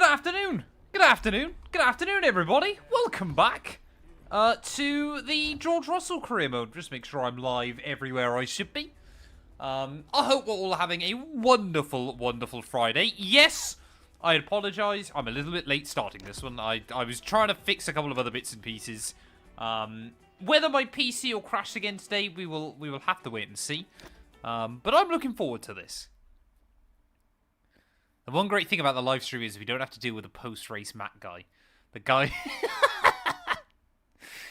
afternoon. Good afternoon. Good afternoon, everybody. Welcome back to the George Russell career mode. Just make sure I'm live everywhere I should be. I hope we're all having a wonderful, wonderful Friday. Yes, I apologise. I'm a little bit late starting this one. I was trying to fix a couple of other bits and pieces. Whether my PC will crash again today, we will have to wait and see. But I'm looking forward to this. The one great thing about the live stream is we don't have to deal with a post-race Matt guy. The guy...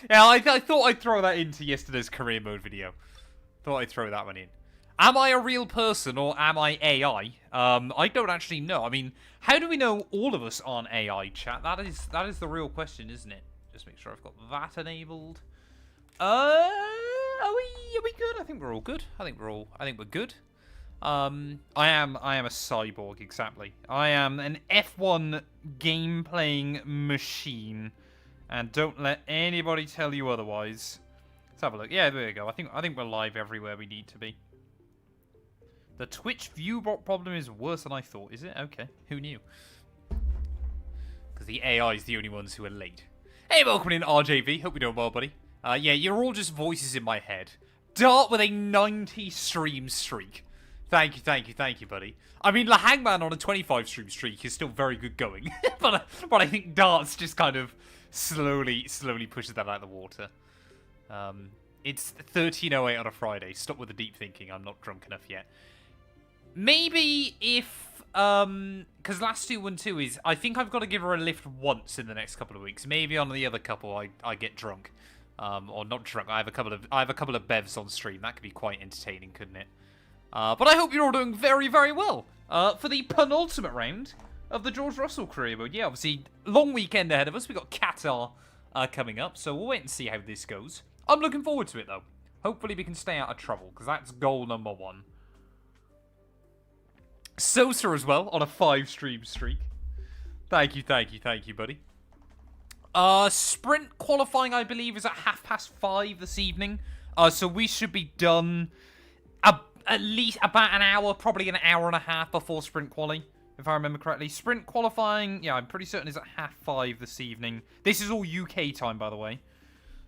Yeah, I thought I'd throw that into yesterday's career mode video. Thought I'd throw that one in. Am I a real person or am I AI? I don't actually know. I mean, how do we know all of us aren't AI, chat? That is the real question, isn't it? Just make sure I've got that enabled. Are we good? I think we're all good. I think we're good. I am a cyborg, exactly. I am an F1 game-playing machine. And don't let anybody tell you otherwise. Let's have a look. Yeah, there we go. I think we're live everywhere we need to be. The Twitch view problem is worse than I thought, is it? Okay, who knew? Because the AI is the only ones who are late. Hey, welcome in, RJV. Hope you're doing well, buddy. Yeah, you're all just voices in my head. Dart with a 90 stream streak. Thank you, buddy. I mean, the Hangman on a 25 stream streak is still very good going. but I think Dart's just kind of slowly pushes that out of the water. It's 13:08 on a Friday. Stop with the deep thinking. I'm not drunk enough yet. Maybe if... Because last 212 is... I think I've got to give her a lift once in the next couple of weeks. Maybe on the other couple I get drunk. Or not drunk. I have a couple of bevs on stream. That could be quite entertaining, couldn't it? But I hope you're all doing very, very well for the penultimate round of the George Russell career mode. Yeah, obviously, long weekend ahead of us. We've got Qatar coming up, so we'll wait and see how this goes. I'm looking forward to it, though. Hopefully we can stay out of trouble, because that's goal number 1. Sosa as well, on a 5-stream streak. Thank you, buddy. Sprint qualifying, I believe, is at 5:30 this evening. So we should be done... at least about an hour, probably an hour and a half before sprint quali, if I remember correctly. Sprint qualifying, yeah, I'm pretty certain is at 5:30 this evening. This is all UK time, by the way.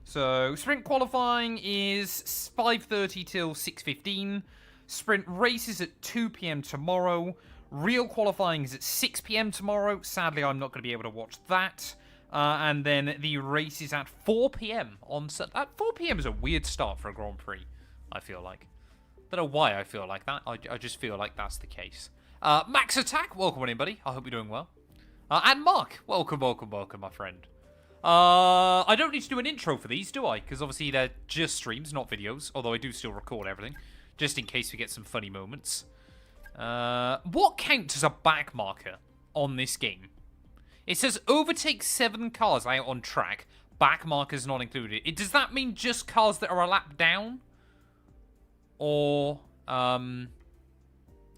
So, sprint qualifying is 5:30 till 6:15. Sprint races at 2 PM tomorrow. Real qualifying is at 6 PM tomorrow. Sadly, I'm not going to be able to watch that. And then the race is at 4 PM on Sunday. At 4 PM is a weird start for a Grand Prix, I feel like. Don't know why I feel like that. I just feel like that's the case. Max Attack, welcome in, buddy. I hope you're doing well. And Mark, welcome, my friend. I don't need to do an intro for these, do I? Because obviously they're just streams, not videos. Although I do still record everything, just in case we get some funny moments. What counts as a back marker on this game? It says overtake 7 cars out on track. Back markers not included. Does that mean just cars that are a lap down? Or,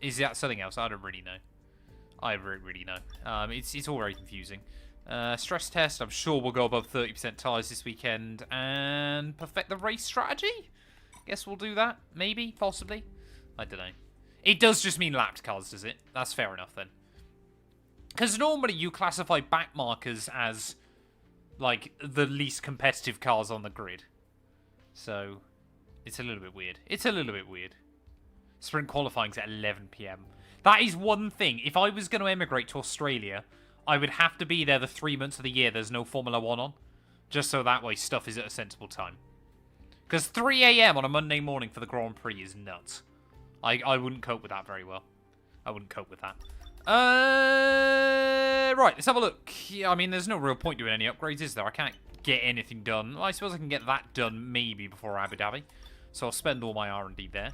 is that something else? I don't really know. I don't really know. It's all very confusing. Stress test, I'm sure we'll go above 30% tyres this weekend and perfect the race strategy? Guess we'll do that. Maybe, possibly. I don't know. It does just mean lapped cars, does it? That's fair enough, then. Because normally you classify back markers as, like, the least competitive cars on the grid. So... it's a little bit weird. It's a little bit weird. Sprint qualifying's at 11 PM. That is one thing. If I was going to emigrate to Australia, I would have to be there the 3 months of the year there's no Formula 1 on. Just so that way stuff is at a sensible time. Because 3 AM on a Monday morning for the Grand Prix is nuts. I wouldn't cope with that very well. I wouldn't cope with that. Right, let's have a look. Yeah, I mean, there's no real point doing any upgrades, is there? I can't get anything done. Well, I suppose I can get that done maybe before Abu Dhabi. So I'll spend all my R&D there.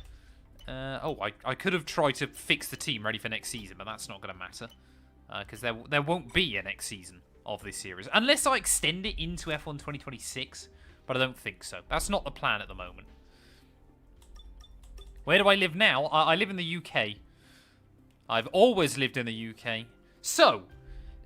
I could have tried to fix the team ready for next season, but that's not going to matter. Because there won't be a next season of this series. Unless I extend it into F1 2026. But I don't think so. That's not the plan at the moment. Where do I live now? I live in the UK. I've always lived in the UK. So,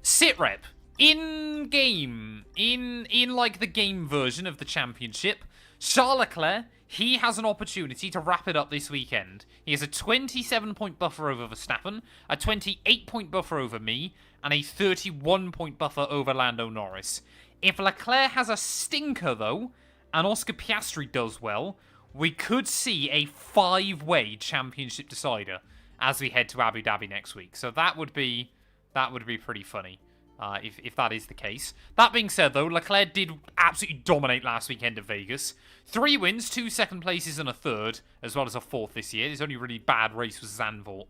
sitrep. In-game. In like the game version of the championship. Charles Leclerc He has an opportunity to wrap it up this weekend. He has a 27-point buffer over Verstappen, a 28-point buffer over me, and a 31-point buffer over Lando Norris. If Leclerc has a stinker, though, and Oscar Piastri does well, we could see a 5-way championship decider as we head to Abu Dhabi next week. So that would be pretty funny. If that is the case. That being said, though, Leclerc did absolutely dominate last weekend at Vegas. 3 wins, 2 second places, and a third, as well as a 4th this year. His only really bad race was Zandvoort,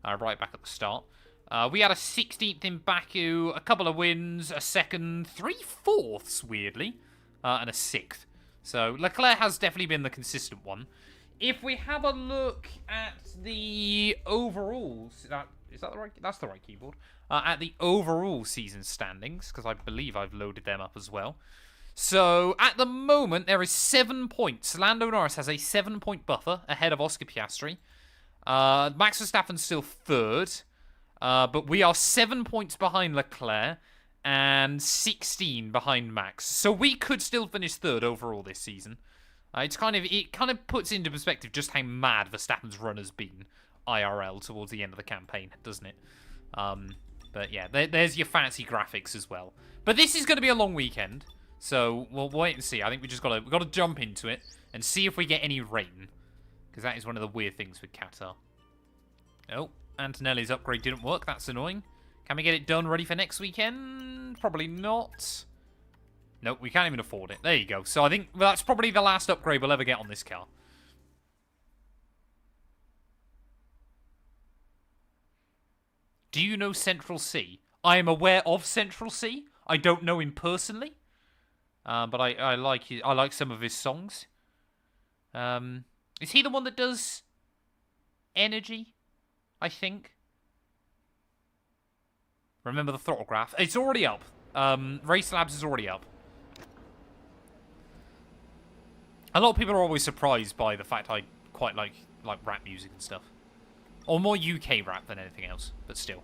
right back at the start. We had a 16th in Baku, a couple of wins, a 2nd, 3 4ths, weirdly, and a 6th. So Leclerc has definitely been the consistent one. If we have a look at the overalls, is that the right? That's the right keyboard. At the overall season standings, because I believe I've loaded them up as well. So, at the moment, there is 7 points. Lando Norris has a 7-point buffer ahead of Oscar Piastri. Max Verstappen's still 3rd. But we are 7 points behind Leclerc and 16 behind Max. So, we could still finish 3rd overall this season. It kind of puts into perspective just how mad Verstappen's run has been IRL towards the end of the campaign, doesn't it? But yeah, there's your fancy graphics as well. But this is going to be a long weekend, so we'll wait and see. I think we've got to jump into it and see if we get any rain, because that is one of the weird things with Qatar. Oh, Antonelli's upgrade didn't work. That's annoying. Can we get it done ready for next weekend? Probably not. Nope, we can't even afford it. There you go. So I think that's probably the last upgrade we'll ever get on this car. Do you know Central C? I am aware of Central C. I don't know him personally, but I like some of his songs. Is he the one that does Energy? I think. Remember the throttle graph? It's already up. Race Labs is already up. A lot of people are always surprised by the fact I quite like rap music and stuff. Or more UK rap than anything else, but still.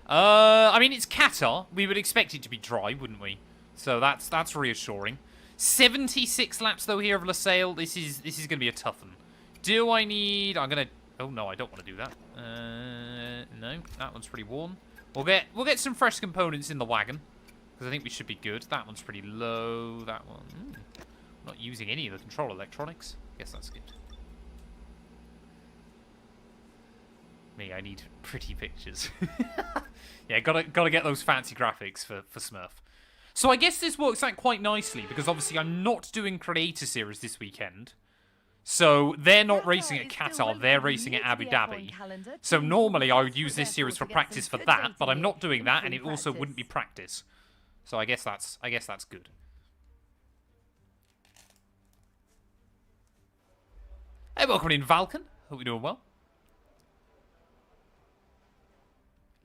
I mean, it's Qatar. We would expect it to be dry, wouldn't we? So that's reassuring. 76 laps, though, here of LaSalle. This is going to be a tough one. Do I need... I'm going to... Oh, no, I don't want to do that. No, that one's pretty worn. We'll get some fresh components in the wagon, because I think we should be good. That one's pretty low. That one... not using any of the control electronics. Guess that's good. Me, I need pretty pictures. Yeah, gotta get those fancy graphics for Smurf. So I guess this works out quite nicely, because obviously I'm not doing Creator Series this weekend. So they're not racing at Qatar, they're racing at Abu Dhabi. So normally I would use this series for practice for that, but I'm not doing that, and it also wouldn't be practice. So I guess that's good. Hey, welcome in, Valken. Hope you're doing well.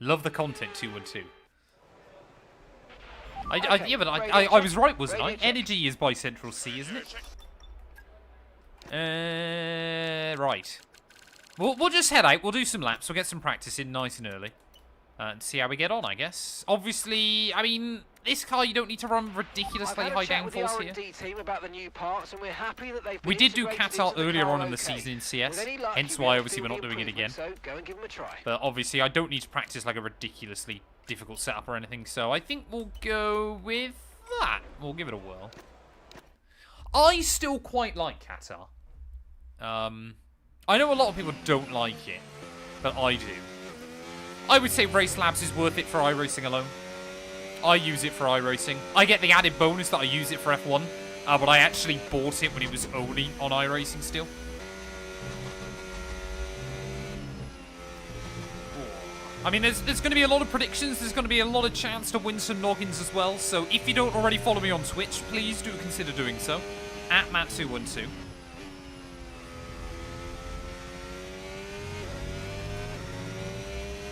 Love the content, 212. Yeah, but I was right, wasn't I? Energy is by Central C, isn't it? Right. We'll just head out. We'll do some laps. We'll get some practice in nice and early. And see how we get on, I guess. Obviously, I mean, this car, you don't need to run ridiculously high downforce here. We did do Qatar earlier on in the season in CS, hence why obviously we're not doing it again. But obviously, I don't need to practice like a ridiculously difficult setup or anything, so I think we'll go with that. We'll give it a whirl. I still quite like Qatar. I know a lot of people don't like it, but I do. I would say Race Labs is worth it for iRacing alone. I use it for iRacing. I get the added bonus that I use it for F1, but I actually bought it when it was only on iRacing still. I mean, there's going to be a lot of predictions. There's going to be a lot of chance to win some noggins as well. So if you don't already follow me on Twitch, please do consider doing so. At Matt212.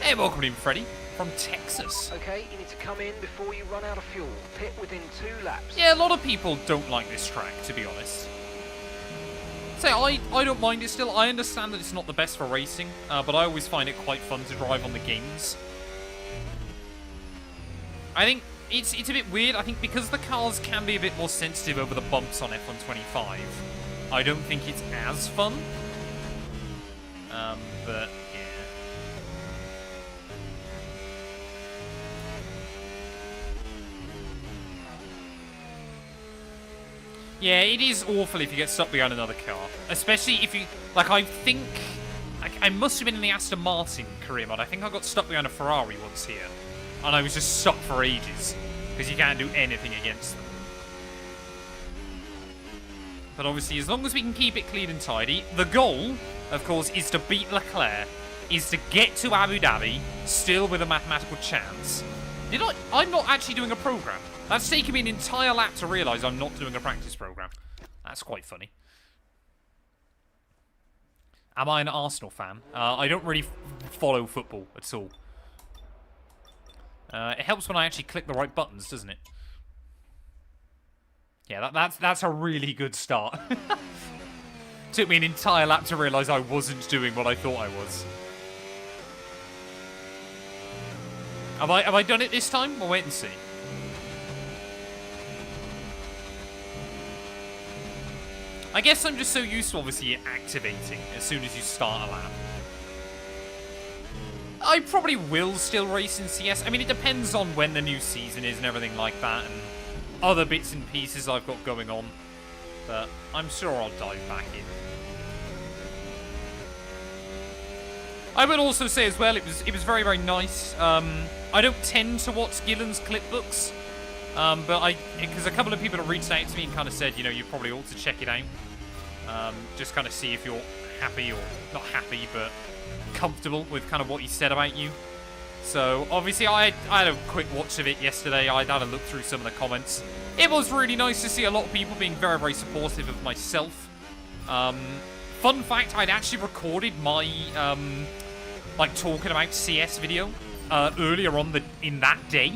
Hey, welcome in, Freddie, from Texas. Okay, you need to come in before you run out of fuel. Pit within 2 laps. Yeah, a lot of people don't like this track, to be honest. So I don't mind it still. I understand that it's not the best for racing, but I always find it quite fun to drive on the games. I think it's a bit weird. I think because the cars can be a bit more sensitive over the bumps on F125, I don't think it's as fun. But, yeah. Yeah, it is awful if you get stuck behind another car. Especially if you... Like, I think... I must have been in the Aston Martin career mode. I think I got stuck behind a Ferrari once here. And I was just stuck for ages. Because you can't do anything against them. But obviously, as long as we can keep it clean and tidy, the goal, of course, is to beat Leclerc, is to get to Abu Dhabi, still with a mathematical chance. I'm not actually doing a program. That's taken me an entire lap to realise I'm not doing a practice program. That's quite funny. Am I an Arsenal fan? I don't really follow football at all. It helps when I actually click the right buttons, doesn't it? Yeah, that's a really good start. Took me an entire lap to realise I wasn't doing what I thought I was. Have I done it this time? We'll wait and see. I guess I'm just so used to obviously activating as soon as you start a lap. I probably will still race in CS. I mean, it depends on when the new season is and everything like that, and other bits and pieces I've got going on. But I'm sure I'll dive back in. I would also say as well, it was very, very nice. I don't tend to watch Gillen's clip books, but because a couple of people have reached out to me and kind of said, you know, you probably ought to check it out. Just kind of see if you're happy, or not happy, but comfortable with kind of what he said about you. So obviously I had a quick watch of it yesterday. I had a look through some of the comments. It was really nice to see a lot of people being very, very supportive of myself. Fun fact, I'd actually recorded my like talking about CS video earlier on in that day.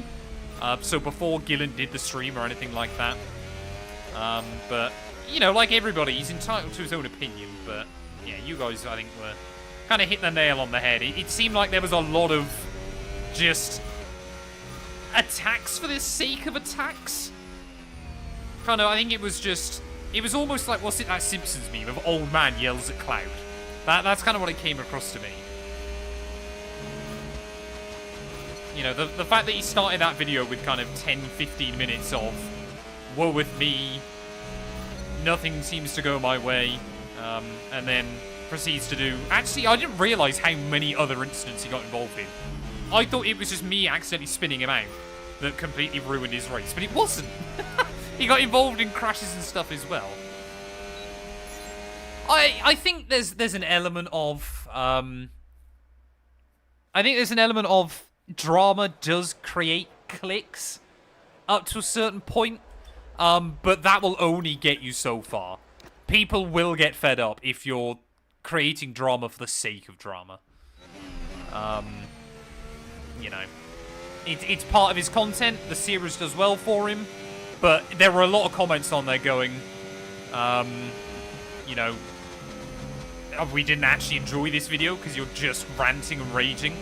So before Gillen did the stream or anything like that. But, you know, like everybody, he's entitled to his own opinion. But, yeah, you guys, I think, were kind of hit the nail on the head. It seemed like there was a lot of just attacks for the sake of attacks. Kind of, I think it was just... It was almost like, what's it, that Simpsons meme of old man yells at cloud. That's kind of what it came across to me. You know, the fact that he started that video with kind of 10-15 minutes of woe with me, nothing seems to go my way, and then proceeds to do... Actually, I didn't realise how many other incidents he got involved in. I thought it was just me accidentally spinning him out that completely ruined his race, but it wasn't. He got involved in crashes and stuff as well. I think there's an element of... I think there's an element of drama does create clicks up to a certain point, but that will only get you so far. People will get fed up if you're creating drama for the sake of drama. You know, it's part of his content. The series does well for him, but there were a lot of comments on there going, you know, we didn't actually enjoy this video because you're just ranting and raging.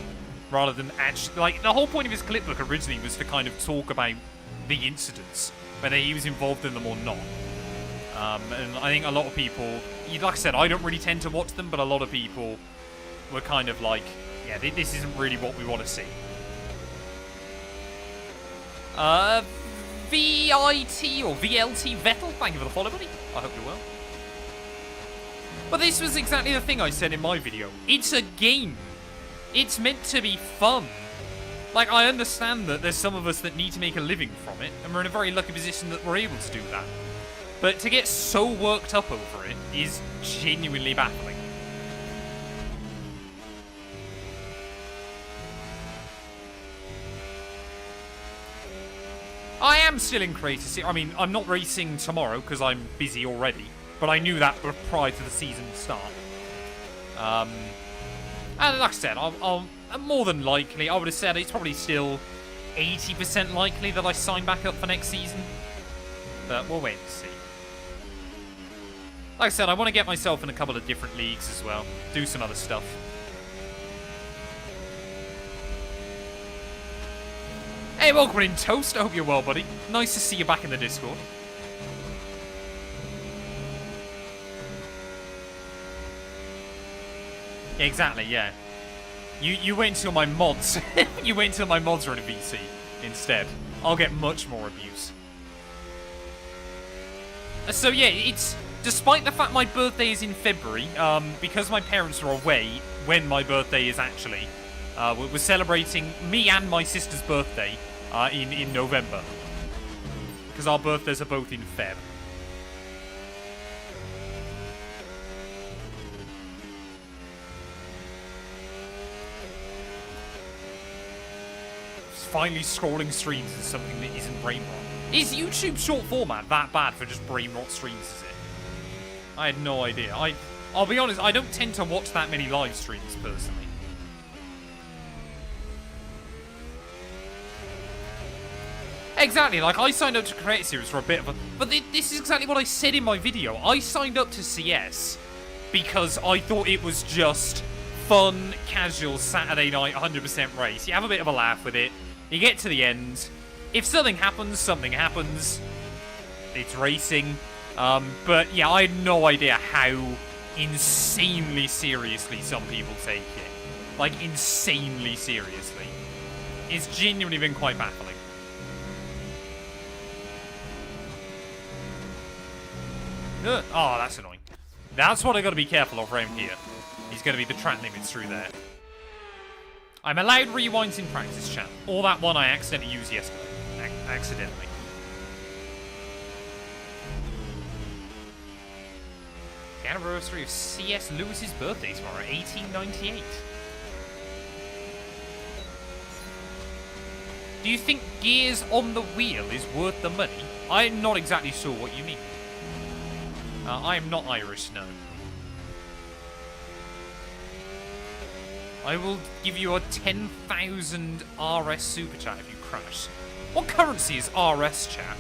Rather than actually... Like, the whole point of his clip book originally was to kind of talk about the incidents, whether he was involved in them or not. And I think a lot of people... Like I said, I don't really tend to watch them, but a lot of people were kind of like, yeah, this isn't really what we want to see. VIT or VLT Vettel, thank you for the follow, buddy. I hope you're well. But this was exactly the thing I said in my video. It's a game. It's meant to be fun. Like, I understand that there's some of us that need to make a living from it, and we're in a very lucky position that we're able to do that. But to get so worked up over it is genuinely baffling. I am still in creative. I mean, I'm not racing tomorrow because I'm busy already, but I knew that prior to the season start. And like I said, I'm more than likely, I would have said it's probably still 80% likely that I sign back up for next season. But we'll wait and see. Like I said, I want to get myself in a couple of different leagues as well. Do some other stuff. Hey, welcome in, Toast. I hope you're well, buddy. Nice to see you back in the Discord. Exactly, yeah. You wait until my mods... you wait until my mods are in a VC instead. I'll get much more abuse. So yeah, it's... Despite the fact my birthday is in February, because my parents are away when my birthday is actually, we're celebrating me and my sister's birthday in November. Because our birthdays are both in Feb. Finally scrolling streams is something that isn't brain rot. Is YouTube short format that bad for just brain rot streams, is it? I had no idea. I'll be honest, I don't tend to watch that many live streams, personally. Exactly, like, I signed up to Create Series for a bit of a... But this is exactly what I said in my video. I signed up to CS because I thought it was just fun, casual, Saturday night, 100% race. You have a bit of a laugh with it. You get to the end. If something happens, something happens. It's racing. But yeah, I had no idea how insanely seriously some people take it. Like, insanely seriously. It's genuinely been quite baffling. Oh, that's annoying. That's what I gotta be careful of around here. He's gonna be the track limits through there. I'm allowed rewinds in practice, chat. Or that one I accidentally used yesterday. Accidentally. The anniversary of C.S. Lewis's birthday tomorrow, 1898. Do you think gears on the wheel is worth the money? I'm not exactly sure what you mean. I am not Irish, no. I will give you a 10,000 RS super chat if you crash. What currency is RS, chat?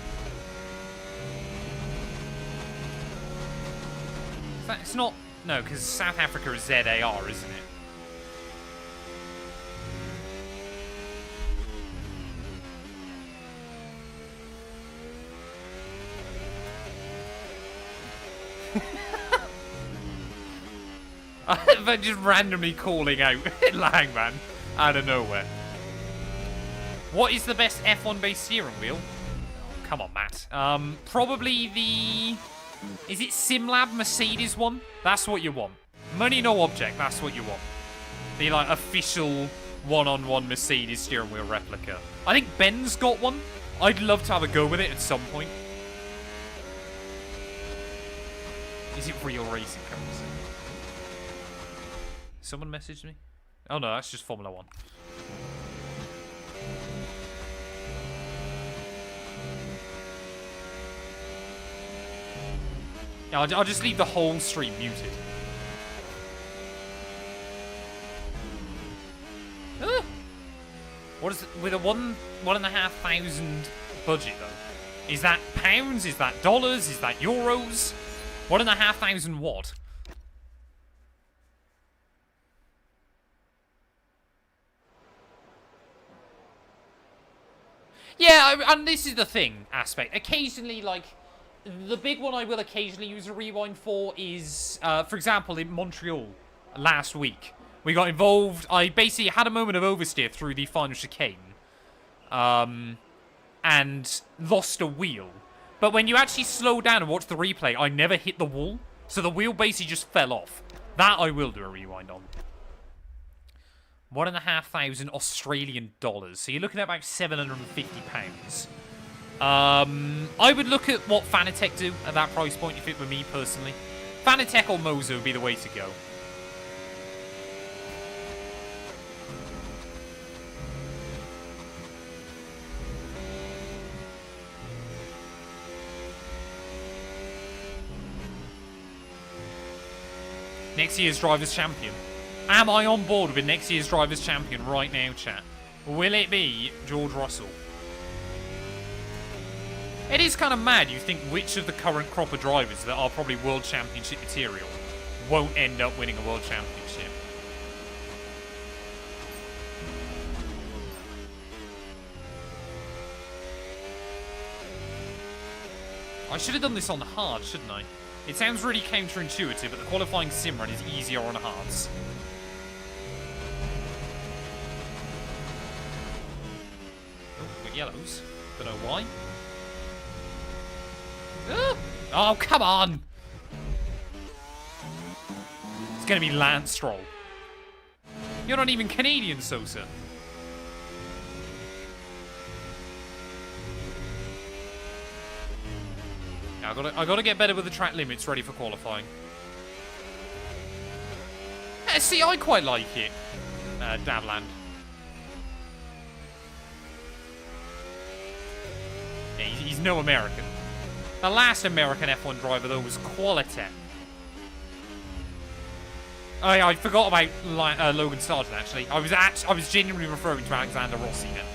It's not... No, because South Africa is ZAR, isn't it? But just randomly calling out Langman out of nowhere. What is the best F1 based steering wheel? Oh, come on, Matt. Probably the... Is it SimLab Mercedes one? That's what you want. Money no object, that's what you want. The like official one-on-one Mercedes steering wheel replica. I think Ben's got one. I'd love to have a go with it at some point. Is it real racing currency? Someone messaged me? Oh no, that's just Formula 1. Yeah, I'll just leave the whole stream muted. What is it? With a 1,500 budget though? Is that pounds? Is that dollars? Is that euros? 1,500 what? Yeah, and this is the thing aspect. Occasionally, like, the big one I will occasionally use a rewind for is, for example, in Montreal last week. We got involved. I basically had a moment of oversteer through the final chicane. And lost a wheel. But when you actually slow down and watch the replay, I never hit the wall. So the wheel basically just fell off. That I will do a rewind on. 1,500 Australian dollars. So you're looking at about £750. I would look at what Fanatec do at that price point if it were me personally. Fanatec or Mozo would be the way to go. Next year's Drivers' Champion. Am I on board with next year's Drivers' Champion right now, chat? Will it be George Russell? It is kind of mad you think which of the current crop of drivers that are probably World Championship material won't end up winning a World Championship. I should have done this on hard, shouldn't I? It sounds really counterintuitive, but the qualifying sim run is easier on hards. yellows. Don't know why. Oh, come on! It's gonna be Lance Stroll. You're not even Canadian, Sosa. I gotta get better with the track limits ready for qualifying. See, I quite like it. Davland. Yeah, he's no American. The last American F1 driver, though, was quality. Oh, yeah, I forgot about Logan Sargent, actually. I was genuinely referring to Alexander Rossi then.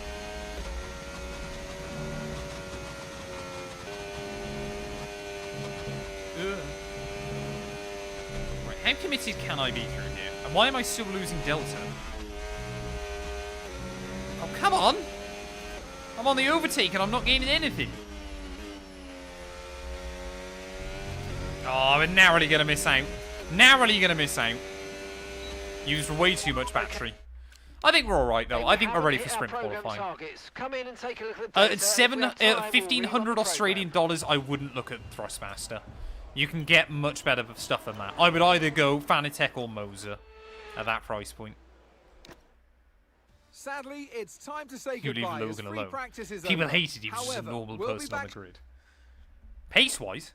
Right, how committed can I be through here? And why am I still losing Delta? Oh, come on! I'm on the overtake and I'm not gaining anything. Oh, we're narrowly going to miss out. Narrowly going to miss out. Used way too much battery. I think we're alright, though. I think we're ready for sprint qualifying. At 1,500 Australian dollars, I wouldn't look at Thrustmaster. You can get much better stuff than that. I would either go Fanatec or Moser at that price point. Sadly, it's time to say You leave goodbye. Logan alone. Is People over. hated he was just a normal person on the grid. Pace-wise,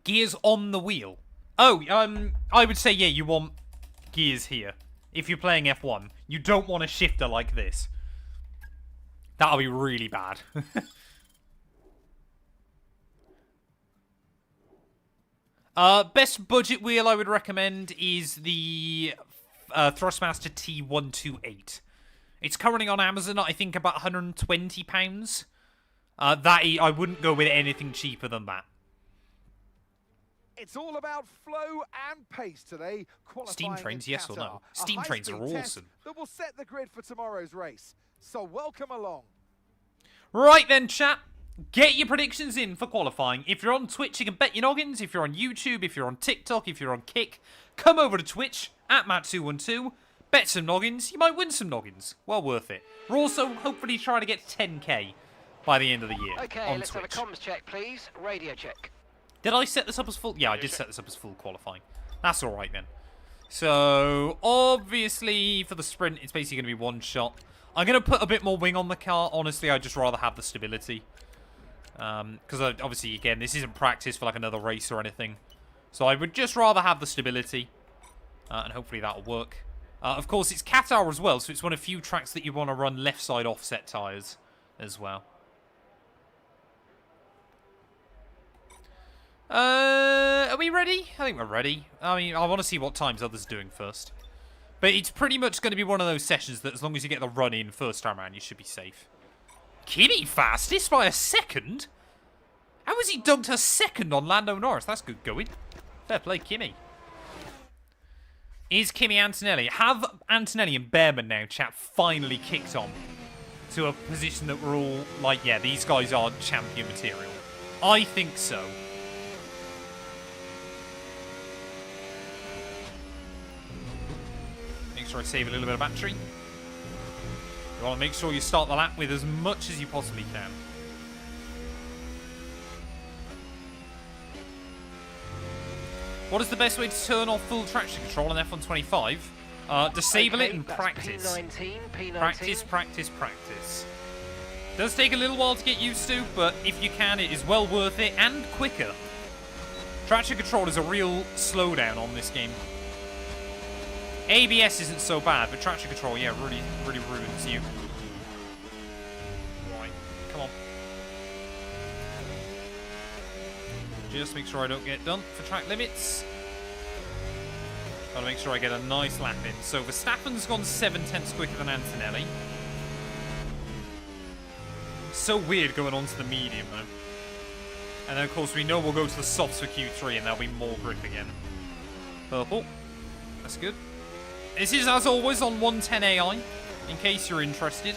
gears on the wheel. Oh, I would say, yeah, you want gears here. If you're playing F1, you don't want a shifter like this. That'll be really bad. Best budget wheel I would recommend is the Thrustmaster T128. It's currently on Amazon, I think, about £120. I wouldn't go with anything cheaper than that. It's all about flow and pace today. Steam trains, yes or no? Steam trains are awesome. That will set the grid for tomorrow's race. So welcome along. Right then, chat. Get your predictions in for qualifying. If you're on Twitch, you can bet your noggins. If you're on YouTube, if you're on TikTok, if you're on Kick, come over to Twitch at Matt212. Bet some noggins. You might win some noggins. Well worth it. We're also hopefully trying to get 10k by the end of the year Okay, on let's Twitch. have a comms check, please. Radio check. Did I set this up as full? Yeah, I did set this up as full qualifying. That's all right then. So, obviously, for the sprint, it's basically going to be one shot. I'm going to put a bit more wing on the car. Honestly, I'd just rather have the stability. Because, obviously, again, this isn't practice for, like, another race or anything. So, I would just rather have the stability. And hopefully that'll work. Of course, it's Qatar as well, so it's one of the few tracks that you want to run left-side offset tyres as well. Are we ready? I think we're ready. I mean, I want to see what times others are doing first. But it's pretty much going to be one of those sessions that as long as you get the run in first time around, you should be safe. Kimi fastest by a second? How has he dunked a second on Lando Norris? That's good going. Fair play, Kimi. Is Kimi Antonelli? Have Antonelli and Behrman now, chat, finally kicked on to a position that we're all like, yeah, these guys are champion material? I think so. Make sure I save a little bit of battery. You want to make sure you start the lap with as much as you possibly can. What is the best way to turn off full traction control on F1 25? Disable it and practice. P19. Practice, practice, practice. Does take a little while to get used to, but if you can, it is well worth it and quicker. Traction control is a real slowdown on this game. ABS isn't so bad, but traction control, yeah, really ruins you. Right, come on. Just make sure I don't get done for track limits. Gotta make sure I get a nice lap in. So Verstappen's gone 7/10 quicker than Antonelli. So weird going on to the medium though. And then of course we know we'll go to the softs for Q3 and there'll be more grip again. Purple. That's good. This is as always on 110 AI, in case you're interested.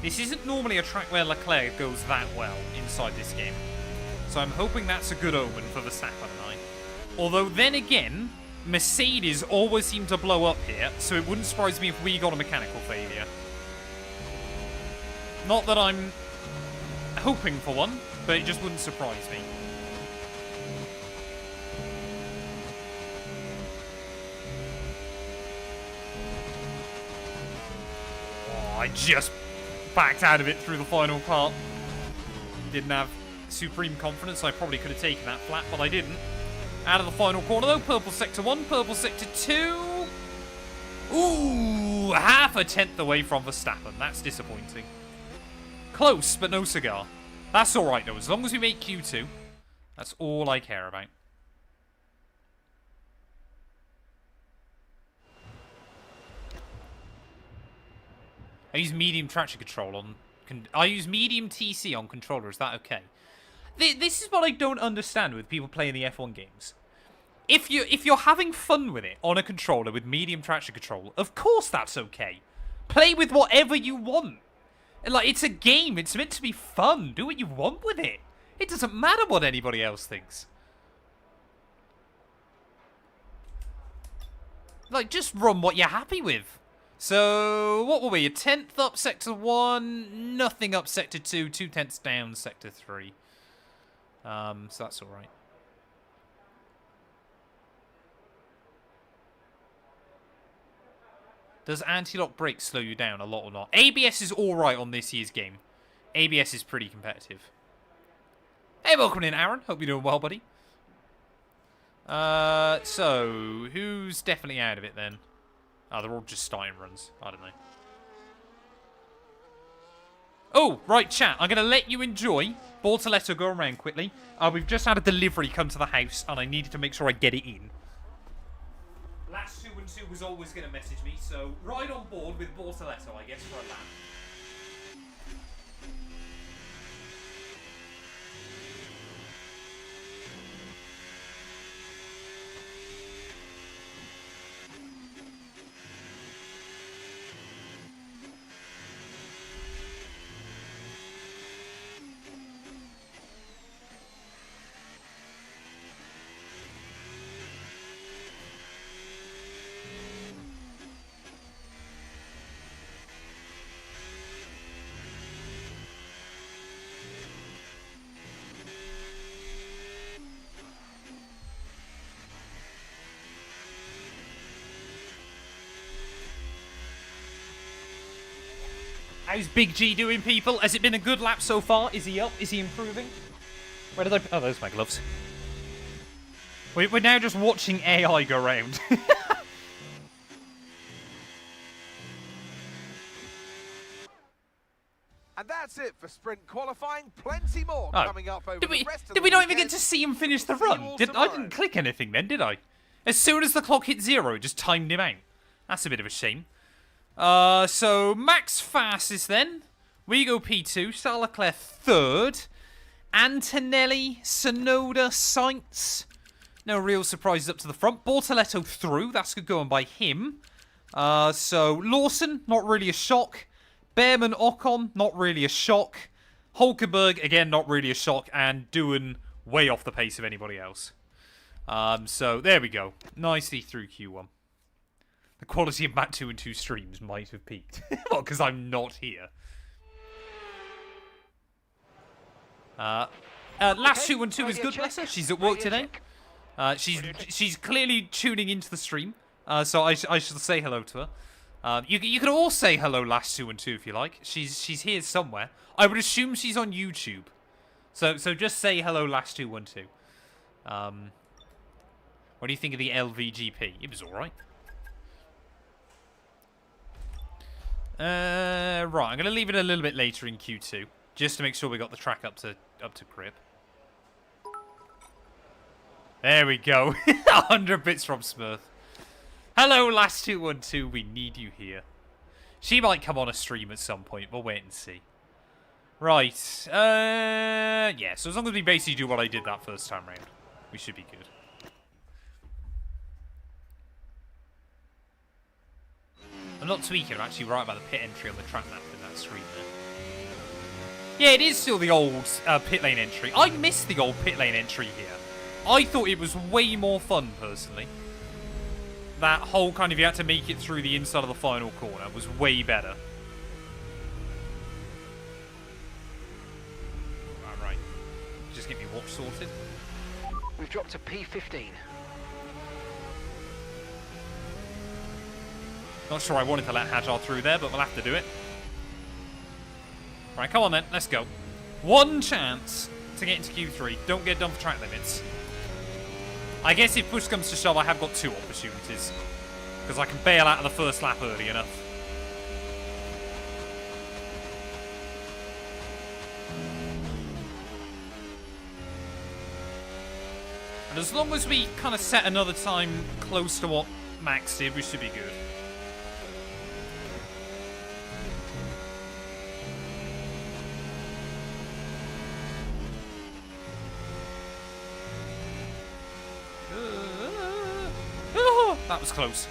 This isn't normally a track where Leclerc goes that well inside this game. So I'm hoping that's a good omen for Verstappen and I. Although then again, Mercedes always seem to blow up here, so it wouldn't surprise me if we got a mechanical failure. Not that I'm hoping for one, but it just wouldn't surprise me. Oh, I just backed out of it through the final part. Didn't have supreme confidence. I probably could have taken that flat, but I didn't. Out of the final corner, though. Purple sector 1, purple sector 2. Ooh, half a tenth away from Verstappen. That's disappointing. Close, but no cigar. That's all right, though. As long as we make Q2, that's all I care about. I use medium traction control on... I use medium TC on controller. Is that okay? This is what I don't understand with people playing the F1 games. If you're having fun with it on a controller with medium traction control, of course that's okay. Play with whatever you want. Like, it's a game. It's meant to be fun. Do what you want with it. It doesn't matter what anybody else thinks. Like, just run what you're happy with. So, what were we? A 10th up sector 1, nothing up sector 2, 2/10 down sector 3. So that's alright. Does anti-lock brakes slow you down a lot or not? ABS is alright on this year's game. ABS is pretty competitive. Hey, welcome in, Aaron. Hope you're doing well, buddy. So, who's definitely out of it then? Oh, they're all just starting runs. I don't know. Oh, right, chat. I'm going to let you enjoy Bortoletto go around quickly. We've just had a delivery come to the house, and I needed to make sure I get it in. Last 212 was always going to message me, so ride on board with Bortoletto, I guess, for a lap. How's Big G doing, people? Has it been a good lap so far? Is he up? Is he improving? Where did I... Oh, those are my gloves. We're now just watching AI go round. And that's it for sprint qualifying. Plenty more coming up over the rest of the Did we not even weekend. get to see him finish the run? I didn't click anything then, did I? As soon as the clock hit 0, it just timed him out. That's a bit of a shame. So Max fastest then. We go P2. Charles Leclerc third. Antonelli, Sonoda, Sainz. No real surprises up to the front. Bortoletto through. That's good going by him. So Lawson, not really a shock. Behrman, Ocon, not really a shock. Hulkenberg, again, not really a shock. And Doohan, way off the pace of anybody else. So there we go. Nicely through Q1. The quality of Matt212 streams might have peaked. Well, because I'm not here. Last 212 is good, bless her. She's at work today. She's clearly tuning into the stream. So I shall say hello to her. You can all say hello, Last 212, if you like. She's here somewhere. I would assume she's on YouTube. So just say hello, Last 212. What do you think of the LVGP? It was alright. Right, I'm going to leave it a little bit later in Q2, just to make sure we got the track up to grip. There we go. 100 bits from Smurf. Hello, Last 212. We need you here. She might come on a stream at some point. We'll wait and see. Right. Yeah, so as long as we basically do what I did that first time round, we should be good. I'm not tweaking, I'm actually right about the pit entry on the track map in that screen there. Yeah, it is still the old pit lane entry. I miss the old pit lane entry here. I thought it was way more fun, personally. That whole kind of, you had to make it through the inside of the final corner was way better. Alright. Just get me watch sorted. We've dropped to P15. Not sure I wanted to let Hajar through there, but we'll have to do it. Right, come on then, let's go. One chance to get into Q3. Don't get done for track limits. I guess if push comes to shove, I have got 2 opportunities. Because I can bail out of the first lap early enough. And as long as we kind of set another time close to what Max did, we should be good. That was close.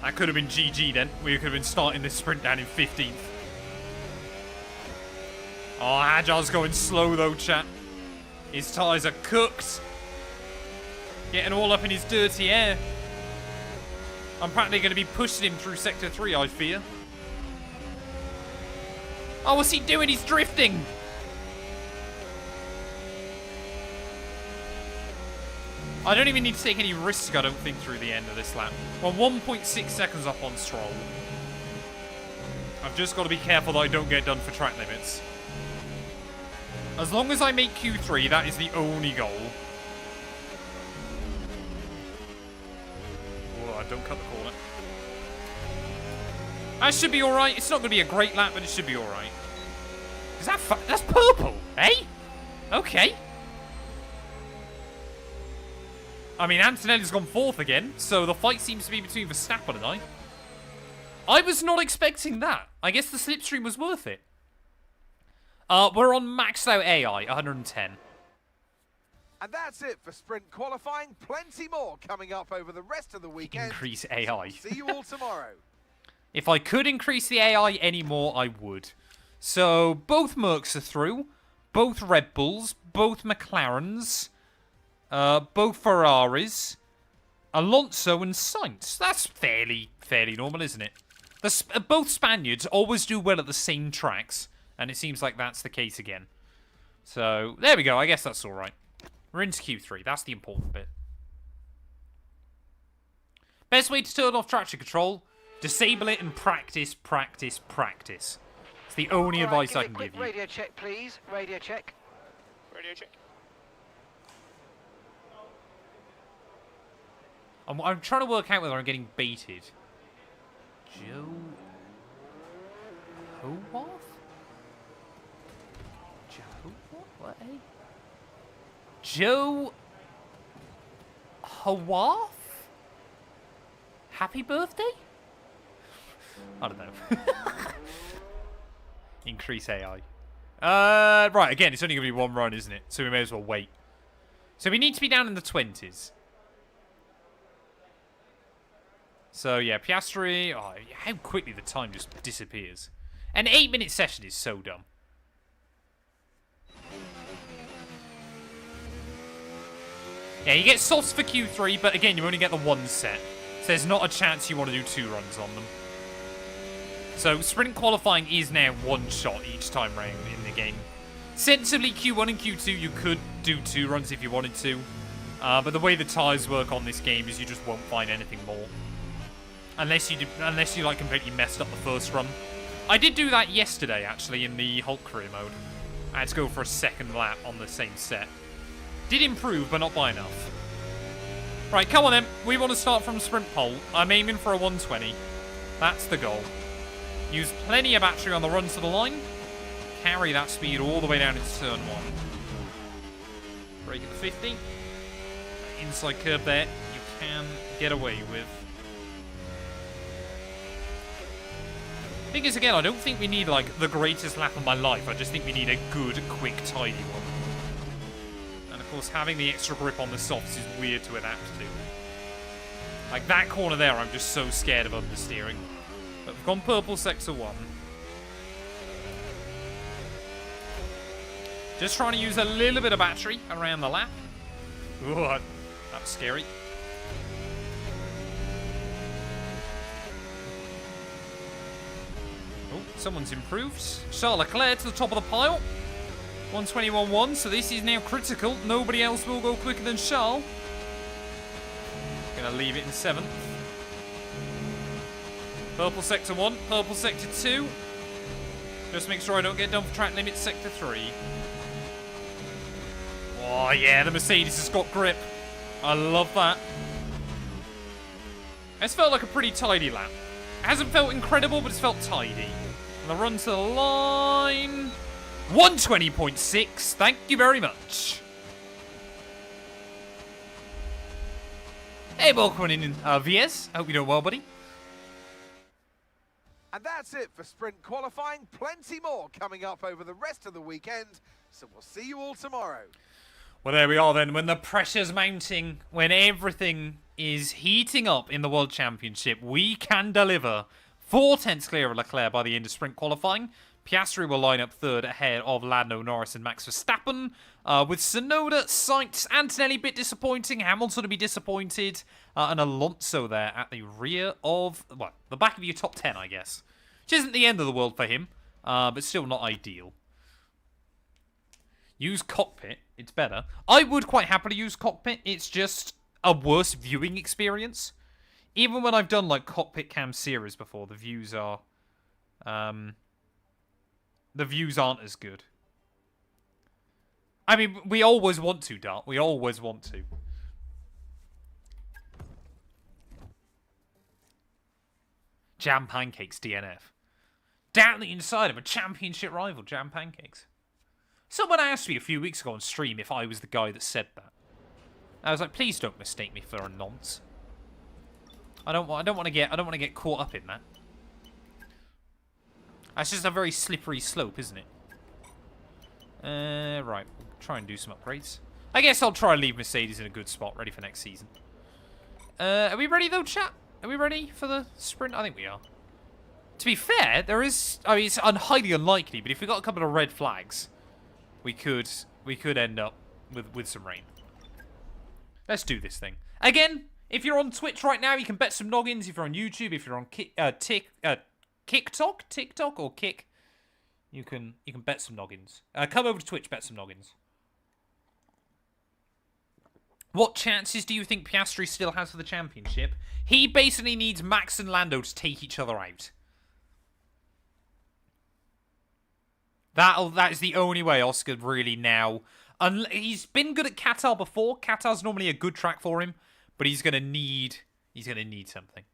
That could have been GG then. We could have been starting this sprint down in 15th. Oh, Hajar's going slow though, chat. His tyres are cooked. Getting all up in his dirty air. I'm practically going to be pushing him through Sector 3, I fear. Oh, what's he doing? He's drifting. I don't even need to take any risk, I don't think, through the end of this lap. Well, 1.6 seconds up on Stroll. I've just got to be careful that I don't get done for track limits. As long as I make Q3, that is the only goal. Whoa, don't cut the corner. That should be alright. It's not going to be a great lap, but it should be alright. Is that that's purple, eh? Okay. I mean, Antonelli's gone 4th again, so the fight seems to be between Verstappen and I. I was not expecting that. I guess the slipstream was worth it. We're on maxed out AI, 110. And that's it for sprint qualifying. Plenty more coming up over the rest of the weekend. Increase AI. See you all tomorrow. If I could increase the AI anymore, I would. So, both Mercs are through. Both Red Bulls. Both McLarens. Both Ferraris, Alonso and Sainz. That's fairly normal, isn't it? Both Spaniards always do well at the same tracks, and it seems like that's the case again. So, there we go. I guess that's alright. We're into Q3. That's the important bit. Best way to turn off traction control, disable it and practice, practice, practice. It's the only advice I can give you. Radio check, please. Radio check. Radio check. I'm trying to work out whether I'm getting baited. Joe Howarth? Joe what? Joe Hawath? Happy birthday? I don't know. Increase AI. Right, again, it's only going to be one run, isn't it? So we may as well wait. So we need to be down in the 20s. So, yeah, Piastri... Oh, how quickly the time just disappears. An 8-minute session is so dumb. Yeah, you get softs for Q3, but again, you only get the one set. So there's not a chance you want to do 2 runs on them. So, sprint qualifying is now 1 shot each time round in the game. Sensibly, Q1 and Q2, you could do 2 runs if you wanted to. But the way the tyres work on this game is you just won't find anything more. Unless you like completely messed up the first run. I did do that yesterday actually in the Hulk career mode. I had to go for a 2nd lap on the same set. Did improve, but not by enough. Right, come on then. We want to start from sprint pole. I'm aiming for a 120. That's the goal. Use plenty of battery on the run to the line. Carry that speed all the way down into turn 1. Brake at the 50. Inside curb there, you can get away with. Thing is, again, I don't think we need, like, the greatest lap of my life. I just think we need a good, quick, tidy one. And, of course, having the extra grip on the softs is weird to adapt to. Like, that corner there, I'm just so scared of understeering. But we've gone purple sector 1. Just trying to use a little bit of battery around the lap. Ooh, that was scary. Oh, someone's improved. Charles Leclerc to the top of the pile. 121.1, so this is now critical. Nobody else will go quicker than Charles. Gonna leave it in 7th. Purple sector 1, purple sector 2. Just make sure I don't get done for track limit sector 3. Oh yeah, the Mercedes has got grip. I love that. It's felt like a pretty tidy lap. It hasn't felt incredible, but it's felt tidy. And the run to the line... 120.6, thank you very much. Hey, welcome in, VS. Hope you're doing well, buddy. And that's it for sprint qualifying. Plenty more coming up over the rest of the weekend. So we'll see you all tomorrow. Well, there we are then. When the pressure's mounting, when everything is heating up in the World Championship, we can deliver 4 tenths clear of Leclerc by the end of sprint qualifying. Piastri will line up 3rd ahead of Lando Norris and Max Verstappen. With Tsunoda, Sainz, Antonelli a bit disappointing. Hamilton to be disappointed. And Alonso there at the rear of, well, the back of your top 10, I guess. Which isn't the end of the world for him, but still not ideal. Use cockpit, it's better. I would quite happily use cockpit. It's just a worse viewing experience. Even when I've done like cockpit cam series before, the views are... the views aren't as good. I mean, we always want to, Dart. We always want to. Jam pancakes, DNF. Down the inside of a championship rival, jam pancakes. Someone asked me a few weeks ago on stream if I was the guy that said that. I was like, please don't mistake me for a nonce. I don't want to get caught up in that. That's just a very slippery slope, isn't it? Right, we'll try and do some upgrades. I guess I'll try and leave Mercedes in a good spot, ready for next season. Are we ready though, chat? Are we ready for the sprint? I think we are. To be fair, there is... I mean, it's highly unlikely, but if we got a couple of red flags, we could end up with some rain. Let's do this thing. Again, if you're on Twitch right now, you can bet some noggins. If you're on YouTube, if you're on TikTok or Kick, you can bet some noggins. Come over to Twitch, bet some noggins. What chances do you think Piastri still has for the championship? He basically needs Max and Lando to take each other out. That is the only way Oscar really now... he's been good at Qatar before. Qatar's normally a good track for him, but he's gonna need something.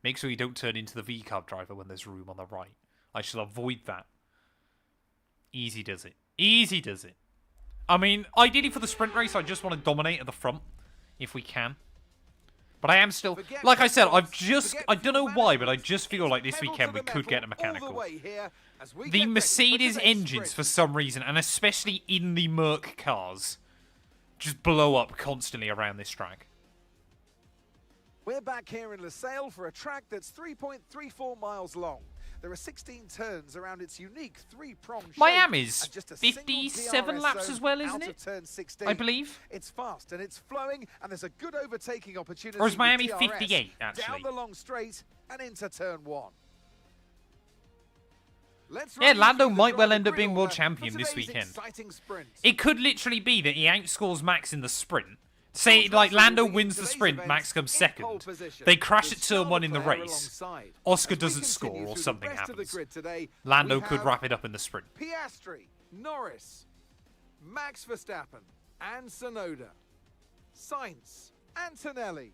Make sure you don't turn into the V-Cub driver when there's room on the right. I shall avoid that. Easy does it. Easy does it. I mean, ideally for the sprint race, I just want to dominate at the front, if we can. But I am still... Like I said, I don't know why, but I just feel like this weekend we could get a mechanical. The Mercedes engines, for some reason, and especially in the Merc cars, just blow up constantly around this track. We're back here in Losail for a track that's 3.34 miles long. There are 16 turns around its unique 3-prong shape. Miami's 57 laps as well, isn't it? I believe. It's fast and it's flowing, and there's a good overtaking opportunity. Or is Miami DRS 58, actually? Down the long straight and into turn 1. Yeah, Lando might well end up being world champion this weekend. It could literally be that he outscores Max in the sprint. Say, like, Lando wins the sprint, Max comes second. They crash at turn 1 in the race. Oscar doesn't score or something happens. Lando could wrap it up in the sprint. Piastri, Norris, Max Verstappen, and Tsunoda. Sainz, Antonelli,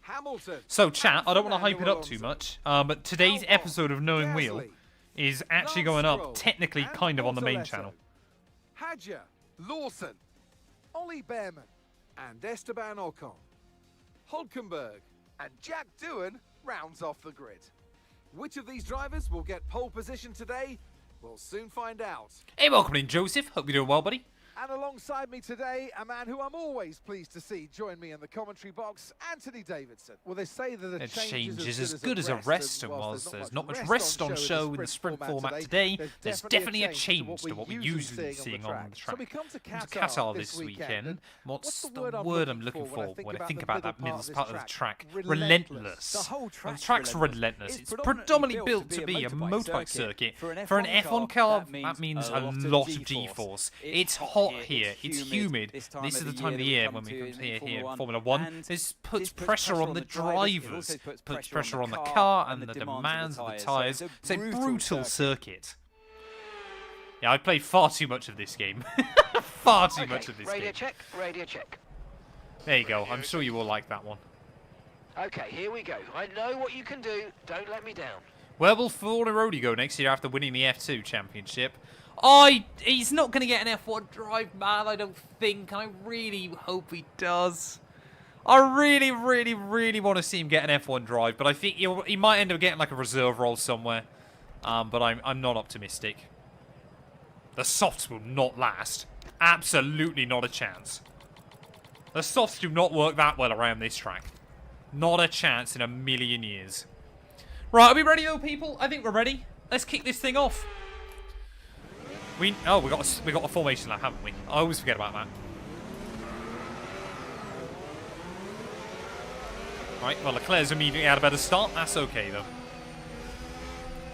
Hamilton. So, chat, I don't want to hype it up too much, but today's episode of Knowing Wheel is actually going up, technically, kind of on the main channel. Hadja, Lawson, Ollie Behrman, and Esteban Ocon. Hulkenberg and Jack Doohan rounds off the grid. Which of these drivers will get pole position today? We'll soon find out. Hey, welcome in, Joseph. Hope you're doing well, buddy. And alongside me today, a man who I'm always pleased to see join me in the commentary box, Anthony Davidson. Well, they say that A change is as good as a rest, and whilst there's not much rest on show in the sprint format today, there's definitely a change to what we're usually seeing on the track. So we come to Qatar this weekend. What's the word I'm looking for when I think about that middle part of the track? Relentless. The track's relentless. It's predominantly built to be a motorbike circuit. For an F1 car, that means a lot of G-force. It's hot here, it's humid. This is the time of the year when we come here in Formula 1. This puts pressure on the drivers, puts pressure on the car and the demands of the tyres. It's a brutal circuit. Yeah, I played far too much of this game. Far too much of this game. Radio check. There you go. I'm sure you will like that one. Okay, here we go. I know what you can do. Don't let me down. Where will Formula Roadie go next year after winning the F2 championship? He's not going to get an F1 drive, man, I don't think. I really hope he does. I really, really, really want to see him get an F1 drive, but I think he might end up getting like a reserve role somewhere. But I'm not optimistic. The softs will not last. Absolutely not a chance. The softs do not work that well around this track. Not a chance in a million years. Right, are we ready though, people? I think we're ready. Let's kick this thing off. We got a formation lap, haven't we? I always forget about that. Right, well, Leclerc's immediately had a better start. That's okay, though.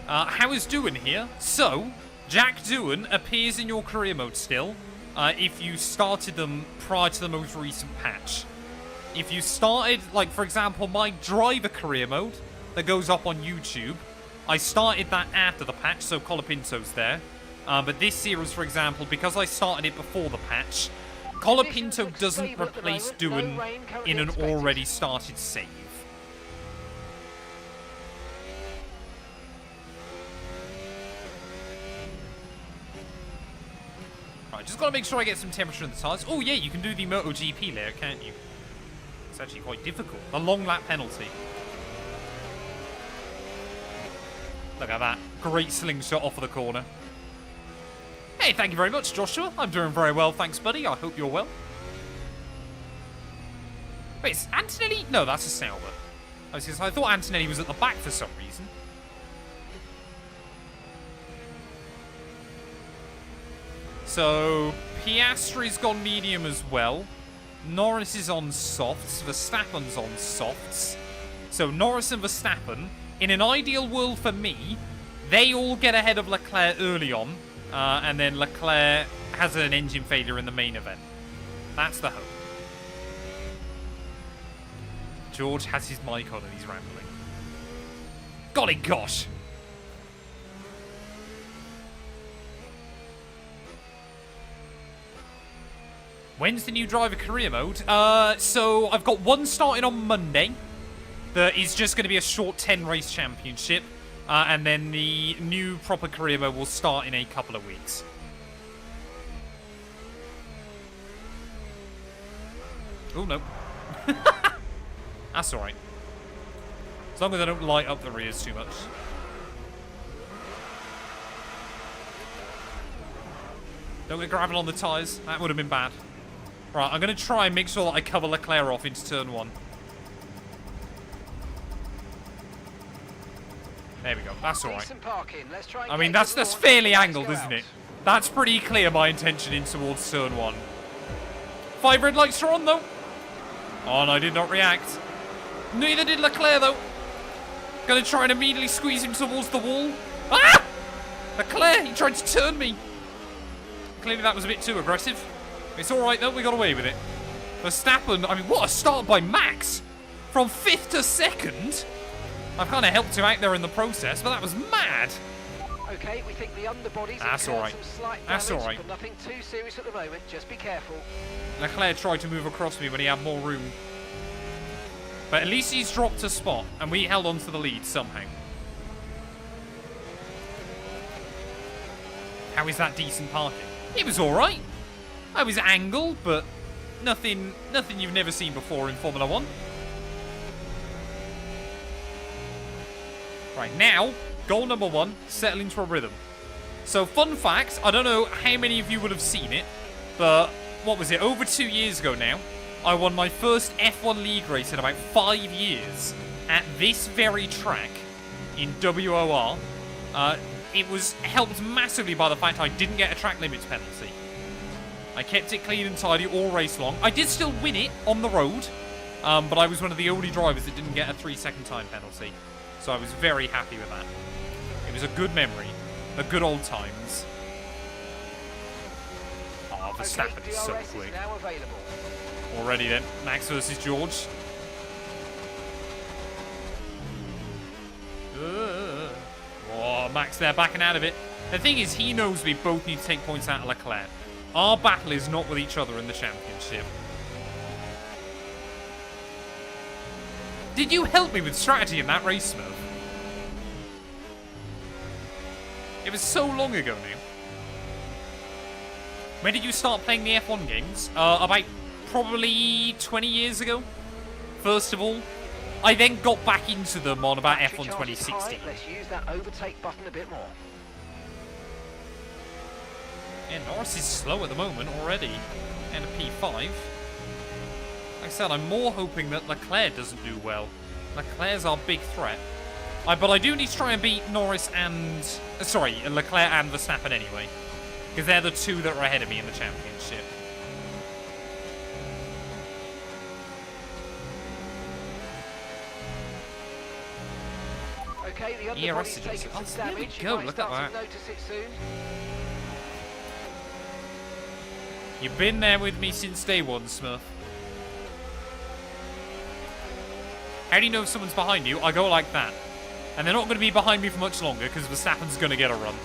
How is Doohan here? So, Jack Doohan appears in your career mode still if you started them prior to the most recent patch. If you started, like, for example, my driver career mode that goes up on YouTube, I started that after the patch, so Colapinto's there. But this series, for example, because I started it before the patch, Colapinto doesn't replace Doohan in an already started save. Right, just gotta make sure I get some temperature in the tyres. Oh yeah, you can do the MotoGP layer, can't you? It's actually quite difficult. The long lap penalty. Look at that. Great slingshot off of the corner. Hey, thank you very much, Joshua. I'm doing very well, thanks, buddy. I hope you're well. Wait, is Antonelli? No, that's a Sauber. I thought Antonelli was at the back for some reason. So, Piastri's gone medium as well. Norris is on softs. Verstappen's on softs. So, Norris and Verstappen, in an ideal world for me, they all get ahead of Leclerc early on. And then Leclerc has an engine failure in the main event. That's the hope. George has his mic on and he's rambling. Golly gosh! When's the new driver career mode? So I've got one starting on Monday. That is just going to be a short 10 race championship. And then the new proper career mode will start in a couple of weeks. Oh, no. That's alright. As long as I don't light up the rears too much. Don't get gravel on the tyres. That would have been bad. Right, I'm going to try and make sure that I cover Leclerc off into turn 1. There we go. That's all right. I mean, that's fairly angled, isn't it? That's pretty clear, my intention in towards turn 1. 5 red lights are on, though. Oh, and I did not react. Neither did Leclerc, though. Gonna try and immediately squeeze him towards the wall. Ah! Leclerc, he tried to turn me. Clearly that was a bit too aggressive. It's all right, though. We got away with it. Verstappen, I mean, what a start by Max. From 5th to 2nd. I've kind of helped him out there in the process, but that was mad. Okay, we think the underbodies That's all right. some slight damage, That's all right. but nothing too serious at the moment. Just be careful. Leclerc tried to move across me when he had more room. But at least he's dropped a spot, and we held on to the lead somehow. How is that decent parking? It was all right. I was angled, but nothing you've never seen before in Formula 1. Right, now, goal number 1, settle into a rhythm. So, fun fact, I don't know how many of you would have seen it, But, what was it, over 2 years ago now, I won my first F1 League race in about 5 years at this very track in WOR. It was helped massively by the fact I didn't get a track limits penalty. I kept it clean and tidy all race long. I did still win it on the road, but I was one of the only drivers that didn't get a 3-second time penalty. So I was very happy with that. It was a good memory. The good old times. Oh, Verstappen is so quick. Already then, Max versus George. Oh, Max there, backing out of it. The thing is, he knows we both need to take points out of Leclerc. Our battle is not with each other in the championship. Did you help me with strategy in that race, Smith? It was so long ago now. When did you start playing the F1 games? About probably 20 years ago, first of all. I then got back into them on about F1 2016. Let's use that overtake button a bit more. Yeah, Norris is slow at the moment already. And a P5. Like I said, I'm more hoping that Leclerc doesn't do well. Leclerc's our big threat. But I do need to try and beat Norris and... sorry, Leclerc and Verstappen anyway. Because they're the two that are ahead of me in the championship. Okay, the underbody's taken some damage. There we go, look at that. Notice it soon. You've been there with me since day one, Smurf. How do you know if someone's behind you? I go like that. And they're not going to be behind me for much longer because Verstappen's going to get a run.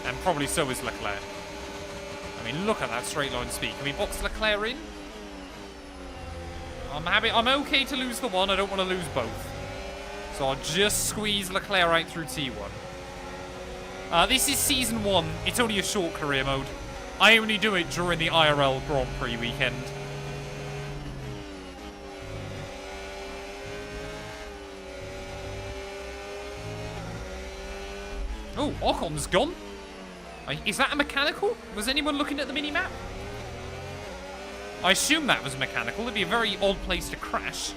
And probably so is Leclerc. I mean, look at that straight line speed. Can we box Leclerc in? I'm okay to lose the one. I don't want to lose both. So I'll just squeeze Leclerc out through T1. This is Season 1. It's only a short career mode. I only do it during the IRL Grand Prix weekend. Oh, Ocon's gone. Is that a mechanical? Was anyone looking at the mini-map? I assume that was mechanical. It'd be a very odd place to crash.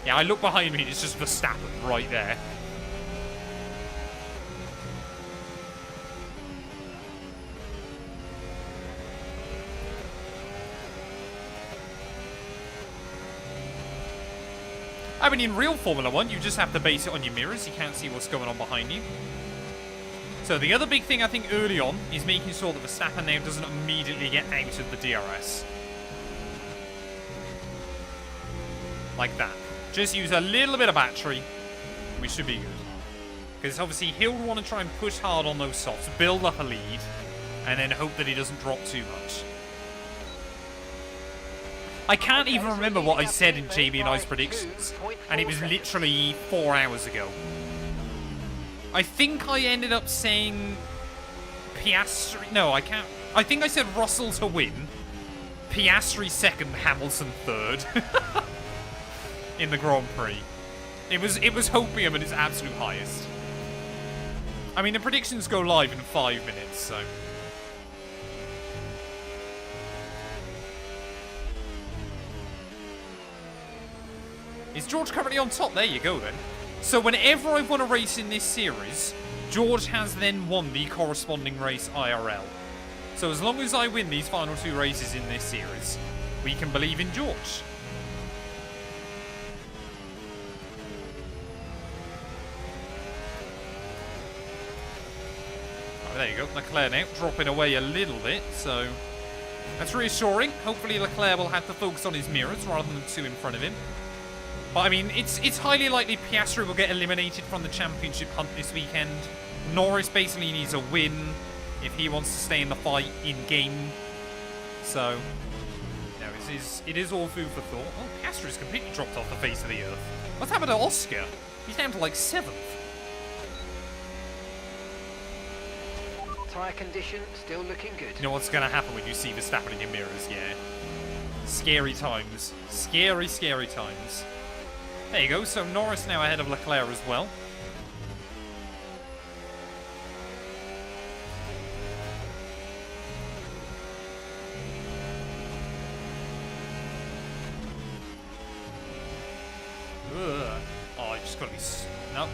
Yeah, I look behind me and it's just Verstappen right there. I mean, in real Formula 1, you just have to base it on your mirrors. You can't see what's going on behind you. So the other big thing I think early on is making sure that Verstappen now doesn't immediately get out of the DRS. Like that. Just use a little bit of battery. We should be good. Because obviously he'll want to try and push hard on those softs, build up a lead, and then hope that he doesn't drop too much. I can't even remember what I said in JB and I's predictions, and it was literally 4 hours ago. I think I ended up saying Piastri... No, I can't... I think I said Russell to win, Piastri second, Hamilton third in the Grand Prix. It was hopium at its absolute highest. I mean, the predictions go live in 5 minutes, so... Is George currently on top? There you go, then. So whenever I've won a race in this series, George has then won the corresponding race IRL. So as long as I win these final 2 races in this series, we can believe in George. Oh, there you go. Leclerc now dropping away a little bit, so that's reassuring. Hopefully Leclerc will have to focus on his mirrors rather than 2 in front of him. But, I mean, it's highly likely Piastri will get eliminated from the championship hunt this weekend. Norris basically needs a win if he wants to stay in the fight in-game. So, you know, it is all food for thought. Oh, Piastri's completely dropped off the face of the earth. What's happened to Oscar? He's down to, like, 7th. Tyre condition still looking good. You know what's going to happen when you see Verstappen in your mirrors, yeah? Scary times. Scary, scary times. There you go, so Norris now ahead of Leclerc as well. just got to be... No,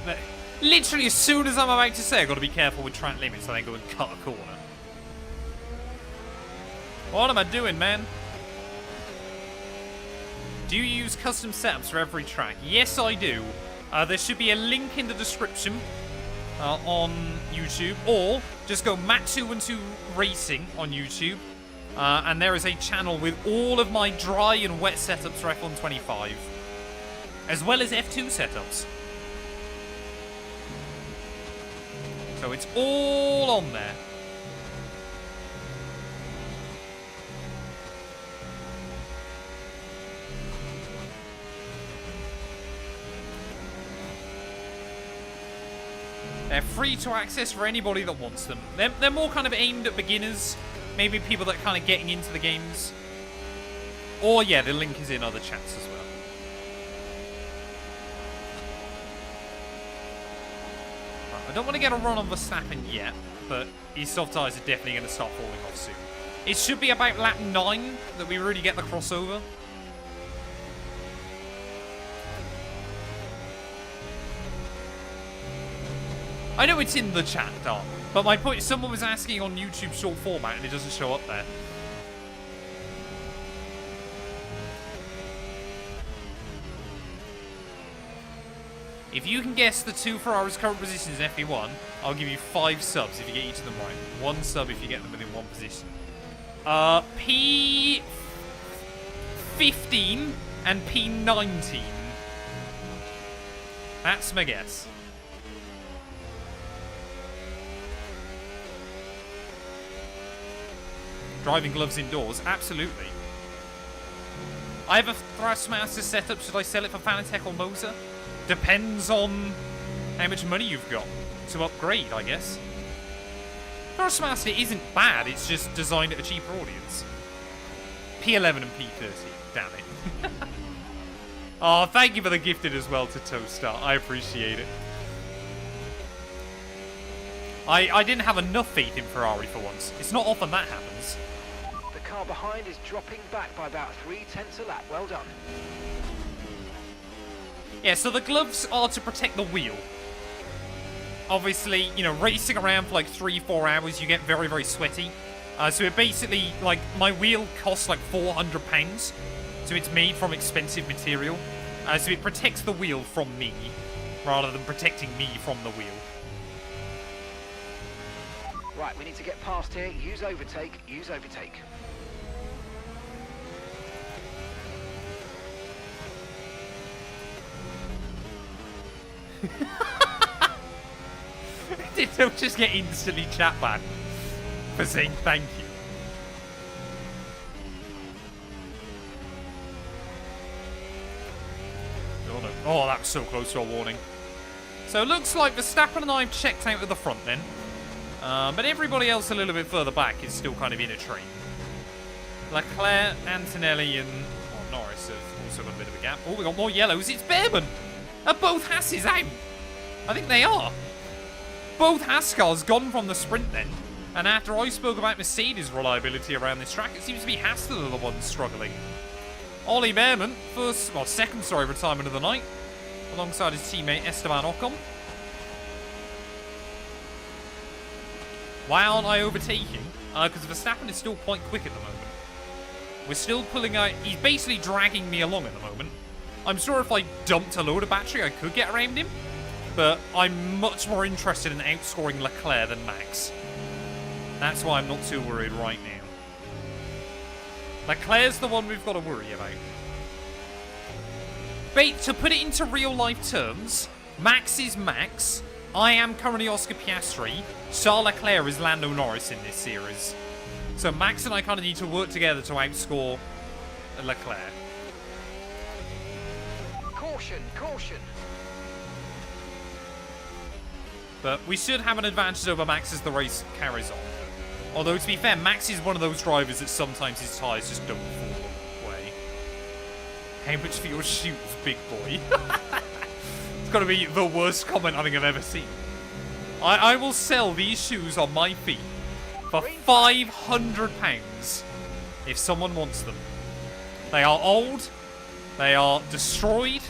literally, as soon as I'm about to say, I've got to be careful with track limits so I don't go and cut a corner. What am I doing, man? Do you use custom setups for every track? Yes, I do. There should be a link in the description on YouTube, or just go Matt212 Racing on YouTube, and there is a channel with all of my dry and wet setups for F1 25, as well as F2 setups. So it's all on there. They're free to access for anybody that wants them. They're more kind of aimed at beginners, maybe people that are kind of getting into the games. Or, yeah, the link is in other chats as well. Right, I don't want to get a run on Verstappen yet, but his soft tyres are definitely going to start falling off soon. It should be about lap 9 that we really get the crossover. I know it's in the chat, Dom, but my point is someone was asking on YouTube short format and it doesn't show up there. If you can guess the 2 Ferrari's current positions in FP1, I'll give you 5 subs if you get each of them right. 1 sub if you get them within 1 position. P15 and P19. That's my guess. Driving gloves indoors? Absolutely. I have a Thrustmaster setup. Should I sell it for Fanatec or Moser? Depends on how much money you've got to upgrade, I guess. Thrustmaster isn't bad. It's just designed at a cheaper audience. P11 and P30. Damn it. Oh, thank you for the gifted as well to Toadstar. I appreciate it. I didn't have enough faith in Ferrari for once. It's not often that happens. The car behind is dropping back by about 3/10 a lap. Well done. Yeah, so the gloves are to protect the wheel. Obviously, you know, racing around for like 3-4 hours, you get very, very sweaty. So it basically, like, my wheel costs like £400. So it's made from expensive material. So it protects the wheel from me, rather than protecting me from the wheel. Right, we need to get past here. Use overtake. Use overtake. Don't just get instantly chat back for saying thank you. Oh, no. Oh, that was so close to a warning. So it looks like Verstappen and I have checked out of the front then. But everybody else a little bit further back is still kind of in a train. Leclerc, Antonelli, and Norris have also got a bit of a gap. Oh, we got more yellows. It's Behrman. Are both Hasses out? I think they are. Both Haas cars gone from the sprint then. And after I spoke about Mercedes' reliability around this track, it seems to be Haas that are the ones struggling. Ollie Behrman, second retirement of the night, alongside his teammate Esteban Ocon. Why aren't I overtaking? Because Verstappen is still quite quick at the moment. We're still pulling out... He's basically dragging me along at the moment. I'm sure if I dumped a load of battery, I could get around him. But I'm much more interested in outscoring Leclerc than Max. That's why I'm not too worried right now. Leclerc's the one we've got to worry about. To put it into real-life terms, Max is Max. I am currently Oscar Piastri. Charles Leclerc is Lando Norris in this series. So Max and I kind of need to work together to outscore Leclerc. Caution, caution. But we should have an advantage over Max as the race carries on. Although, to be fair, Max is one of those drivers that sometimes his tyres just don't fall away. How much for your shoes, big boy? It's got to be the worst comment I think I've ever seen. I will sell these shoes on my feet for £500 if someone wants them. They are old, they are destroyed,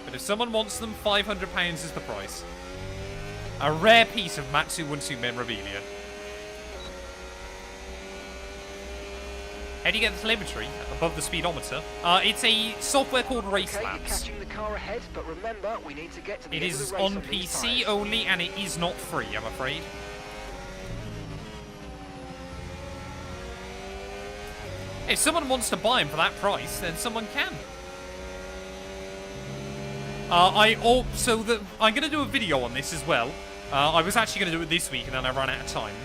But if someone wants them, £500 is the price. A rare piece of Matt212 memorabilia. How do you get the telemetry above the speedometer? It's a software called Race Okay, you're Labs. catching the car ahead, but remember, we need to get to the It end of is the race on these PC tyres. only, and it is not free, I'm afraid. If someone wants to buy them for that price, then someone can. I'm going to do a video on this as well. I was actually going to do it this week, and then I ran out of time.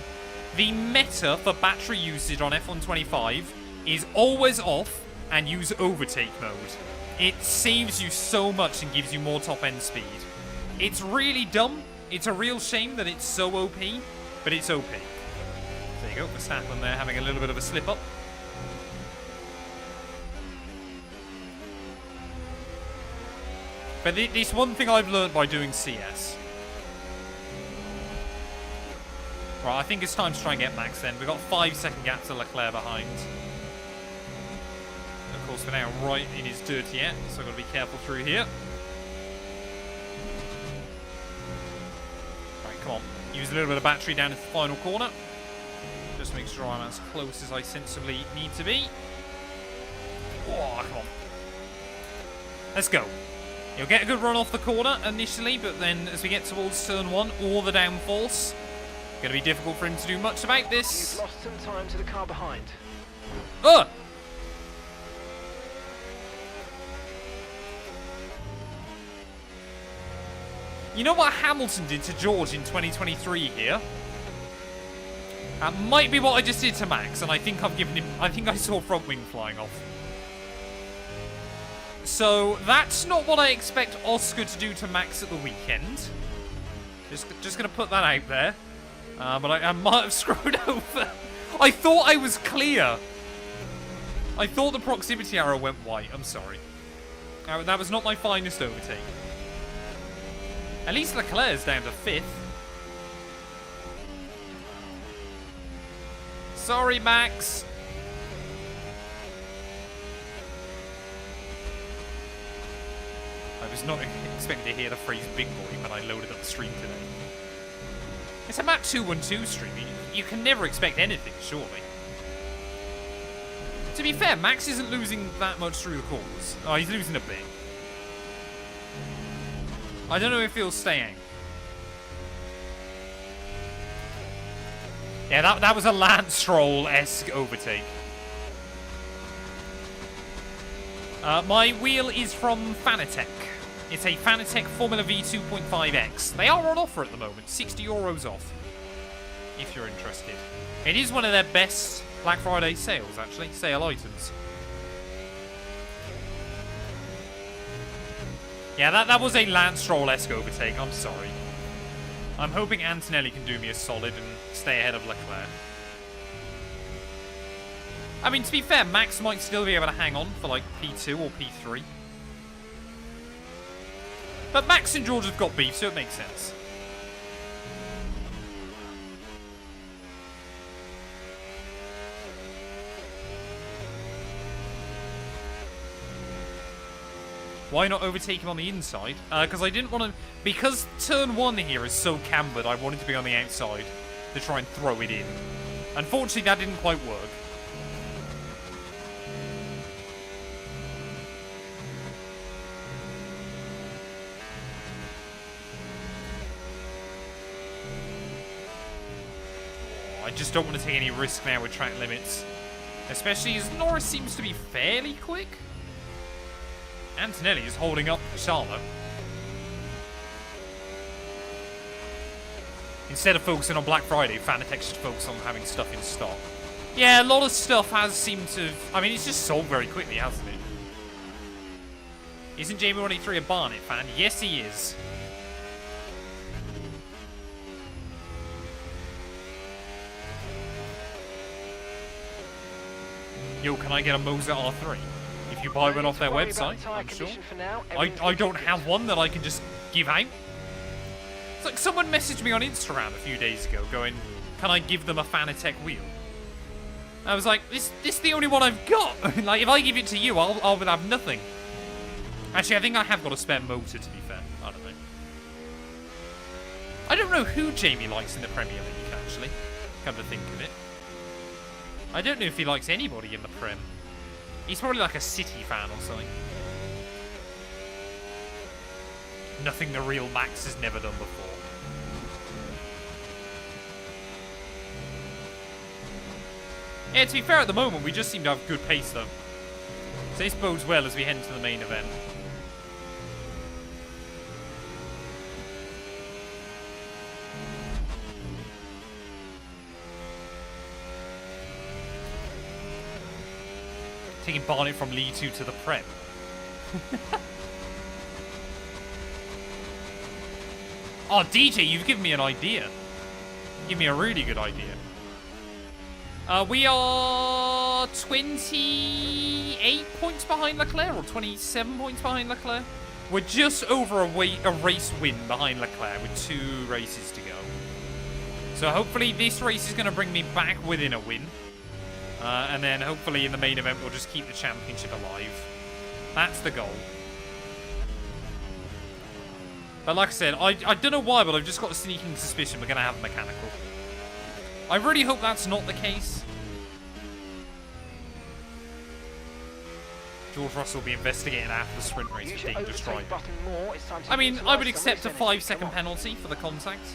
The meta for battery usage on F125 is always off and use overtake mode. It saves you so much and gives you more top-end speed. It's really dumb. It's a real shame that it's so OP, but it's OP. There you go, Verstappen there having a little bit of a slip-up. But this one thing I've learned by doing CS. Right, I think it's time to try and get Max then. We've got 5-second gap to Leclerc behind. Of course, we're now right in his dirty end, so I've got to be careful through here. Right, come on. Use a little bit of battery down into the final corner. Just make sure I'm as close as I sensibly need to be. Oh, come on. Let's go. You'll get a good run off the corner initially, but then as we get towards turn 1, all the downforce, going to be difficult for him to do much about this. You've lost some time to the car behind. Ugh! You know what Hamilton did to George in 2023 here? That might be what I just did to Max, and I think I've given him... I think I saw front wing flying off. So, that's not what I expect Oscar to do to Max at the weekend. Just going to put that out there. But I might have screwed over. I thought I was clear. I thought the proximity arrow went white. I'm sorry. That was not my finest overtake. At least Leclerc's down to 5th. Sorry, Max. I was not expecting to hear the phrase big boy when I loaded up the stream today. It's a Matt212 stream. You can never expect anything, surely. To be fair, Max isn't losing that much through the course. Oh, he's losing a bit. I don't know if he'll stay out. Yeah, that was a Lance Stroll-esque overtake. My wheel is from Fanatec. It's a Fanatec Formula V 2.5X. They are on offer at the moment, €60 off, if you're interested. It is one of their best Black Friday sales, actually, sale items. Yeah, that was a Lance Stroll-esque overtake, I'm sorry. I'm hoping Antonelli can do me a solid and stay ahead of Leclerc. I mean, to be fair, Max might still be able to hang on for like P2 or P3. But Max and George have got beef, so it makes sense. Why not overtake him on the inside? Because I didn't want to... Because turn 1 here is so cambered, I wanted to be on the outside to try and throw it in. Unfortunately, that didn't quite work. I just don't want to take any risk now with track limits. Especially as Norris seems to be fairly quick. Antonelli is holding up Charlotte. Instead of focusing on Black Friday, Fanatec should focus on having stuff in stock. Yeah, a lot of stuff has seemed to... I mean, it's just sold very quickly, hasn't it? Isn't Jamie183 a Barnet fan? Yes, he is. Yo, can I get a Moser R3? If you buy one off their website, I'm sure. I don't have one that I can just give out. It's like someone messaged me on Instagram a few days ago going, can I give them a Fanatec wheel? I was like, this is the only one I've got. Like, if I give it to you, I'll have nothing. Actually, I think I have got a spare motor, to be fair. I don't know. I don't know who Jamie likes in the Premier League, actually. Come to think of it. I don't know if he likes anybody in the Prem. He's probably like a City fan or something. Nothing the real Max has never done before. Yeah, to be fair, at the moment, we just seem to have good pace, though. So this bodes well as we head into the main event. Taking Barnet from League 2 to the Prem. Oh, DJ, you've given me an idea. Give me a really good idea. We are 28 points behind Leclerc, or 27 points behind Leclerc. We're just over a race win behind Leclerc with 2 races to go. So hopefully this race is going to bring me back within a win. And then hopefully in the main event we'll just keep the championship alive. That's the goal. But like I said, I don't know why, but I've just got a sneaking suspicion we're going to have a mechanical. I really hope that's not the case. George Russell will be investigating after the sprint race for dangerous driving. I mean, I would accept a 5-second penalty for the contact.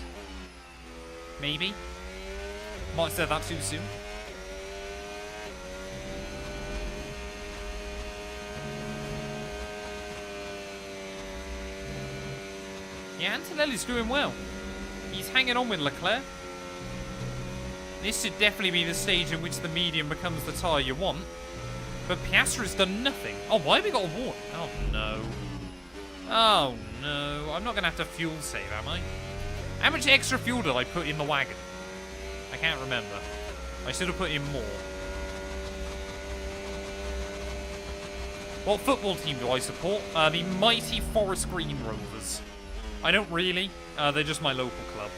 Maybe. Might have said that too soon. Yeah, Antonelli's doing well. He's hanging on with Leclerc. This should definitely be the stage in which the medium becomes the tyre you want. But Piastri's done nothing. Oh, why have we got a warning? Oh, no. Oh, no. I'm not going to have to fuel save, am I? How much extra fuel did I put in the wagon? I can't remember. I should have put in more. What football team do I support? The mighty Forest Green Rovers. I don't really. They're just my local club.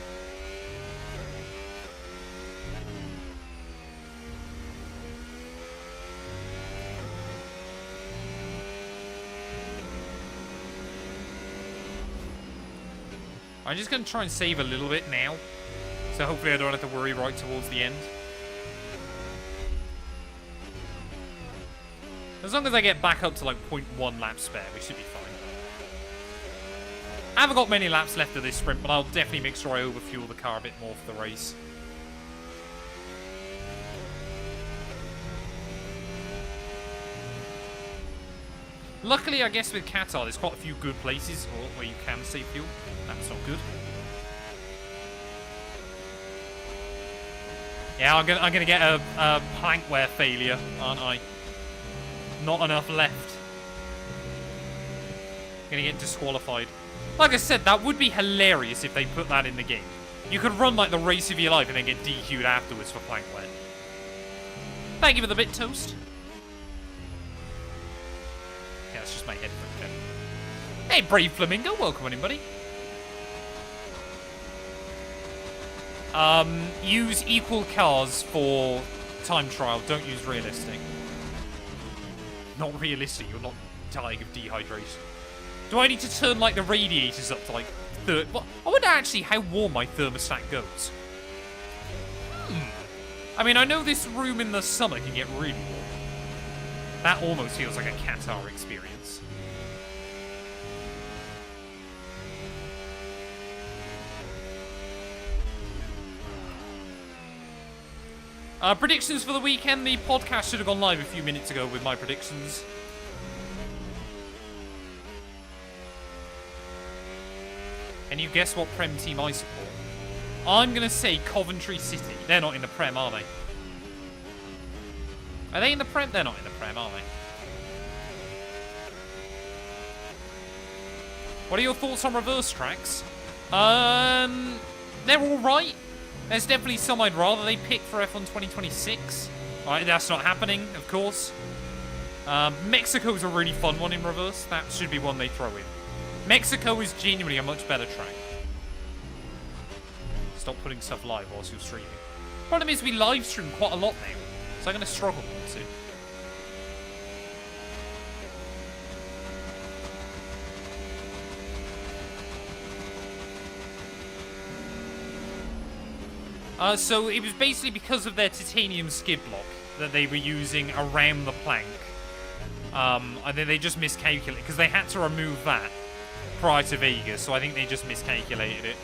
I'm just going to try and save a little bit now. So hopefully I don't have to worry right towards the end. As long as I get back up to like 0.1 laps spare, we should be fine. I haven't got many laps left of this sprint, but I'll definitely make sure I overfuel the car a bit more for the race. Luckily, I guess with Qatar, there's quite a few good places where you can save fuel. That's not good. Yeah, I'm gonna get a plank wear failure, aren't I? Not enough left. Gonna get disqualified. Like I said, that would be hilarious if they put that in the game. You could run like the race of your life and then get DQ'd afterwards for plank wear. Thank you for the bit, Toast. Yeah, that's just my head for a bit. Hey, Brave Flamingo, welcome anybody. Use equal cars for time trial. Don't use realistic. Not realistic, you're not dying of dehydration. Do I need to turn, like, the radiators up to, like, 30? I wonder, actually, how warm my thermostat goes. I mean, I know this room in the summer can get really warm. That almost feels like a Qatar experience. Predictions for the weekend. The podcast should have gone live a few minutes ago with my predictions. Can you guess what Prem team I support? I'm going to say Coventry City. They're not in the Prem, are they? Are they in the Prem? They're not in the Prem, are they? What are your thoughts on reverse tracks? They're alright. There's definitely some I'd rather they pick for F1 2026. Alright, that's not happening, of course. Mexico's a really fun one in reverse. That should be one they throw in. Mexico is genuinely a much better track. Stop putting stuff live whilst you're streaming. Problem is we live stream quite a lot now, so I'm going to struggle more to. So it was basically because of their titanium skid block that they were using around the plank. And then they just miscalculated, because they had to remove that prior to Vegas, so I think they just miscalculated it.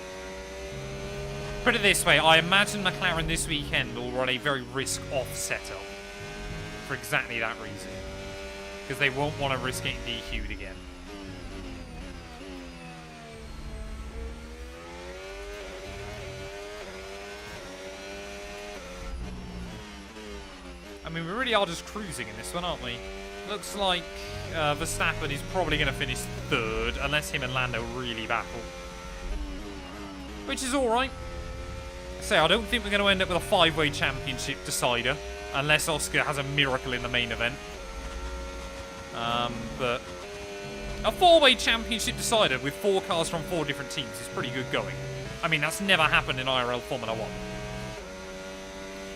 Put it this way, I imagine McLaren this weekend will run a very risk-off setup for exactly that reason. Because they won't want to risk getting DQ'd again. I mean, we really are just cruising in this one, aren't we? Looks like Verstappen is probably going to finish third, unless him and Lando really battle. Which is alright. So I don't think we're going to end up with a 5-way championship decider, unless Oscar has a miracle in the main event. But a 4-way championship decider with 4 cars from 4 different teams is pretty good going. I mean, that's never happened in IRL Formula 1.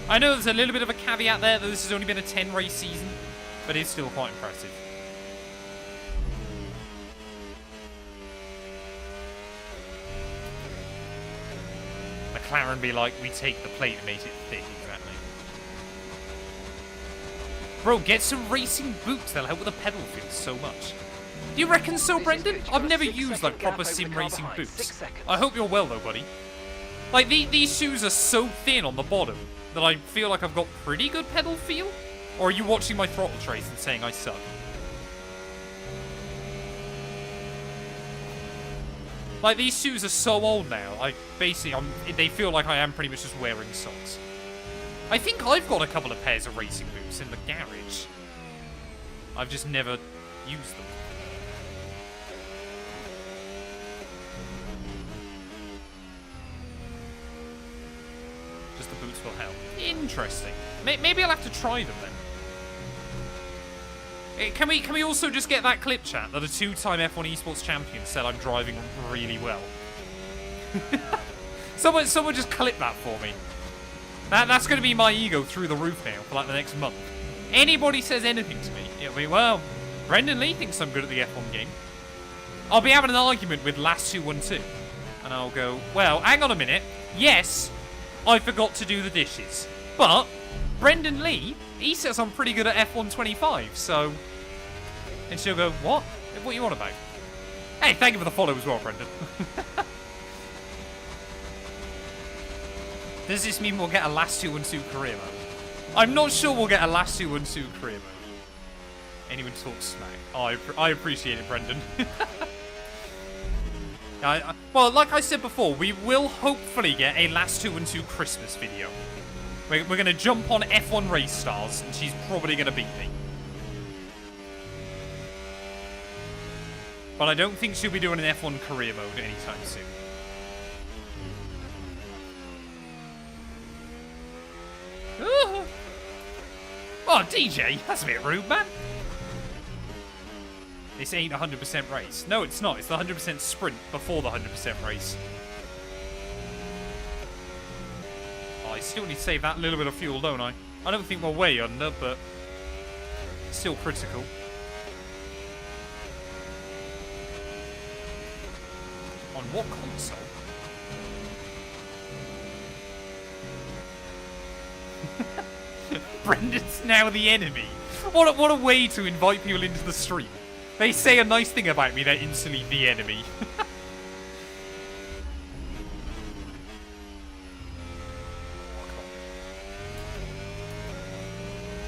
I know there's a little bit of a caveat there that this has only been a 10-race season, but it's still quite impressive. McLaren be like, we take the plate and make it thick, exactly. Bro, get some racing boots, they'll help with the pedal feel so much. Do you reckon so, Brendan? I've never used like proper sim racing boots. I hope you're well though, buddy. Like, these shoes are so thin on the bottom that I feel like I've got pretty good pedal feel? Or are you watching my throttle trace and saying I suck? Like, these shoes are so old now, they feel like I am pretty much just wearing socks. I think I've got a couple of pairs of racing boots in the garage. I've just never used them. Just the boots will help. Interesting. Maybe I'll have to try them then. Can we also just get that clip, chat, that a 2-time F1 esports champion said I'm driving really well? someone just clip that for me. That's going to be my ego through the roof now for like the next month. Anybody says anything to me, it'll be, well, Brendan Lee thinks I'm good at the F1 game. I'll be having an argument with Matt212, and I'll go, well, hang on a minute. Yes, I forgot to do the dishes, but Brendan Lee, he says I'm pretty good at F1 25, so... And she'll go, what? What are you on about? Hey, thank you for the follow as well, Brendan. Does this mean we'll get a last 2-1-2 career mode? I'm not sure we'll get a last 2-1-2 career mode. Anyone talks smack. Oh, I appreciate it, Brendan. Well, like I said before, we will hopefully get a last 2-1-2 Christmas video. We're going to jump on F1 Race Stars, and she's probably going to beat me. But I don't think she'll be doing an F1 career mode anytime soon. Ooh. Oh, DJ, that's a bit rude, man. This ain't 100% race. No, it's not. It's the 100% sprint before the 100% race. Oh, I still need to save that little bit of fuel, don't I? I don't think we're way under, but still critical. On what console? Brendan's now the enemy. What a way to invite people into the stream. They say a nice thing about me, they're instantly the enemy.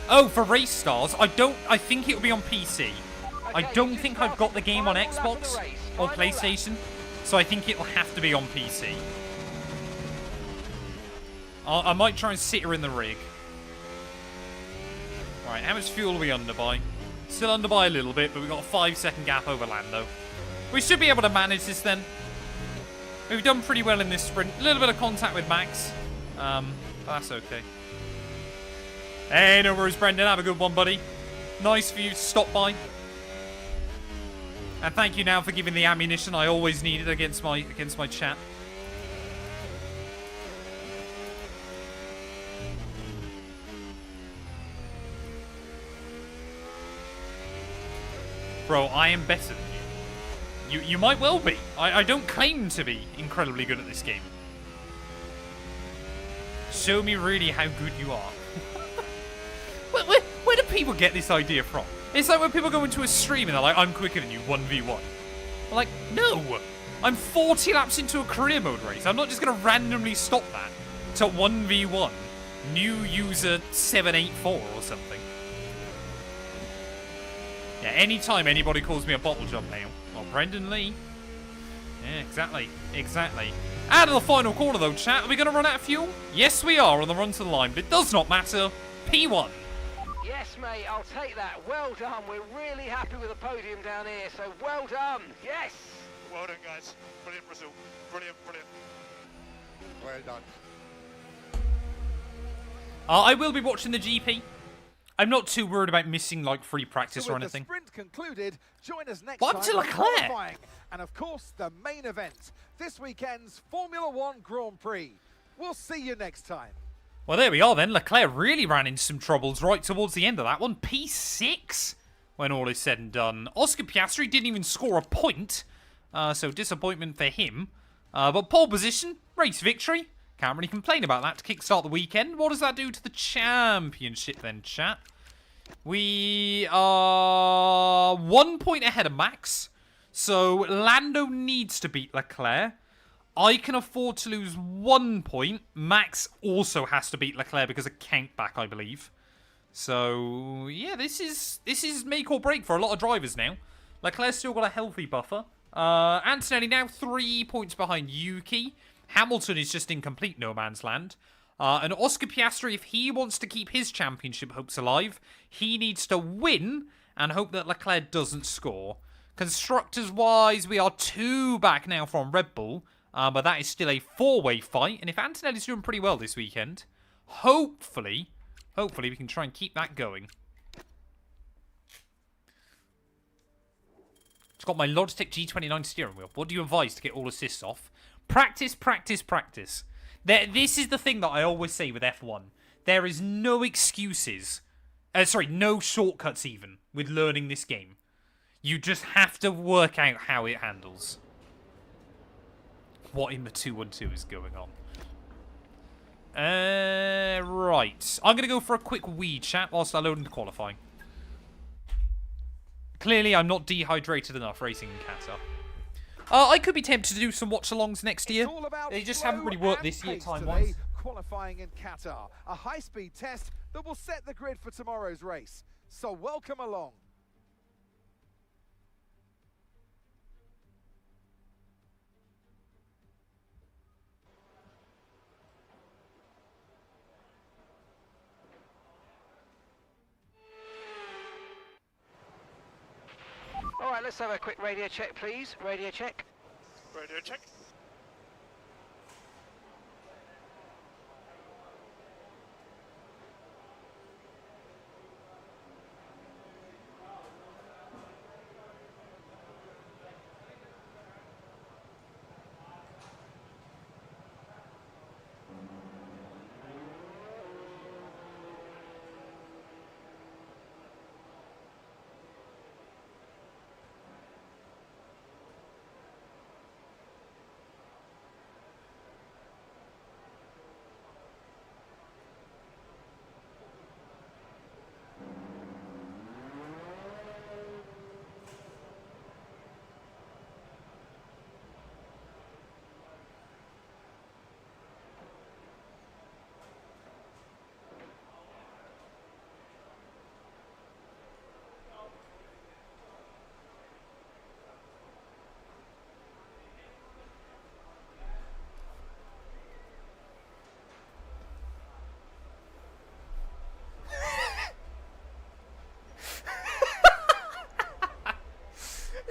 Oh, for Race Stars, I think it'll be on PC. I don't think I've got the game on Xbox or PlayStation, so I think it'll have to be on PC. I might try and sit her in the rig. Alright, how much fuel are we under by? Still under by a little bit, but we've got a 5-second gap over Lando. We should be able to manage this then. We've done pretty well in this sprint. A little bit of contact with Max. But that's okay. Hey, no worries, Brendan. Have a good one, buddy. Nice for you to stop by. And thank you now for giving the ammunition I always needed against my chat. Bro, I am better than you. You might well be. I don't claim to be incredibly good at this game. Show me really how good you are. Where do people get this idea from? It's like when people go into a stream and they're like, I'm quicker than you, 1v1. I'm like, no! I'm 40 laps into a career mode race. I'm not just going to randomly stop that to 1v1. New user 784 or something. Yeah, anytime anybody calls me a bottle jump now. Oh, Brendan Lee. Yeah, exactly. Exactly. Out of the final corner though, chat. Are we going to run out of fuel? Yes, we are on the run to the line, but it does not matter. P1. Yes, mate, I'll take that. Well done. We're really happy with the podium down here, so well done. Yes. Well done, guys. Brilliant result. Brilliant, brilliant. Well done. I will be watching the GP. I'm not too worried about missing like free practice So or with anything. the sprint concluded, join us next What time to for Leclerc? qualifying and of course the main event, this weekend's Formula One Grand Prix. We'll see you next time. Well, there we are then. Leclerc really ran into some troubles right towards the end of that one. P6 when all is said and done. Oscar Piastri didn't even score a point, so disappointment for him. But pole position, race victory. Can't really complain about that to kickstart the weekend. What does that do to the championship then, chat? We are 1 point ahead of Max. So Lando needs to beat Leclerc. I can afford to lose 1 point. Max also has to beat Leclerc because of count back, I believe. So yeah, this is make or break for a lot of drivers now. Leclerc's still got a healthy buffer. Antonelli now 3 points behind Yuki. Hamilton is just in complete no man's land. And Oscar Piastri, if he wants to keep his championship hopes alive, he needs to win and hope that Leclerc doesn't score. Constructors-wise, we are 2 back now from Red Bull, but that is still a 4-way fight. And if Antonelli's doing pretty well this weekend, hopefully we can try and keep that going. It's got my Logitech G29 steering wheel. What do you advise to get all assists off? Practice, practice, practice. This is the thing that I always say with F1. There is no excuses. No shortcuts even with learning this game. You just have to work out how it handles. What in the 212 is going on? Right. I'm going to go for a quick wee chat whilst I load into qualifying. Clearly, I'm not dehydrated enough racing in Qatar. I could be tempted to do some watch-alongs next year. They just haven't really worked this year time-wise. Qualifying in Qatar, a high-speed test that will set the grid for tomorrow's race. So welcome along. All right, let's have a quick radio check, please. Radio check. Radio check.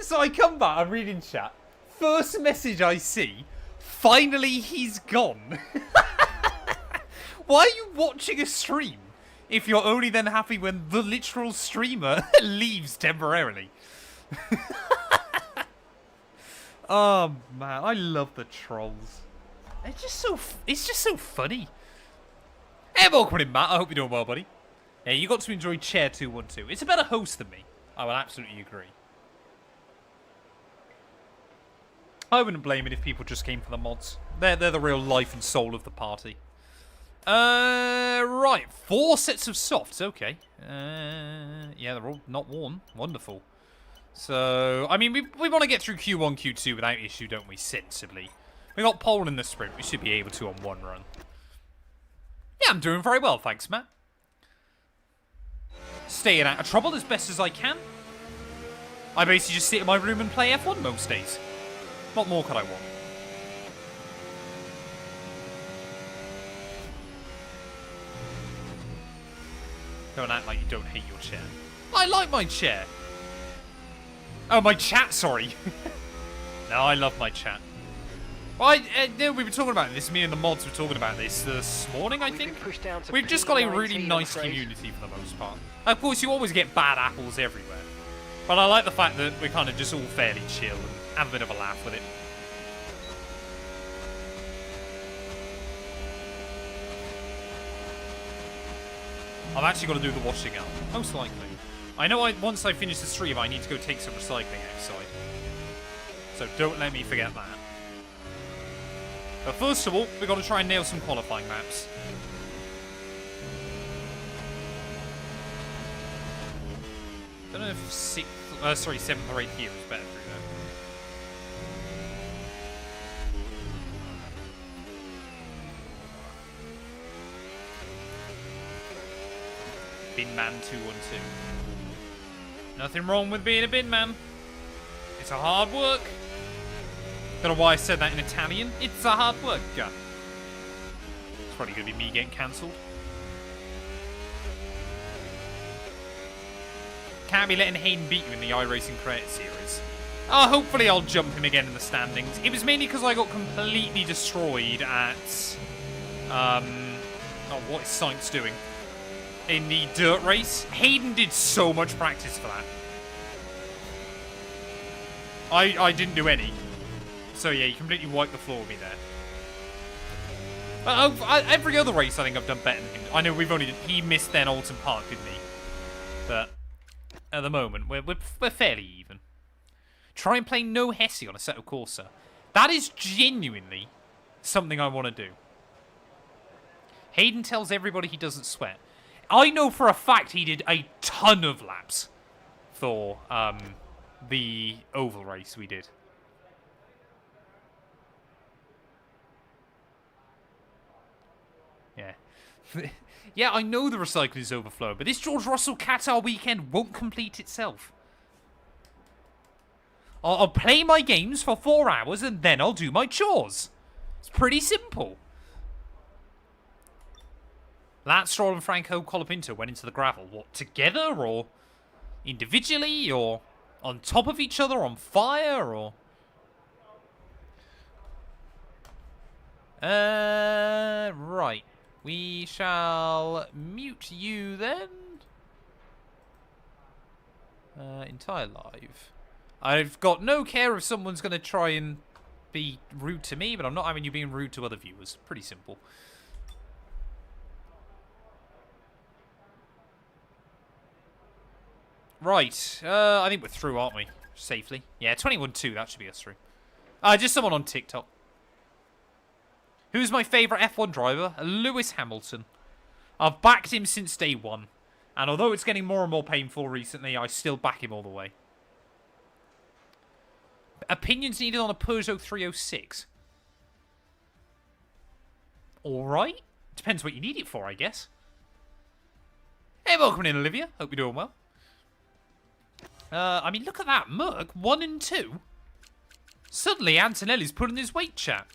So I come back, I'm reading chat. First message I see, finally he's gone. Why are you watching a stream if you're only then happy when the literal streamer leaves temporarily? Oh man, I love the trolls. It's just so funny. Hey, welcome in, Matt. I hope you're doing well, buddy. Yeah, you got to enjoy Chair 212. It's a better host than me. I will absolutely agree. I wouldn't blame it if people just came for the mods. They're the real life and soul of the party. Right. 4 sets of softs. Okay. Yeah, they're all not worn. Wonderful. So, I mean, we want to get through Q1, Q2 without issue, don't we? Sensibly. We got pole in the sprint. We should be able to on one run. Yeah, I'm doing very well, thanks, Matt. Staying out of trouble as best as I can. I basically just sit in my room and play F1 most days. What more could I want? Don't act like you don't hate your chair. I like my chair. Oh, my chat, sorry. No, I love my chat. Well, no, we were talking about this. Me and the mods were talking about this morning, I think. We've just got a really nice community for the most part. Of course, you always get bad apples everywhere. But I like the fact that we're kind of just all fairly chill and have a bit of a laugh with it. I've actually got to do the washing up, most likely. I know once I finish the stream, I need to go take some recycling outside. So don't let me forget that. But first of all, we've got to try and nail some qualifying maps. Don't know if 7th or 8th gear is better through there. Bin Man 212. Nothing wrong with being a bin man. It's a hard work. Don't know why I said that in Italian. It's a hard work. It's probably going to be me getting cancelled. Can't be letting Hayden beat you in the iRacing Credit Series. Hopefully I'll jump him again in the standings. It was mainly because I got completely destroyed at... what is Science doing? In the dirt race. Hayden did so much practice for that. I didn't do any. So yeah, he completely wiped the floor with me there. But every other race I think I've done better than him. I know he missed then Alton Park, didn't he? But at the moment, we're fairly even. Try and play no Hesse on a Assetto Corsa. That is genuinely something I want to do. Hayden tells everybody he doesn't sweat. I know for a fact he did a ton of laps for the oval race we did. Yeah. Yeah, I know the recycling is overflowing, but this George Russell Qatar weekend won't complete itself. I'll play my games for 4 hours and then I'll do my chores. It's pretty simple. Lance Stroll and Franco Colapinto went into the gravel. What, together or individually or on top of each other on fire or... Right. We shall mute you then. Entire live. I've got no care if someone's going to try and be rude to me, but I'm not having you being rude to other viewers. Pretty simple. Right. I think we're through, aren't we? Safely. Yeah, 21-2. That should be us through. Just someone on TikTok. Who's my favourite F1 driver? Lewis Hamilton. I've backed him since day one. And although it's getting more and more painful recently, I still back him all the way. Opinions needed on a Peugeot 306. Alright. Depends what you need it for, I guess. Hey, welcome in, Olivia. Hope you're doing well. I mean, look at that. Merc, 1 and 2. Suddenly, Antonelli's pulling his weight, chat.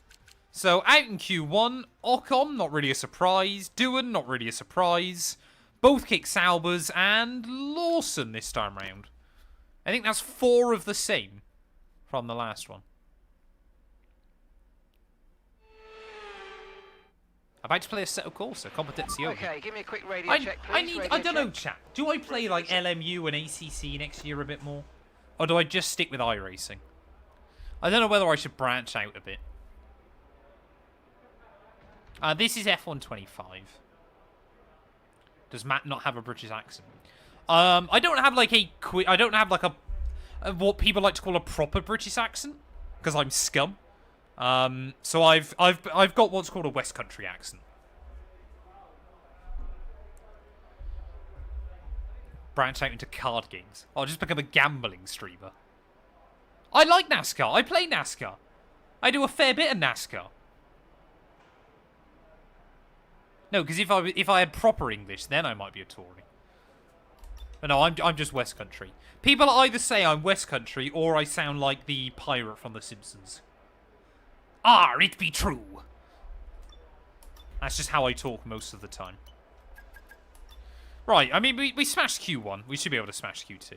So, out in Q1, Ocon, not really a surprise. Doohan, not really a surprise. Both kick Saubers, and Lawson this time round. I think that's 4 of the same from the last one. About to play a set of Corsa, Competenzio. Okay, give me a quick radio check, please. I don't know, chat. Do I play like LMU and ACC next year a bit more? Or do I just stick with iRacing? I don't know whether I should branch out a bit. This is F1 25. Does Matt not have a British accent? I don't have like a what people like to call a proper British accent because I'm scum. So I've got what's called a West Country accent. branch out into card games. I'll just become a gambling streamer. I like NASCAR. I play NASCAR. I do a fair bit of NASCAR. No, because if I had proper English, then I might be a Tory. But no, I'm just West Country. People either say I'm West Country or I sound like the pirate from The Simpsons. Ah, it be true. That's just how I talk most of the time. Right, I mean, we smashed Q1. We should be able to smash Q2.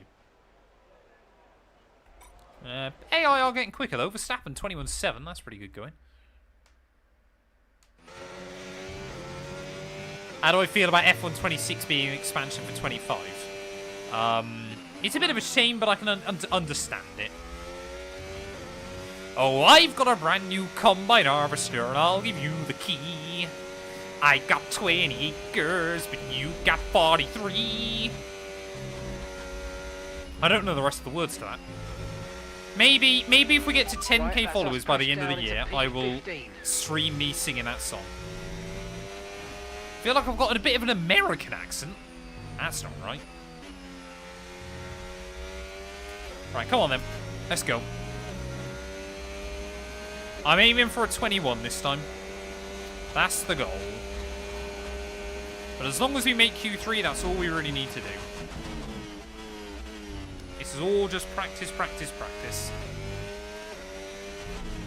AI are getting quicker, though. Verstappen, 21.7. That's pretty good going. How do I feel about F1 26 being an expansion for 25? It's a bit of a shame, but I can understand it. Oh, I've got a brand new combine harvester, and I'll give you the key. I got 20 acres, but you got 43. I don't know the rest of the words to that. Maybe if we get to 10k followers by the end of the year, I will stream me singing that song. I feel like I've got a bit of an American accent. That's not right. Right, come on then. Let's go. I'm aiming for a 21 this time. That's the goal. But as long as we make Q3, that's all we really need to do. This is all just practice, practice, practice.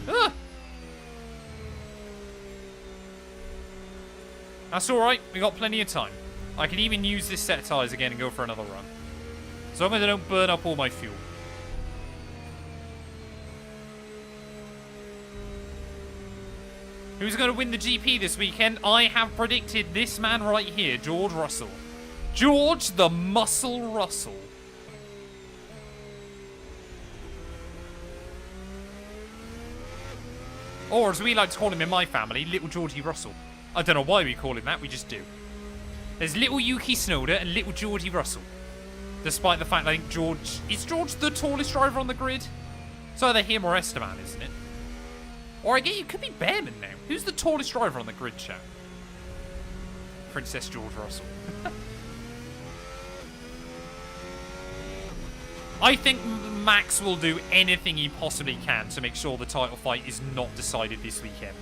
Ah! That's alright, we got plenty of time. I can even use this set of tyres again and go for another run. As long as I don't burn up all my fuel. Who's going to win the GP this weekend? I have predicted this man right here, George Russell. George the Muscle Russell. Or as we like to call him in my family, Little Georgie Russell. I don't know why we call him that, we just do. There's Little Yuki Tsunoda and Little Georgie Russell. Despite the fact I think George... Is George the tallest driver on the grid? It's either him or Esteban, isn't it? Or I guess it could be Behrman now. Who's the tallest driver on the grid, chat? Princess George Russell. I think Max will do anything he possibly can to make sure the title fight is not decided this weekend.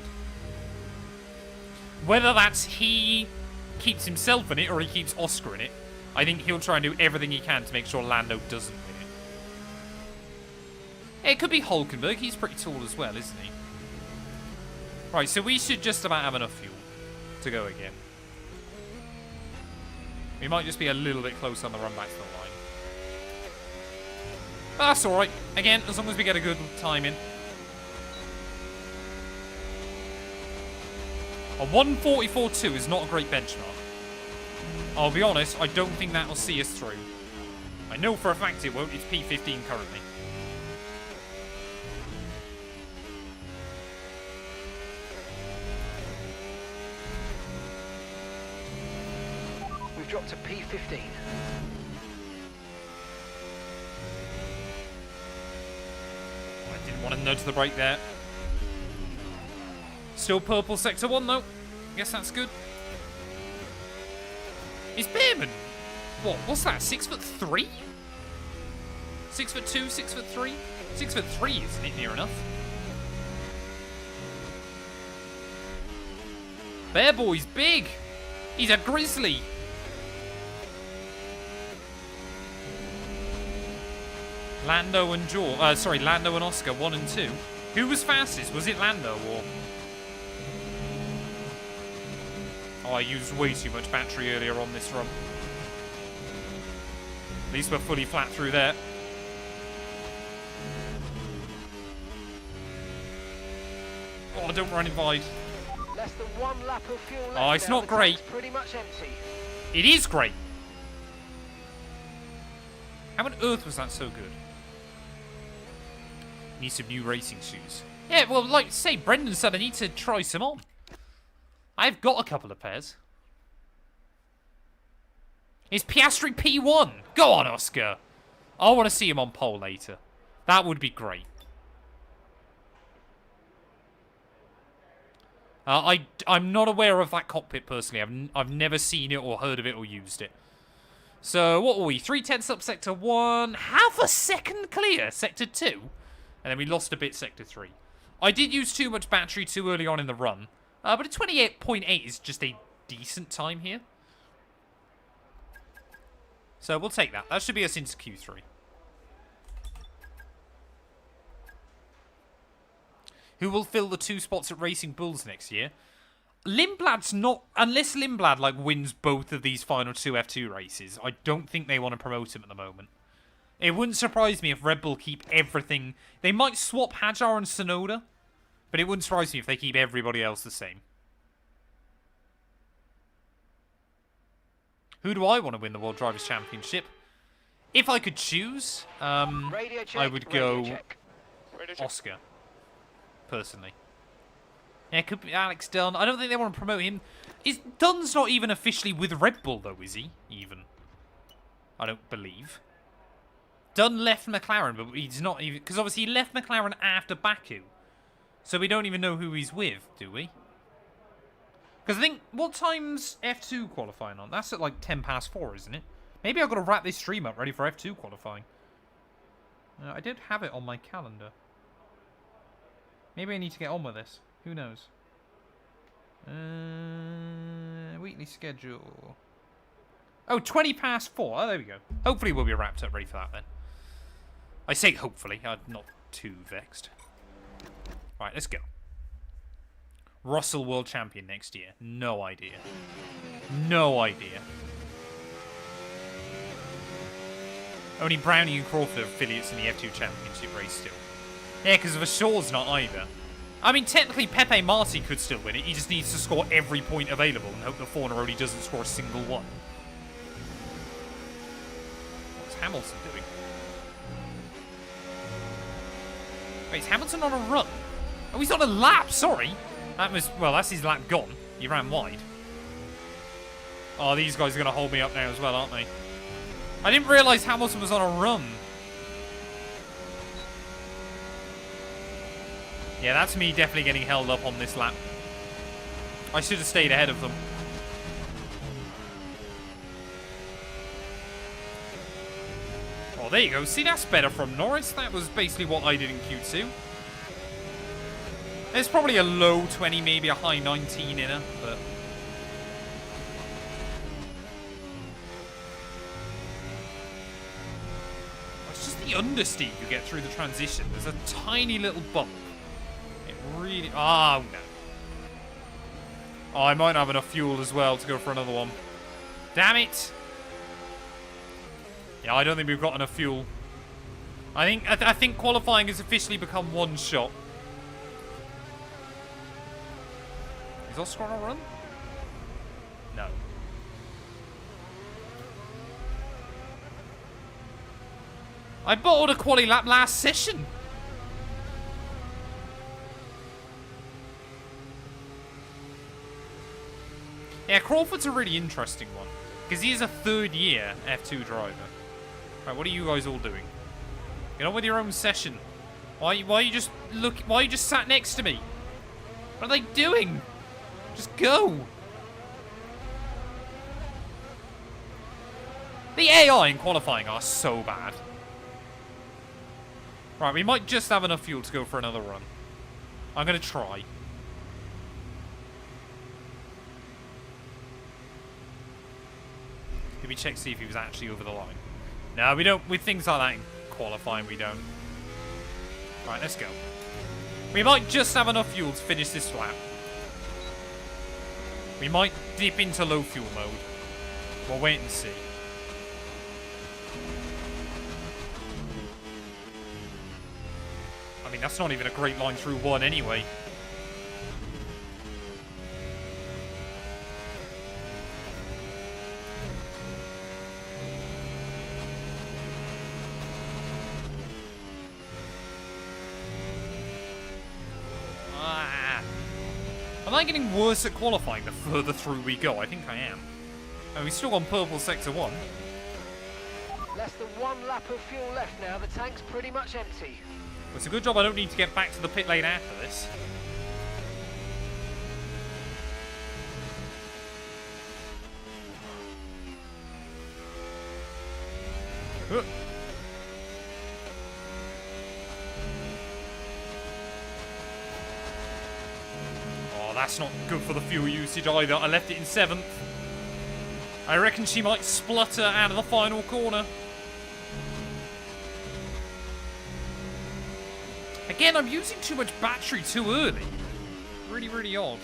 Whether that's he keeps himself in it or he keeps Oscar in it, I think he'll try and do everything he can to make sure Lando doesn't win it. It could be Hulkenberg. He's pretty tall as well, isn't he? Right, so we should just about have enough fuel to go again. We might just be a little bit close on the run back to the line. But that's alright. Again, as long as we get a good time in. A 1:44.2 is not a great benchmark. I'll be honest, I don't think that'll see us through. I know for a fact it won't. It's P15 currently. We've dropped to P15. I didn't want to nudge the brake there. Still purple sector 1 though. Guess that's good. Is Behrman... What's that? 6'3"? 6'2", 6'3"? 6'3", isn't it? Near enough. Bear Boy's big. He's a grizzly. Lando and Lando and Oscar, 1 and 2. Who was fastest? Was it Lando or... Oh, I used way too much battery earlier on this run. At least we're fully flat through there. Oh, don't run in wide. Less than 1 lap of fuel left. Oh, it's not great. Pretty much empty. It is great. How on earth was that so good? Need some new racing shoes. Yeah, well, like I say, Brendan said I need to try some on. I've got a couple of pairs. Is Piastri P1? Go on, Oscar. I want to see him on pole later. That would be great. I'm not aware of that cockpit personally. I've never seen it or heard of it or used it. So, what were we? 3/10 up Sector 1. Half a second clear Sector 2. And then we lost a bit Sector 3. I did use too much battery too early on in the run. But a 28.8 is just a decent time here. So, we'll take that. That should be us into Q3. Who will fill the 2 spots at Racing Bulls next year? Lindblad's not... Unless Lindblad, like, wins both of these final 2 F2 races, I don't think they want to promote him at the moment. It wouldn't surprise me if Red Bull keep everything... They might swap Hajar and Sonoda, but it wouldn't surprise me if they keep everybody else the same. Who do I want to win the World Drivers' Championship? If I could choose, I would go Oscar, personally. Yeah, it could be Alex Dunn. I don't think they want to promote him. Dunn's not even officially with Red Bull, though, is he? Even. I don't believe. Dunn left McLaren, but he's not even... Because obviously he left McLaren after Baku. So we don't even know who he's with, do we? Because I think... What time's F2 qualifying on? That's at like 4, isn't it? Maybe I've got to wrap this stream up ready for F2 qualifying. I did have it on my calendar. Maybe I need to get on with this. Who knows? Weekly schedule. Oh, 4. Oh, there we go. Hopefully we'll be wrapped up ready for that then. I say hopefully. I'm not too vexed. Right, let's go. Russell World Champion next year. No idea. No idea. Only Brownie and Crawford are affiliates in the F2 Championship race still. Yeah, because Vashaw's not either. I mean, technically, Pepe Marti could still win it. He just needs to score every point available and hope that Forneroli doesn't score a single one. What's Hamilton doing? Wait, is Hamilton on a run? Oh, he's on a lap, sorry. That was, well, that's his lap gone. He ran wide. Oh, these guys are going to hold me up now as well, aren't they? I didn't realise Hamilton was on a run. Yeah, that's me definitely getting held up on this lap. I should have stayed ahead of them. Oh, there you go. See, that's better from Norris. That was basically what I did in Q2. There's probably a low 20, maybe a high 19 in her, but... It's just the understeer you get through the transition. There's a tiny little bump. Really? Oh, no. Oh, I might not have enough fuel as well to go for another one. Damn it. Yeah, I don't think we've got enough fuel. I think qualifying has officially become one shot. Is Oscar on a run? No. I bottled a quali lap last session. Yeah, Crawford's a really interesting one. Because he's a 3rd year F2 driver. Right, what are you guys all doing? Get on with your own session. Why you just sat next to me? What are they doing? Just go. The AI in qualifying are so bad. Right, we might just have enough fuel to go for another run. I'm going to try. Did we check to see if he was actually over the line? No, we don't. With things like that in qualifying, we don't. Right, let's go. We might just have enough fuel to finish this lap. We might dip into low fuel mode. We'll wait and see. I mean, that's not even a great line through 1 anyway. Am I getting worse at qualifying the further through we go? I think I am. And we're still on purple sector 1. Less than 1 lap of fuel left now. The tank's pretty much empty. Well, it's a good job I don't need to get back to the pit lane after this. Oh, that's not good for the fuel usage either. I left it in 7th. I reckon she might splutter out of the final corner. Again, I'm using too much battery too early. Really, really odd.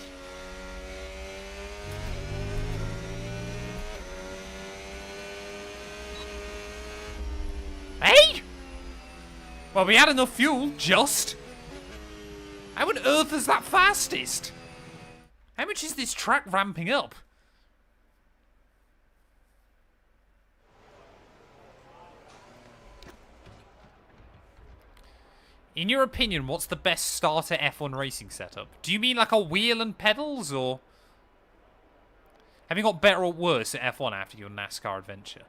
Hey! Well, we had enough fuel, just. How on earth is that fastest? How much is this track ramping up? In your opinion, what's the best starter F1 racing setup? Do you mean like a wheel and pedals, or have you got better or worse at F1 after your NASCAR adventure?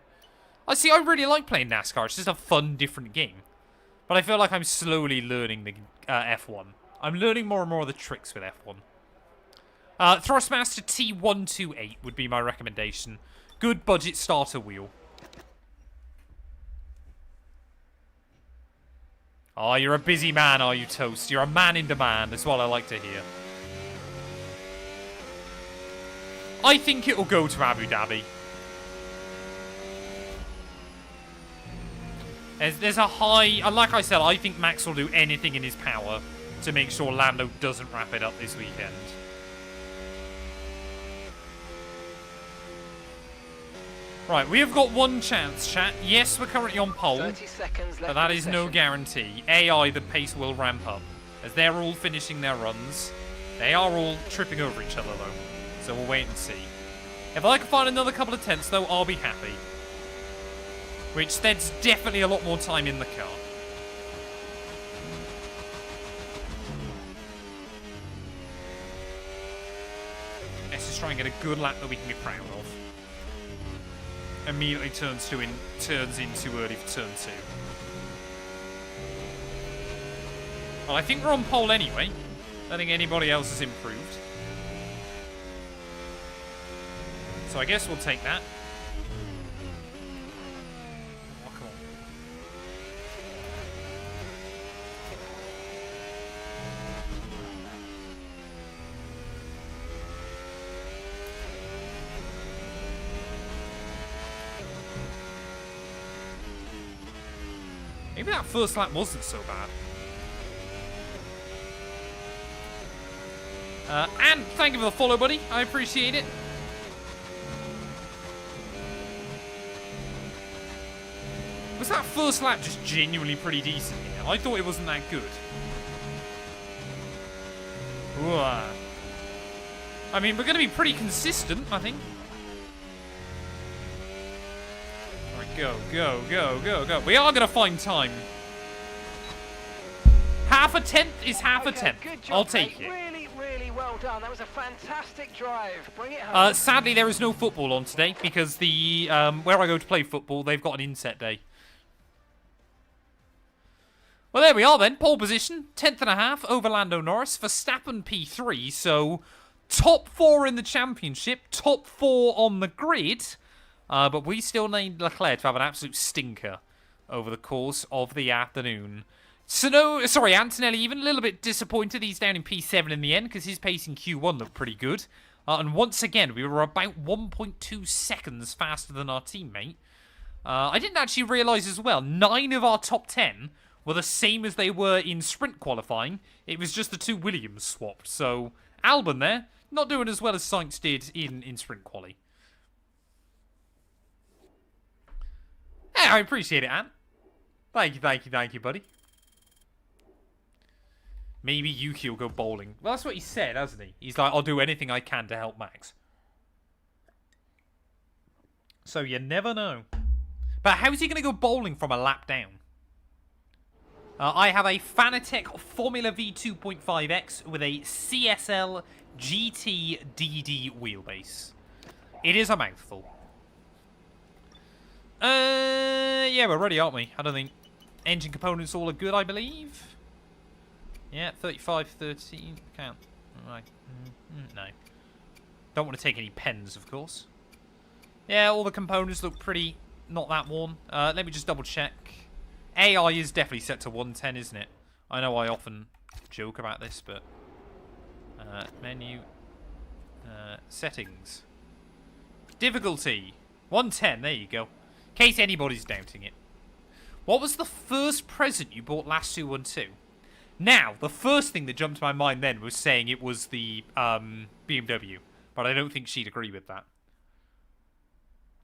I see, I really like playing NASCAR. It's just a fun, different game. But I feel like I'm slowly learning the F1. I'm learning more and more of the tricks with F1. Thrustmaster T128 would be my recommendation. Good budget starter wheel. Oh, you're a busy man, are you, Toast? You're a man in demand. That's what I like to hear. I think it'll go to Abu Dhabi. There's a high... like I said, I think Max will do anything in his power to make sure Lando doesn't wrap it up this weekend. Right, we have got one chance, chat. Yes, we're currently on pole, 30 seconds left but that in is the no session. guarantee. AI, the pace will ramp up. As they're all finishing their runs, they are all tripping over each other, though. So we'll wait and see. If I can find another couple of tenths, though, I'll be happy. Which, that's definitely a lot more time in the car. Let's just try and get a good lap that we can be proud of. Immediately turns in too early for turn 2. Well, I think we're on pole anyway. I don't think anybody else has improved. So I guess we'll take that. Oh, come on. Maybe that first lap wasn't so bad. And thank you for the follow, buddy. I appreciate it. Was that first lap just genuinely pretty decent here? I thought it wasn't that good. Ooh. I mean, we're going to be pretty consistent, I think. Go, go, go, go, go. We are going to find time. Half a tenth is half a tenth. Good job, I'll take mate. it. Really, really well done. That was a fantastic drive. Bring it home. Sadly, there is no football on today because the where I go to play football, they've got an inset day. Well, there we are then. Pole position, 10th and a half over Lando Norris. Verstappen P3, so top 4 in the championship, top 4 on the grid. But we still need Leclerc to have an absolute stinker over the course of the afternoon. Antonelli even a little bit disappointed. He's down in P7 in the end because his pace in Q1 looked pretty good. And once again, we were about 1.2 seconds faster than our teammate. I didn't actually realise as well, 9 of our top 10 were the same as they were in sprint qualifying. It was just the 2 Williams swapped. So, Albon there, not doing as well as Sainz did in sprint quali. Yeah, I appreciate it, Ant. Thank you, buddy. Maybe Yuki will go bowling. Well, that's what he said, hasn't he? He's like, I'll do anything I can to help Max. So you never know. But how is he going to go bowling from a lap down? I have a Fanatec Formula V 2.5X with a CSL GT DD wheelbase. It is a mouthful. Yeah, we're ready, aren't we? I don't think engine components all are good, I believe. Yeah, 35, 13. Count. Right. No. Don't want to take any pens, of course. Yeah, all the components look pretty not that worn. Let me just double check. AI is definitely set to 110, isn't it? I know I often joke about this, but menu settings, difficulty 110. There you go. In case anybody's doubting it. What was the first present you bought last 212? Now, the first thing that jumped to my mind then was saying it was the BMW, but I don't think she'd agree with that.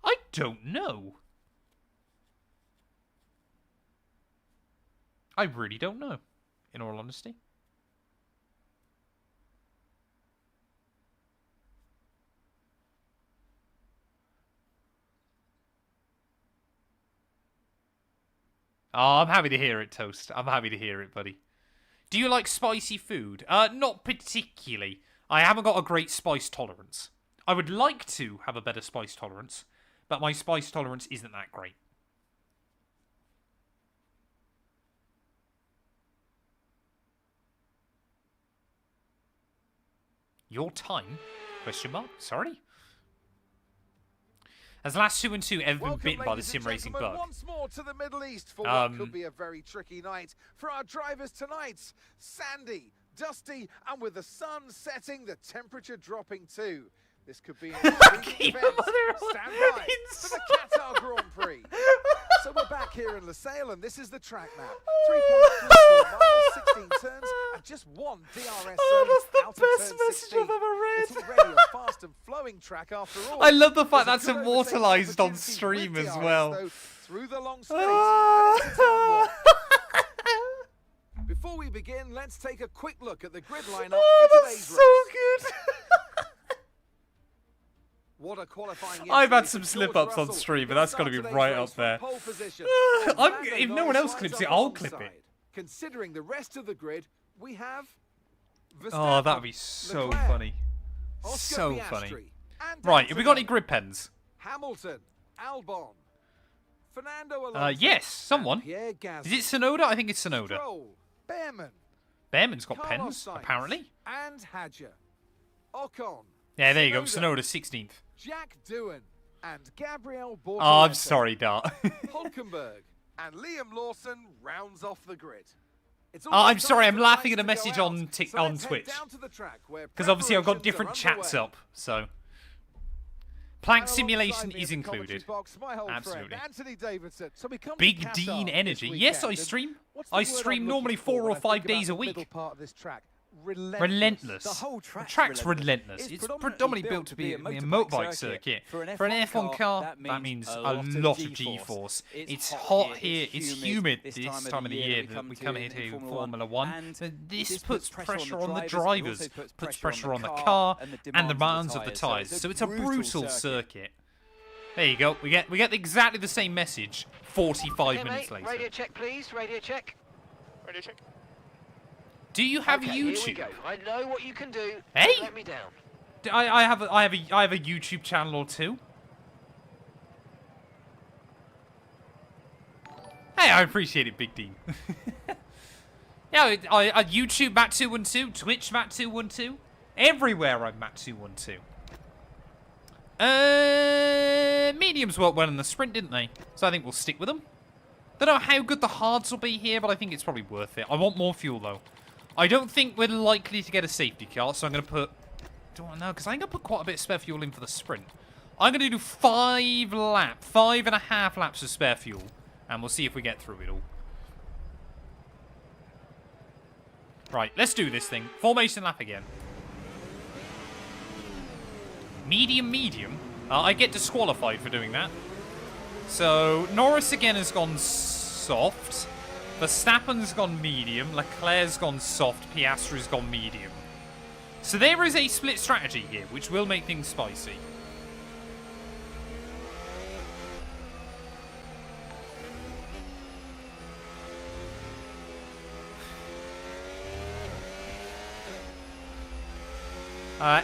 I don't know. I really don't know, in all honesty. Oh, I'm happy to hear it, Toast. I'm happy to hear it, buddy. Do you like spicy food? Not particularly. I haven't got a great spice tolerance. I would like to have a better spice tolerance, but my spice tolerance isn't that great. Your time? Question mark? Sorry? Has the last 212 ever been bitten by the sim racing bug? Once more to the Middle East for what could be a very tricky night for our drivers tonight. Sandy, dusty, and with the sun setting, the temperature dropping too. This could be an extreme event. Stand by for the Qatar Grand Prix. So we're back here in Lusail, and this is the track map. 3.34 miles, 16 turns, and just one DRS zone out of turn 16. I've ever read. It's already a fast and flowing track after all. I love the fact There's a that's good immortalised on opportunity stream with as DRS, well. though, through the long straight and into turn 1. Before we begin, let's take a quick look at the grid lineup for today's race. good. What a qualifying I've had entry some for slip-ups George on Russell. stream, but He'll that's got to be start today's right race up there. from pole position. If no one else clips it, I'll clip it. Considering the rest of the grid, we have Oh, Verstappen, that'd be so Leclerc, funny. Oscar So Piastri, funny. and Right, have we got any Antonelli. grid pens? Hamilton, Albon, Fernando Alonso, Yes, someone. and Pierre Gasly. Is it Sonoda? I think it's Sonoda. Stroll, Behrman, Behrman's got Carlos pens, Sainz, apparently. and Hadjar, Ocon, Yeah, there you go. Tsunoda, Sonoda 16th. Jack Doohan, and Gabriel Bortoleto. Oh, I'm sorry, Dart. Hulkenberg and Liam Lawson rounds off the grid. It's I'm almost sorry, time I'm for laughing the at a lights to message go on out. So on let's head Twitch. down to the track where Because obviously I've got preparations different are chats underway. up, so... And Plank alongside simulation me is in the commentary included. box, my old Absolutely. friend, Anthony Davidson. So we come to Big Qatar Dean this energy. weekend, Yes, I and stream. what's the I word stream I'm normally looking for 4 when or I 5 think about days a the middle week. part of this track? Relentless. The whole The track's track's relentless. It's predominantly built to be a motorbike circuit. For an F1 car, that means a lot of G-force. It's hot here. It's humid this time of the year that we come here to Formula 1. And this puts pressure on the drivers, puts pressure on the car, and the demands of the tyres. So it's a brutal circuit. There you go. We get exactly the same message 45 Okay, minutes mate, later. radio check, please. Radio check. Radio check. Do you have Okay, here we YouTube? go. I know what you can do. Hey! Don't let me down. I have a YouTube channel or two. Hey, I appreciate it, Big Dean. Yeah, I YouTube Matt212, Twitch Matt212, everywhere I'm Matt212. Mediums worked well in the sprint, didn't they? So I think we'll stick with them. Don't know how good the hards will be here, but I think it's probably worth it. I want more fuel though. I don't think we're likely to get a safety car, so I'm going to put... Don't want to know, because I'm going to put quite a bit of spare fuel in for the sprint. I'm going to do 5.5 laps of spare fuel, and we'll see if we get through it all. Right, let's do this thing. Formation lap again. Medium, medium. I get disqualified for doing that. So, Norris again has gone soft. Verstappen's gone medium. Leclerc's gone soft. Piastri's gone medium. So there is a split strategy here, which will make things spicy.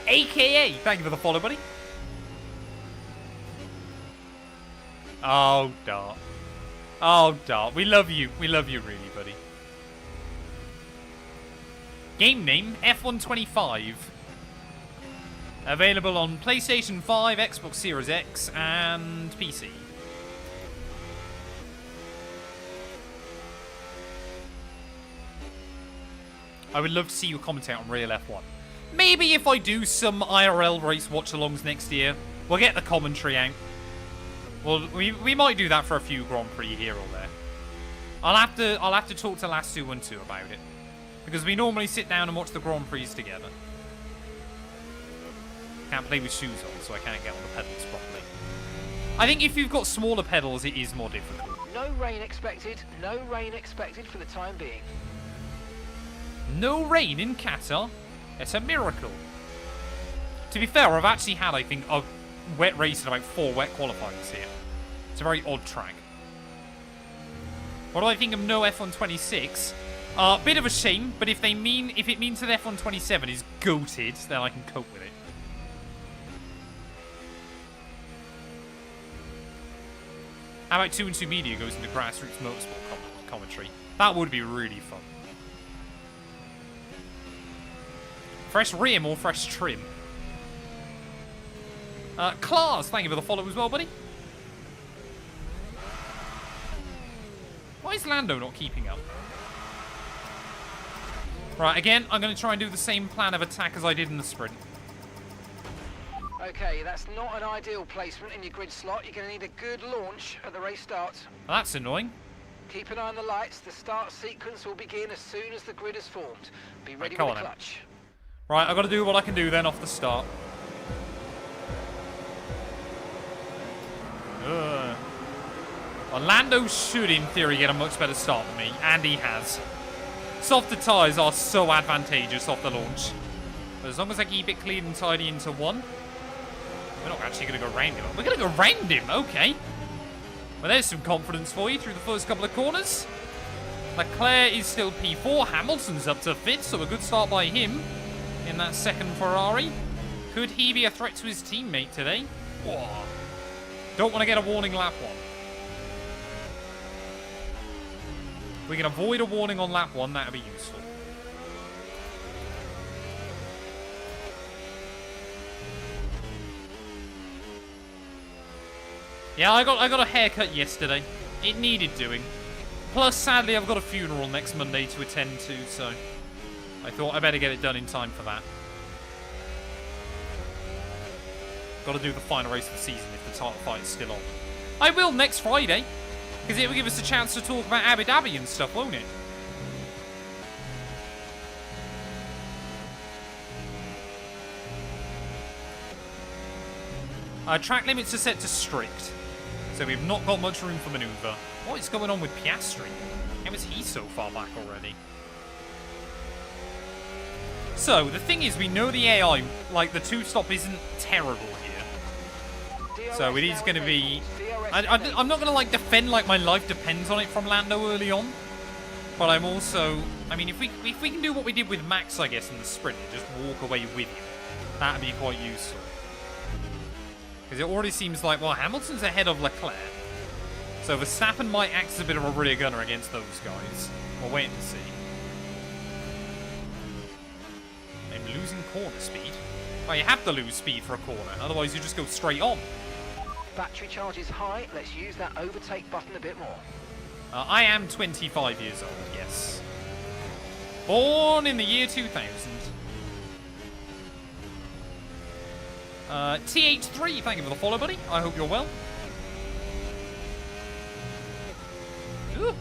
AKA, thank you for the follow, buddy. Oh, Dart. Oh, Dart. We love you. We love you really, buddy. Game name, F125. Available on PlayStation 5, Xbox Series X, and PC. I would love to see you commentate on Real F1. Maybe if I do some IRL race watch-alongs next year, we'll get the commentary out. Well, we might do that for a few Grand Prix here or there. I'll have to talk to Matt212 about it, because we normally sit down and watch the Grand Prix together. Can't play with shoes on, so I can't get on the pedals properly. I think if you've got smaller pedals, it is more difficult. No rain expected. No rain expected for the time being. No rain in Qatar? It's a miracle. To be fair, I've actually had, I think, a wet race and about 4 wet qualifyings here. It's a very odd track. What do I think of no F126? Bit of a shame, but if it means that F127 is goated, then I can cope with it. How about 212 Media goes into grassroots motorsport commentary? That would be really fun. Fresh rim or fresh trim? Klaas, thank you for the follow as well, buddy. Why is Lando not keeping up? Right, again, I'm going to try and do the same plan of attack as I did in the sprint. Okay, that's not an ideal placement in your grid slot. You're going to need a good launch at the race starts. Well, that's annoying. Keep an eye on the lights. The start sequence will begin as soon as the grid is formed. Be ready Right, with the clutch. Right, I've got to do what I can do then off the start. Well, Lando should, in theory, get a much better start than me, and he has. Softer tyres are so advantageous off the launch. But as long as I keep it clean and tidy into one, we're not actually going to go round him. We're going to go round him, okay. Well, there's some confidence for you through the first couple of corners. Leclerc is still P4. Hamilton's up to 5th, so a good start by him in that second Ferrari. Could he be a threat to his teammate today? Whoa. Don't want to get a warning lap one. We can avoid a warning on lap 1, that would be useful. Yeah, I got a haircut yesterday. It needed doing. Plus, sadly, I've got a funeral next Monday to attend to, so I thought I better get it done in time for that. Got to do the final race of the season if the title fight is still on. I will next Friday. Because it will give us a chance to talk about Abu Dhabi and stuff, won't it? Our track limits are set to strict. So we've not got much room for manoeuvre. What is going on with Piastri? How is he so far back already? So, the thing is, we know the AI, like, the two-stop isn't terrible here. So it is going to be... I'm not going to, like, defend like my life depends on it from Lando early on. But I'm also... I mean, if we can do what we did with Max, I guess, in the sprint, and just walk away with him, that would be quite useful. Because it already seems like, well, Hamilton's ahead of Leclerc. So Verstappen might act as a bit of a rear gunner against those guys. We'll wait and see. I'm losing corner speed. Oh, you have to lose speed for a corner, otherwise you just go straight on. Battery charge is high. Let's use that overtake button a bit more. I am 25 years old, yes. Born in the year 2000. TH3, thank you for the follow, buddy. I hope you're well. Ooh.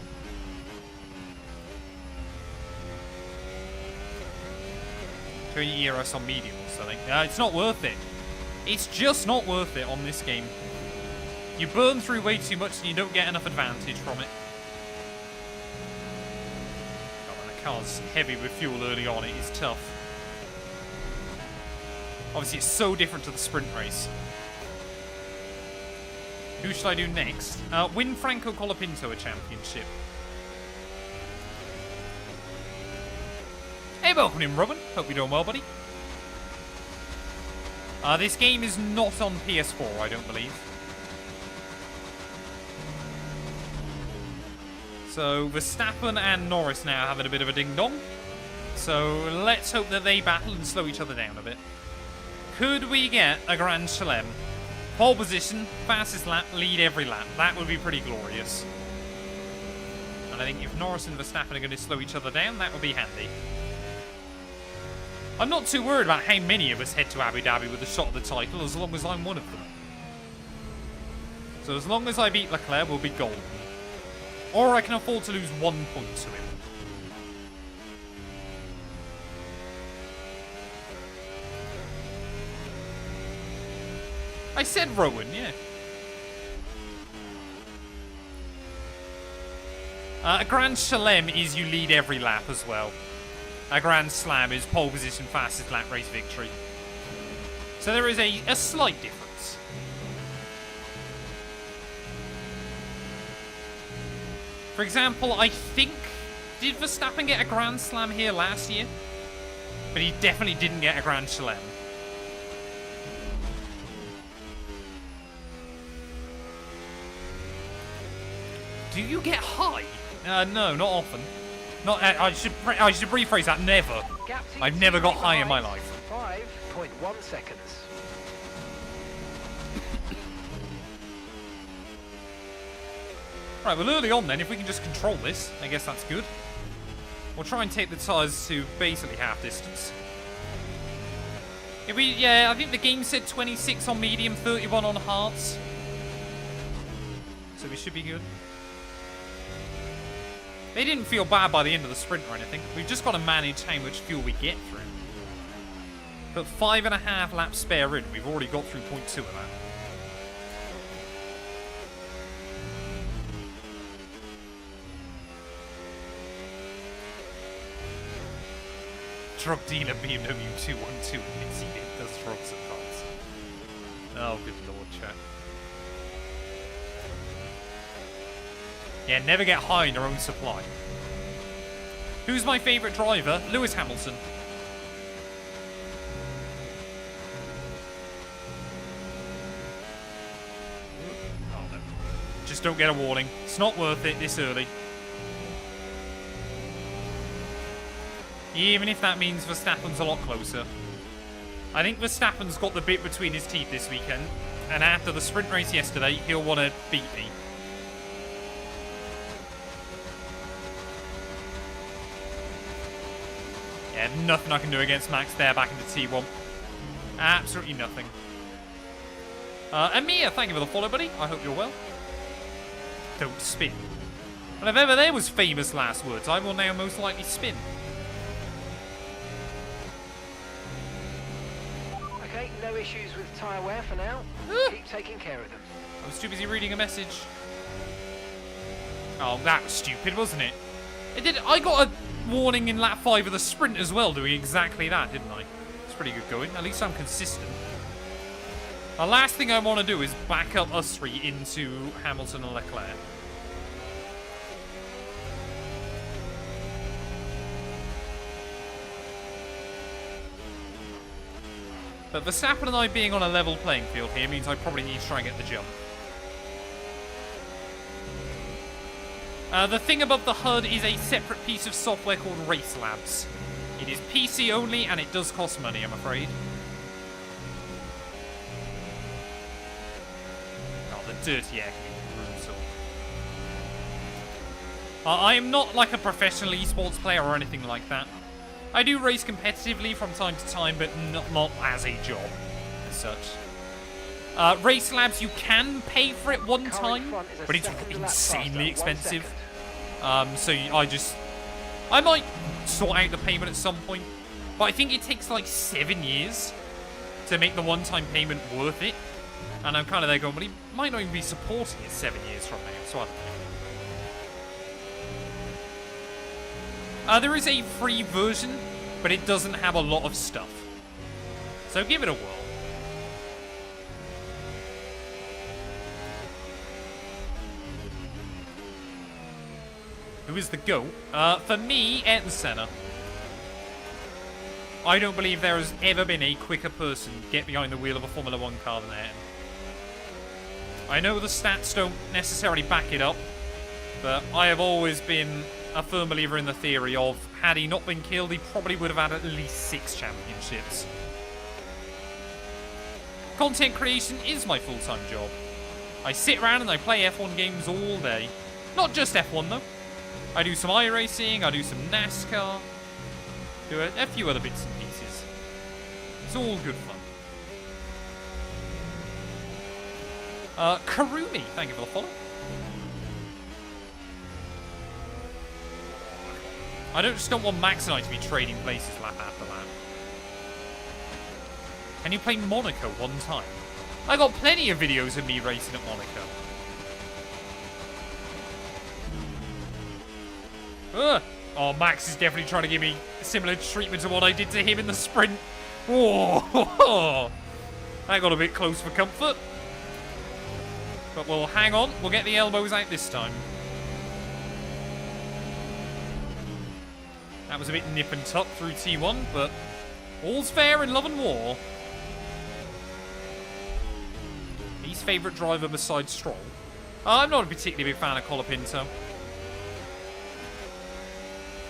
Show you ERS on medium or something. It's not worth it. It's just not worth it on this game. You burn through way too much and you don't get enough advantage from it. Oh, when the car's heavy with fuel early on, it is tough. Obviously, it's so different to the sprint race. Who should I do next? Win Franco Colapinto a championship. Hey, welcome in, Robin. Hope you're doing well, buddy. This game is not on PS4, I don't believe. So, Verstappen and Norris now having a bit of a ding-dong. So, let's hope that they battle and slow each other down a bit. Could we get a Grand Chelem? Pole position, fastest lap, lead every lap. That would be pretty glorious. And I think if Norris and Verstappen are going to slow each other down, that would be handy. I'm not too worried about how many of us head to Abu Dhabi with a shot at the title, as long as I'm one of them. So as long as I beat Leclerc, we'll be golden. Or I can afford to lose 1 point to him. I said Rowan, yeah. A Grand Chelem is you lead every lap as well. A Grand Slam is pole position, fastest lap race victory. So there is a slight difference. For example, I think, did Verstappen get a Grand Slam here last year? But he definitely didn't get a Grand Chelem. Do you get high? No, not often. Not. I should rephrase that. Never. I've never got high in my life. 5.1 seconds. Right, well, early on then, if we can just control this, I guess that's good. We'll try and take the tyres to basically half distance. If we, yeah, I think the game said 26 on medium, 31 on hards. So we should be good. They didn't feel bad by the end of the sprint or anything. We've just got to manage how much fuel we get through. But 5.5 laps spare in. We've already got through 0.2 of that. Drug dealer BMW 212 incident does drugs sometimes. Oh, good lord, chat. Yeah, never get high in your own supply. Who's my favourite driver? Lewis Hamilton. Oh, no. Just don't get a warning. It's not worth it this early. Even if that means Verstappen's a lot closer. I think Verstappen's got the bit between his teeth this weekend, and after the sprint race yesterday, he'll want to beat me. Yeah, nothing I can do against Max there back into T1. Absolutely nothing. Amir, thank you for the follow, buddy. I hope you're well. Don't spin. And if ever there was famous last words, I will now most likely spin. Okay, no issues with tyre wear for now. Keep taking care of them. I was too busy reading a message. Oh, that was stupid, wasn't it? I got a warning in lap 5 of the sprint as well, doing exactly that, didn't I? It's pretty good going. At least I'm consistent. The last thing I want to do is back up us three into Hamilton and Leclerc. But Verstappen and I being on a level playing field here means I probably need to try and get the jump. The thing above the HUD is a separate piece of software called Race Labs. It is PC only and it does cost money, I'm afraid. Oh, the dirty air can be brutal. I am not like a professional esports player or anything like that. I do race competitively from time to time, but not as a job, as such. Race Labs, you can pay for it one time, but it's insanely expensive. So I might sort out the payment at some point, but I think it takes like 7 years to make the one-time payment worth it. And I'm kind of there going, well, he might not even be supporting it 7 years from now, so I don't know. There is a free version, but it doesn't have a lot of stuff. So give it a whirl. Who is the GOAT? For me, Ayrton Senna. I don't believe there has ever been a quicker person get behind the wheel of a Formula 1 car than Ayrton. I know the stats don't necessarily back it up, but I have always been a firm believer in the theory of, had he not been killed, he probably would have had at least 6 championships. Content creation is my full-time job. I sit around and I play F1 games all day. Not just F1 though. I do some iRacing, I do some NASCAR, do a few other bits and pieces. It's all good fun. Karumi, thank you for the follow. I just don't want Max and I to be trading places lap after lap. Can you play Monaco one time? I got plenty of videos of me racing at Monaco. Ugh. Oh, Max is definitely trying to give me similar treatment to what I did to him in the sprint. Oh, that got a bit close for comfort. But we'll hang on. We'll get the elbows out this time. That was a bit nip and tuck through T1, but all's fair in love and war. Least favourite driver besides Stroll. I'm not a particularly big fan of Colapinto.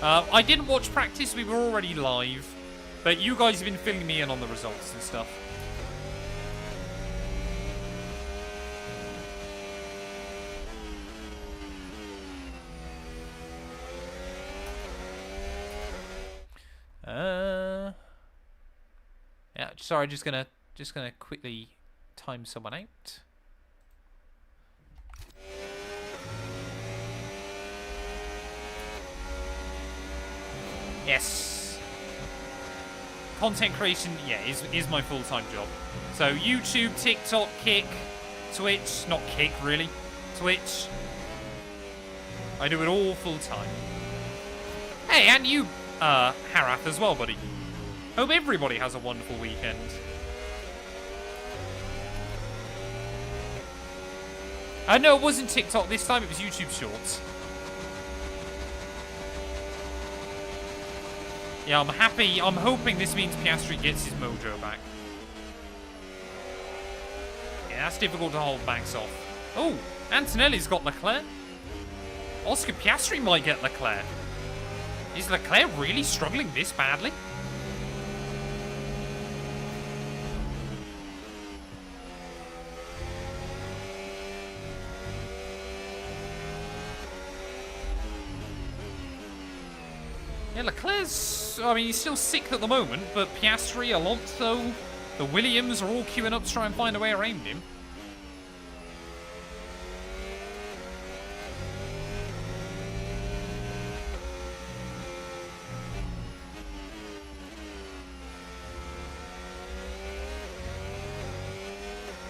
I didn't watch practice, we were already live. But you guys have been filling me in on the results and stuff. Yeah, sorry, just gonna quickly time someone out. Yes. Content creation, yeah, is my full-time job. So YouTube, TikTok, Kick, Twitch, not Kick really, Twitch. I do it all full-time. Hey, and you, Harath as well, buddy. Hope everybody has a wonderful weekend. No, it wasn't TikTok this time, it was YouTube Shorts. Yeah, I'm happy. I'm hoping this means Piastri gets his mojo back. Yeah, that's difficult to hold Max off. Oh, Antonelli's got Leclerc. Oscar Piastri might get Leclerc. Is Leclerc really struggling this badly? Yeah, Leclerc's, I mean, he's still sixth at the moment, but Piastri, Alonso, the Williams are all queuing up to try and find a way around him.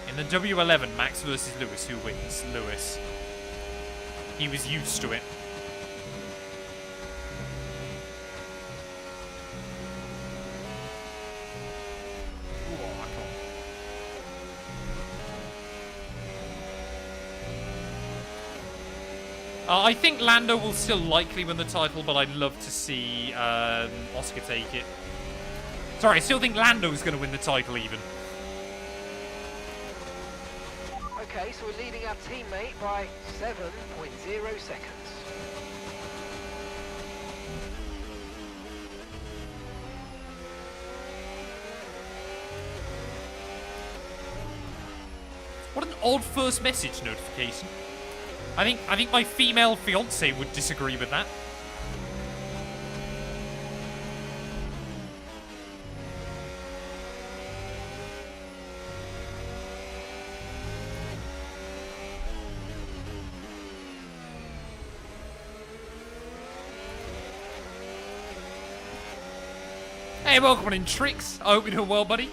In the W11, Max versus Lewis, who wins? Lewis. He was used to it. I think Lando will still likely win the title, but I'd love to see Oscar take it. Sorry, I still think Lando's going to win the title even. Okay, so we're leading our teammate by 7.0 seconds. What an odd first message notification. I think my female fiance would disagree with that. Hey, welcome in, Tricks. I hope you're doing well, buddy.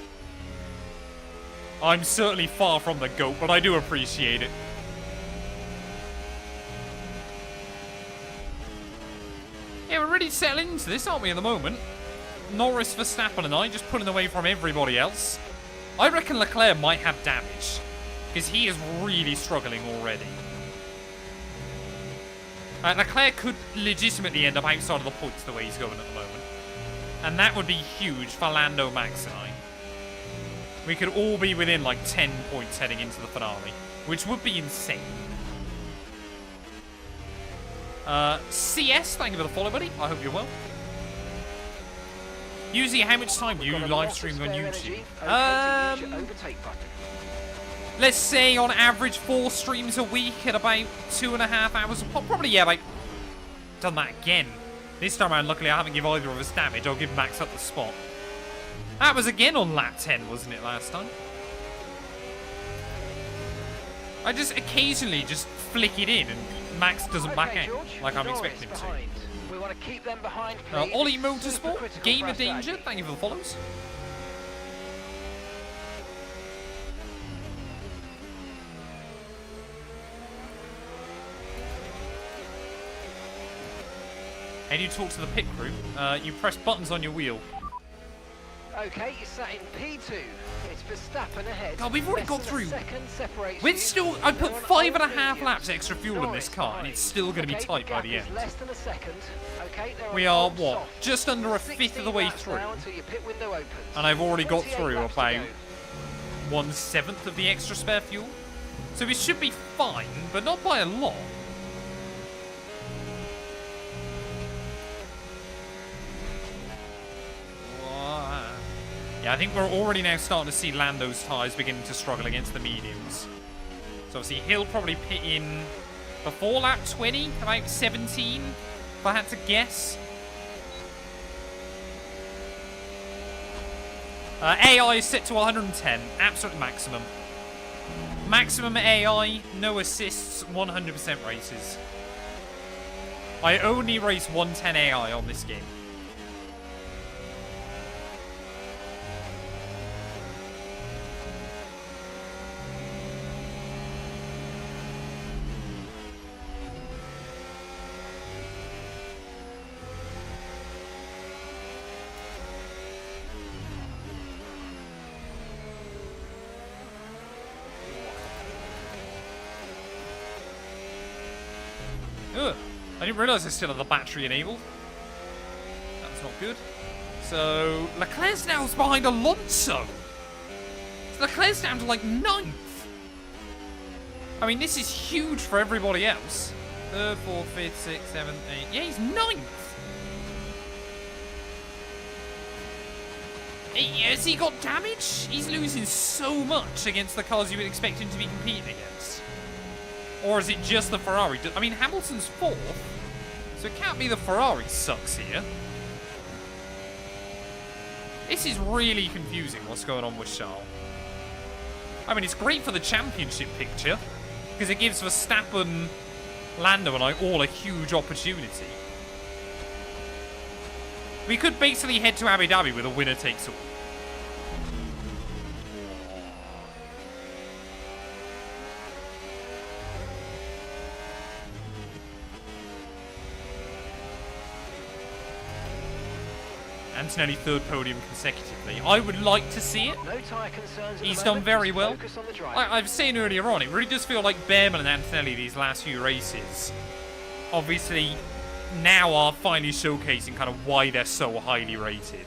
I'm certainly far from the GOAT, but I do appreciate it. Yeah, we're really settling into this, aren't we, at the moment? Norris, Verstappen and I just pulling away from everybody else. I reckon Leclerc might have damage, because he is really struggling already. Leclerc could legitimately end up outside of the points the way he's going at the moment. And that would be huge for Lando, Max and I. We could all be within like 10 points heading into the finale, which would be insane. CS, thank you for the follow, buddy. I hope you're well. Usually, how much time do you live stream on YouTube? Let's say on average 4 streams a week at about 2.5 hours. Probably, yeah, like, done that again. This time around, luckily, I haven't given either of us damage. I'll give Max up the spot. That was again on lap 10, wasn't it, last time? I just occasionally just flick it in and Max doesn't back out George, like I'm Norris expecting him to. behind. We want to keep them behind, please. Ollie Super Motorsport, critical Game for of us, Danger, Andy. thank you for the follows. And you talk to the pit crew, you press buttons on your wheel. Okay, you sat in P2. It's Verstappen ahead. God, we've already Less got than a through. second separates We're you. still, I put They're on 5.5 all mediums. laps extra fuel in this car, and Norris it's still going to be behind. tight by Okay, the gap is end. less than a second. Okay, they're We on are, old what, soft. just under a fifth of the way 16 laps through. now until your pit window opens. And I've already got 28 through laps to about go. 1/7 of the extra spare fuel. So we should be fine, but not by a lot. Yeah, I think we're already now starting to see Lando's tyres beginning to struggle against the mediums. So obviously he'll probably pit in before lap 20, about 17, if I had to guess. AI is set to 110, absolute maximum. Maximum AI, no assists, 100% races. I only race 110 AI on this game. Ugh. I didn't realise I still had the battery enabled. That's not good. So, Leclerc's now behind Alonso. So Leclerc's down to like 9th. I mean, this is huge for everybody else. 3rd, 4th, 5th, 6th, 7th, 8th. Yeah, he's 9th. Has he got damage? He's losing so much against the cars you would expect him to be competing against. Or is it just the Ferrari? I mean, Hamilton's 4th, so it can't be the Ferrari sucks here. This is really confusing, what's going on with Charles. I mean, it's great for the championship picture, because it gives Verstappen, Lando, and all a huge opportunity. We could basically head to Abu Dhabi with a winner takes all. Antonelli 3rd podium consecutively. I would like to see it. No tyre concerns at He's the done moment. very Just well. focus on the drive. I was saying earlier on, it really does feel like Behrman and Antonelli these last few races, obviously, now are finally showcasing kind of why they're so highly rated.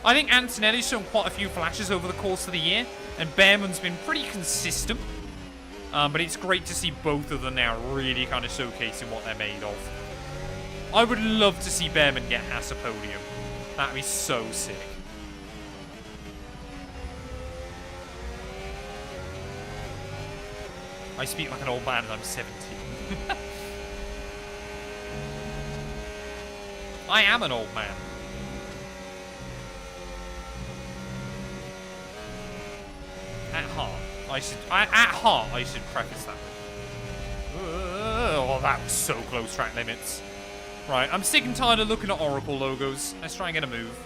I think Antonelli's shown quite a few flashes over the course of the year, and Behrman's been pretty consistent. But it's great to see both of them now really kind of showcasing what they're made of. I would love to see Behrman get Haas a podium. That'd be so sick. I speak like an old man and I'm 17. I am an old man. At heart, I should preface that. Oh, that was so close, track limits. Right, I'm sick and tired of looking at Oracle logos. Let's try and get a move.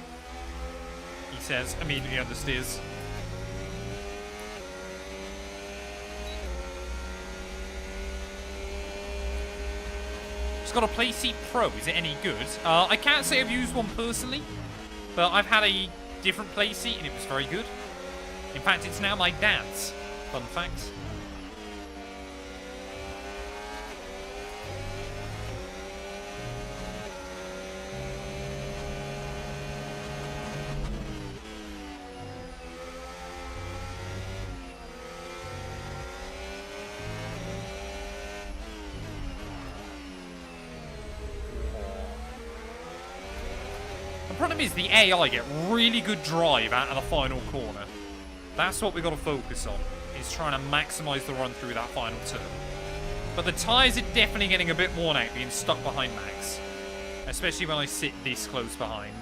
He says, immediately understeers. Just got a PlaySeat Pro. Is it any good? I can't say I've used one personally, but I've had a different PlaySeat and it was very good. In fact, it's now my dad's. Fun fact. The problem is the AI get really good drive out of the final corner. That's what we've got to focus on, is trying to maximise the run through that final turn. But the tyres are definitely getting a bit worn out being stuck behind Max. Especially when I sit this close behind.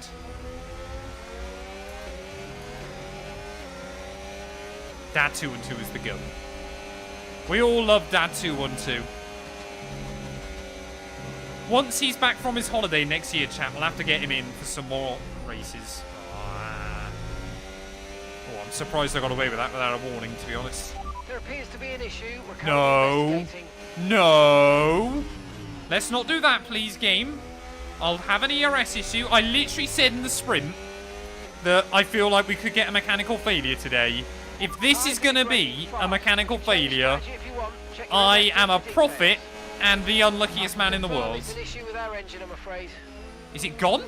Dad212 is the goat. We all love Dad212. Once he's back from his holiday next year, chat, we'll have to get him in for some more races. Oh, I'm surprised I got away with that without a warning, to be honest. There appears to be an issue. We're currently No. investigating. No. Let's not do that, please, game. I'll have an ERS issue. I literally said in the sprint that I feel like we could get a mechanical failure today. If this is going to be a mechanical failure, I am a prophet and the unluckiest man in the world. It's an issue with our engine, I'm afraid. Is it gone?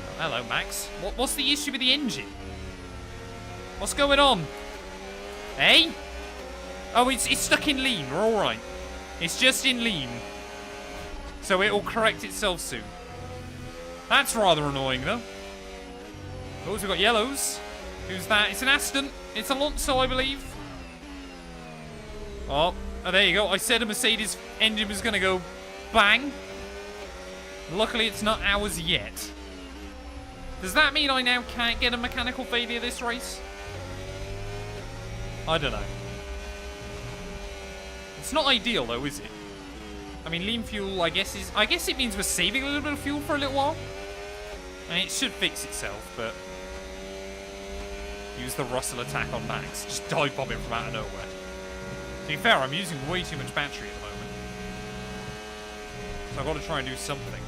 Oh, hello, Max. What's the issue with the engine? What's going on? Hey? Oh, it's stuck in lean. We're all right. It's just in lean. So it'll correct itself soon. That's rather annoying, though. Oh, so we've got yellows. Who's that? It's an Aston. It's Alonso, I believe. Oh, there you go. I said a Mercedes engine was going to go bang. Luckily, it's not ours yet. Does that mean I now can't get a mechanical failure this race? I don't know. It's not ideal, though, is it? I mean, lean fuel, I guess it means we're saving a little bit of fuel for a little while. I mean, it should fix itself, but... Use the Russell attack on Max. Just dive bomb him from out of nowhere. To be fair, I'm using way too much battery at the moment. So I've got to try and do something.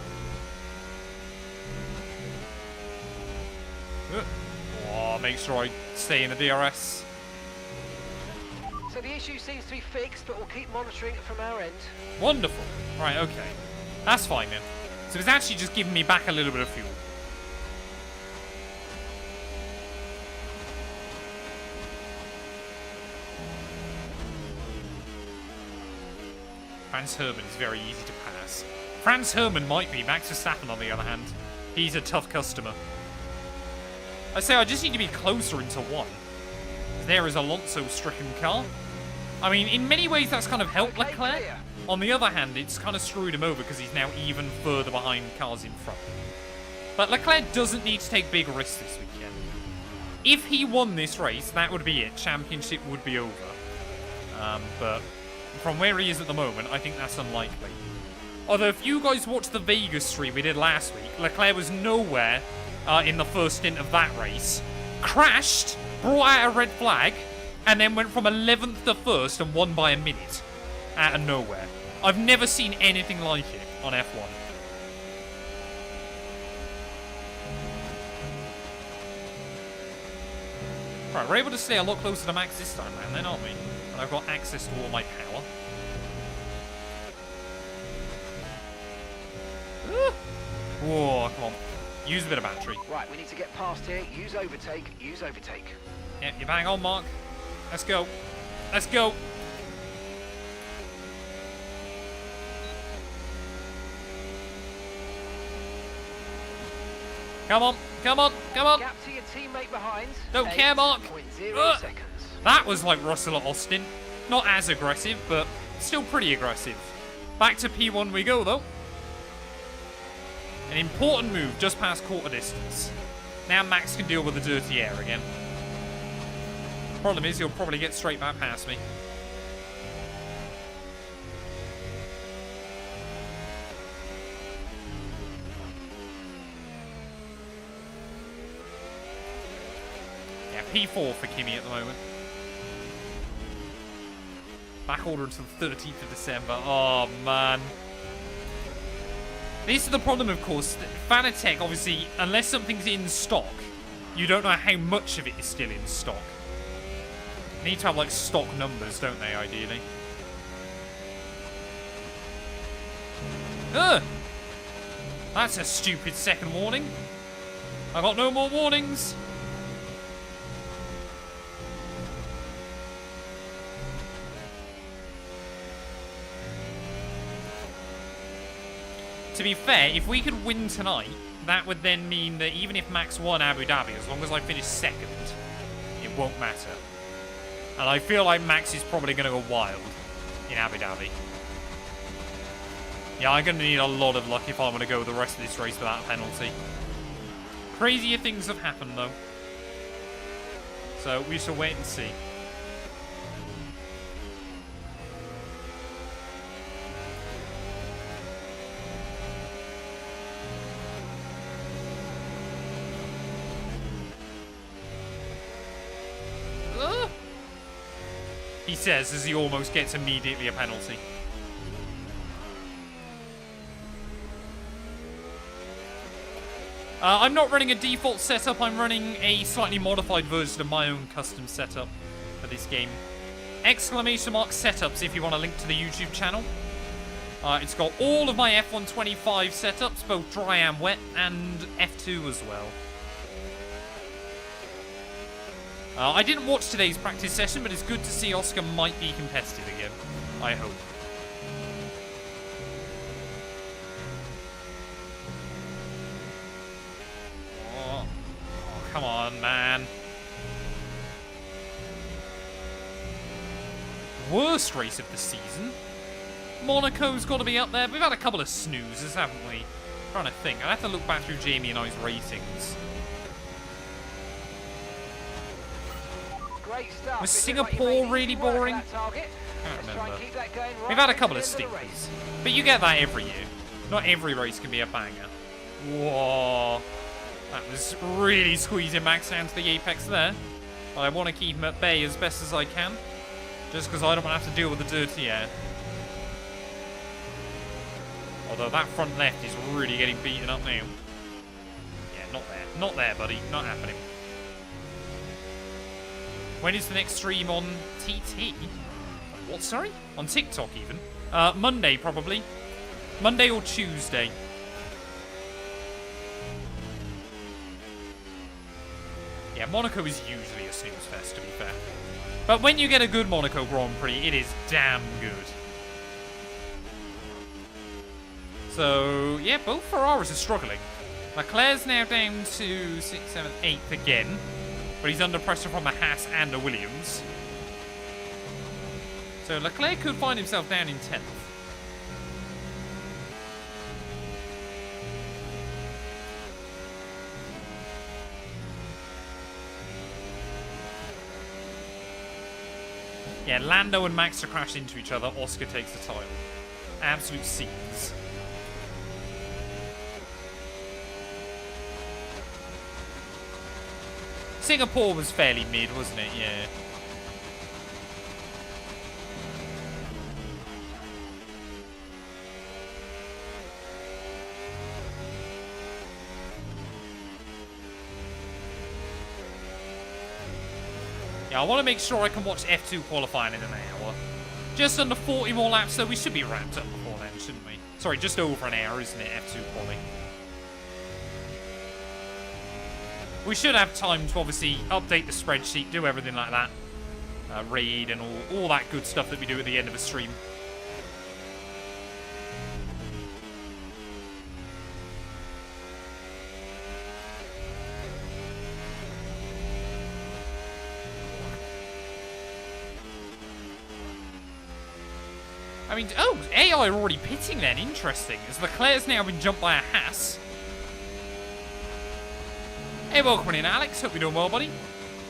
Oh, make sure I stay in the DRS. So the issue seems to be fixed, but we'll keep monitoring it from our end. Wonderful. Right, okay. That's fine then. So it's actually just giving me back a little bit of fuel. Franz Hermann is very easy to pass. Franz Hermann might be. Max Verstappen, on the other hand. He's a tough customer. I say I just need to be closer into one. There is Alonso's stricken car. I mean, in many ways that's kind of helped Okay, Leclerc. clear. On the other hand, it's kind of screwed him over because he's now even further behind cars in front. But Leclerc doesn't need to take big risks this weekend. If he won this race, that would be it. Championship would be over. But from where he is at the moment, I think that's unlikely. Although, if you guys watched the Vegas stream we did last week, Leclerc was nowhere in the first stint of that race. Crashed, brought out a red flag, and then went from 11th to 1st and won by a minute. Out of nowhere. I've never seen anything like it on F1. Right, we're able to stay a lot closer to Max this time, man, then, aren't we? And I've got access to all my power. Whoa, come on. Use a bit of battery. Right, we need to get past here. Use overtake. Use overtake. Yep, you're bang on, Mark. Let's go. Let's go. Come on, come on, come on. Gap to your teammate behind. Don't care, Mark. 8.0 seconds. That was like Russell at Austin. Not as aggressive, but still pretty aggressive. Back to P1 we go, though. An important move just past quarter distance. Now Max can deal with the dirty air again. Problem is, he'll probably get straight back past me. Yeah, P4 for Kimi at the moment. Back order until the 13th of December. Oh, man. This is the problem, of course. Fanatec, obviously, unless something's in stock, you don't know how much of it is still in stock. They need to have, like, stock numbers, don't they, ideally? Ugh! That's a stupid second warning. I got no more warnings. To be fair, if we could win tonight, that would then mean that even if Max won Abu Dhabi, as long as I finish second, it won't matter. And I feel like Max is probably going to go wild in Abu Dhabi. Yeah, I'm going to need a lot of luck if I'm going to go the rest of this race without a penalty. Crazier things have happened, though. So we shall wait and see. He says as he almost gets immediately a penalty. I'm not running a default setup, I'm running a slightly modified version of my own custom setup for this game. Exclamation mark setups if you want a link to the YouTube channel. It's got all of my F125 setups, both dry and wet, and F2 as well. I didn't watch today's practice session, but it's good to see Oscar might be competitive again. I hope. Oh, come on, man. Worst race of the season. Monaco's got to be up there. We've had a couple of snoozes, haven't we? I'm trying to think. I'd have to look back through Jamie and I's ratings. Great stuff. Was Singapore really boring? I can't remember. We've had a couple of stinkers. But you get that every year. Not every race can be a banger. Whoa. That was really squeezing Max down to the apex there. But I want to keep him at bay as best as I can. Just because I don't want to have to deal with the dirty air. Although that front left is really getting beaten up now. Yeah, not there. Not there, buddy. Not happening. When is the next stream on TT? What, sorry? On TikTok, even? Monday, probably. Monday or Tuesday. Yeah, Monaco is usually a snooze fest, to be fair. But when you get a good Monaco Grand Prix, it is damn good. So, yeah, both Ferraris are struggling. Leclerc's now down to 6th, 7th, 8th again. But he's under pressure from a Haas and a Williams. So Leclerc could find himself down in 10th. Yeah, Lando and Max to crash into each other. Oscar takes the title. Absolute scenes. Singapore was fairly mid, wasn't it? Yeah. Yeah, I want to make sure I can watch F2 qualifying in an hour. Just under 40 more laps, so we should be wrapped up before then, shouldn't we? Sorry, just over an hour, isn't it, F2 qualifying? We should have time to obviously update the spreadsheet, do everything like that. Raid and all that good stuff that we do at the end of a stream. I mean, oh, AI are already pitting then. Interesting. As Leclerc's now been jumped by a Haas. Hey, welcome in, Alex. Hope you're doing well, buddy.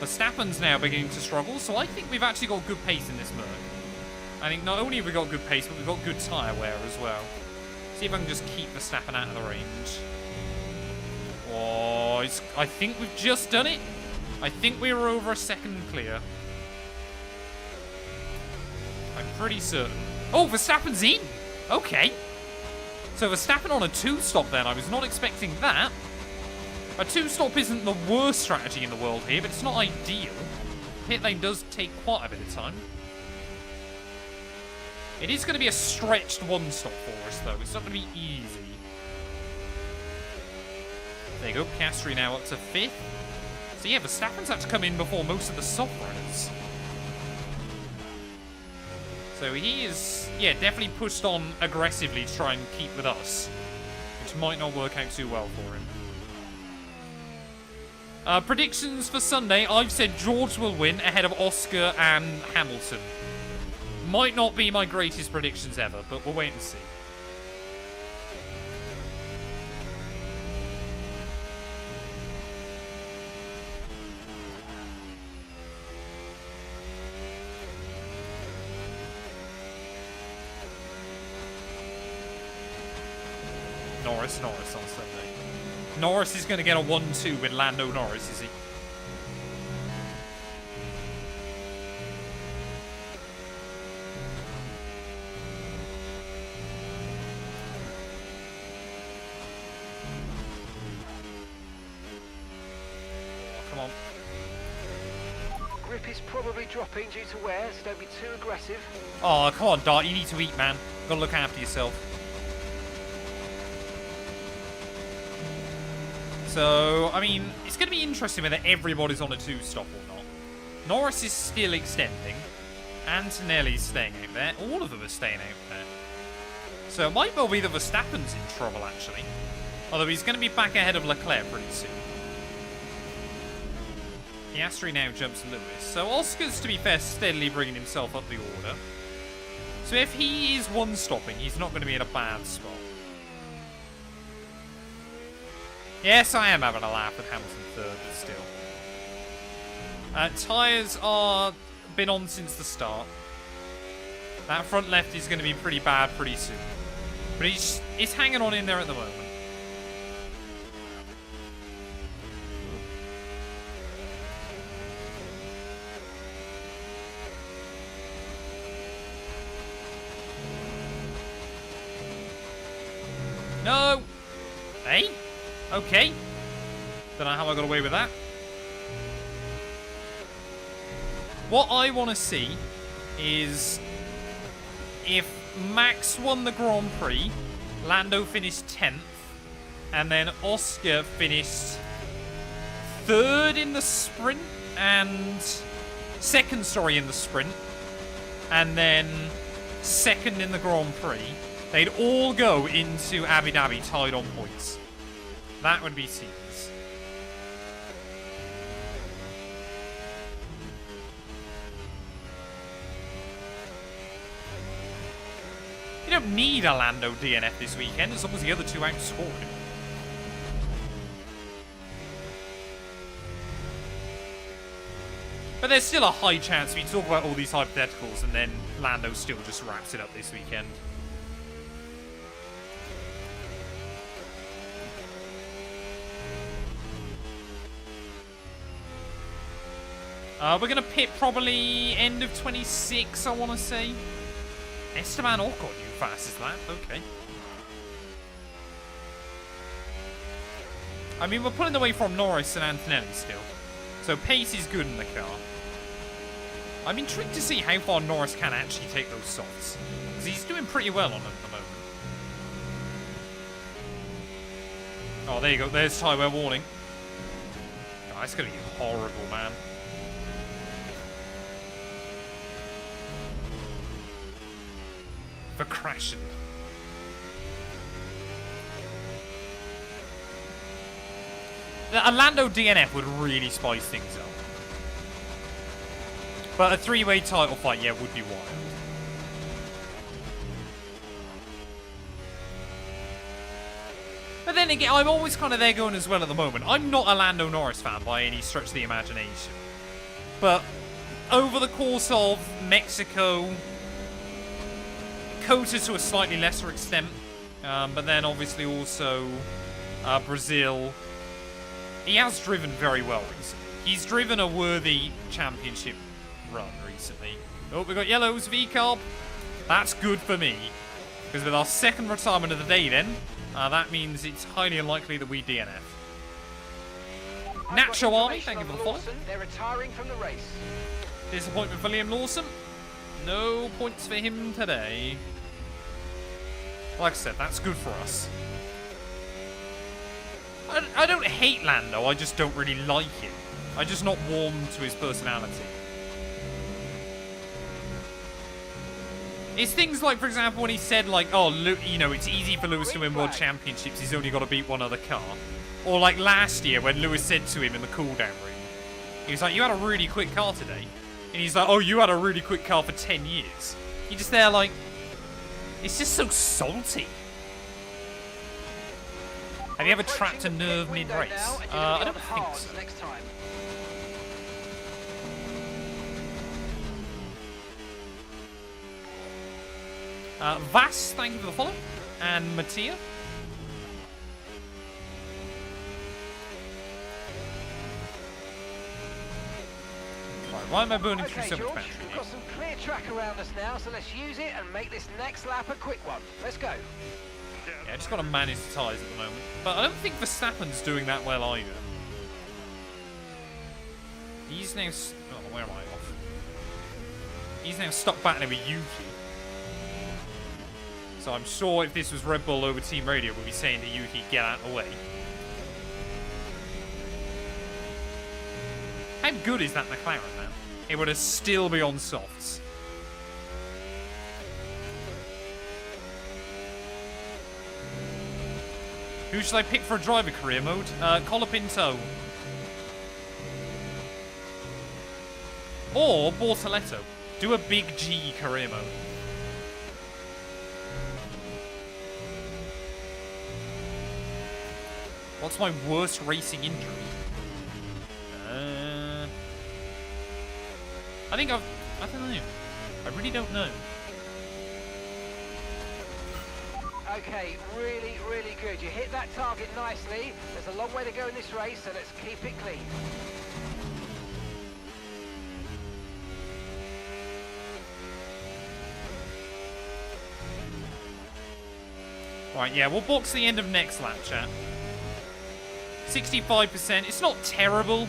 Verstappen's now beginning to struggle, so I think we've actually got good pace in this Merc. I think not only have we got good pace, but we've got good tyre wear as well. See if I can just keep Verstappen out of the range. Oh, I think we've just done it. I think we were over a second clear. I'm pretty certain. Oh, Verstappen's in. Okay. So Verstappen on a 2-stop then. I was not expecting that. A 2-stop isn't the worst strategy in the world here, but it's not ideal. Pit lane does take quite a bit of time. It is going to be a stretched 1-stop for us, though. It's not going to be easy. There you go. Piastri now up to 5th. So yeah, Verstappen's had to come in before most of the soft runners. So he is, yeah, definitely pushed on aggressively to try and keep with us, which might not work out too well for him. Predictions for Sunday. I've said George will win ahead of Oscar and Hamilton. Might not be my greatest predictions ever, but we'll wait and see. Norris on Sunday. Norris is going to get a 1-2 with Lando Norris, is he? Come on. Grip is probably dropping due to wear, so don't be too aggressive. Oh, come on, Dart. You need to eat, man. Gotta look after yourself. So, I mean, it's going to be interesting whether everybody's on a 2-stop or not. Norris is still extending. Antonelli's staying out there. All of them are staying out there. So it might well be that Verstappen's in trouble, actually. Although he's going to be back ahead of Leclerc pretty soon. Piastri now jumps Lewis. So Oscar's, to be fair, steadily bringing himself up the order. So if he is 1-stopping, he's not going to be in a bad spot. Yes, I am having a laugh at Hamilton third, but still. Tyres are been on since the start. That front left is going to be pretty bad pretty soon. But he's hanging on in there at the moment. No! Hey? Okay. Don't know how I got away with that. What I want to see is if Max won the Grand Prix, Lando finished 10th, and then Oscar finished 3rd in the sprint, and second, sorry, in the sprint, and then 2nd in the Grand Prix. They'd all go into Abu Dhabi tied on points. That would be seamless. You don't need a Lando DNF this weekend as long as the other two outscore him. But there's still a high chance we talk about all these hypotheticals and then Lando still just wraps it up this weekend. We're going to pit probably end of 26, I want to say. Esteban Ocon, you fastest lap. Okay. I mean, we're pulling away from Norris and Antonelli still. So pace is good in the car. I'm intrigued to see how far Norris can actually take those softs. Because he's doing pretty well on them at the moment. Oh, there you go. There's tyre wear warning. Oh, that's going to be horrible, man. For crashing. A Lando DNF would really spice things up. But a 3-way title fight, yeah, would be wild. But then again, I'm always kind of there going as well at the moment. I'm not a Lando Norris fan by any stretch of the imagination. But over the course of Mexico, Qatar to a slightly lesser extent, but then obviously also Brazil, he has driven very well recently. He's driven a worthy championship run recently. Oh, we got yellows, V-Carb. That's good for me. Because with our second retirement of the day then, that means it's highly unlikely that we DNF. Nacho Army, thank you for the follow. They're retiring from the race. Disappointment for Liam Lawson. No points for him today. Like I said, that's good for us. I don't hate Lando, I just don't really like him. I'm just not warm to his personality. It's things like, for example, when he said, like, oh, you know, it's easy for Lewis to win world championships, he's only got to beat one other car. Or like last year when Lewis said to him in the cool-down room, he was like, you had a really quick car today. And he's like, oh, you had a really quick car for 10 years. You're just there like, it's just so salty. Have you ever trapped a nerve mid-race? I don't think so. Next time. Vass, thank you for the follow. And Mattia. Why am I burning through Okay, so much George, battery? we've got some clear track around us now, so let's use it and make this next lap a quick one. Let's go. Yeah, I just got to manage the tyres at the moment. But I don't think Verstappen's doing that well either. He's now... Oh, where am I off? He's now stuck battling with Yuki. So I'm sure if this was Red Bull over Team Radio, we'd be saying to Yuki, get out of the way. How good is that McLaren, man? It would have still be on softs. Who should I pick for a driver career mode? Colapinto. Or Bortoletto. Do a big G career mode. What's my worst racing injury? I think I don't know. I really don't know. Okay, really, really good. You hit that target nicely. There's a long way to go in this race, so let's keep it clean. Right, yeah, we'll box the end of next lap, chat. 65%. It's not terrible.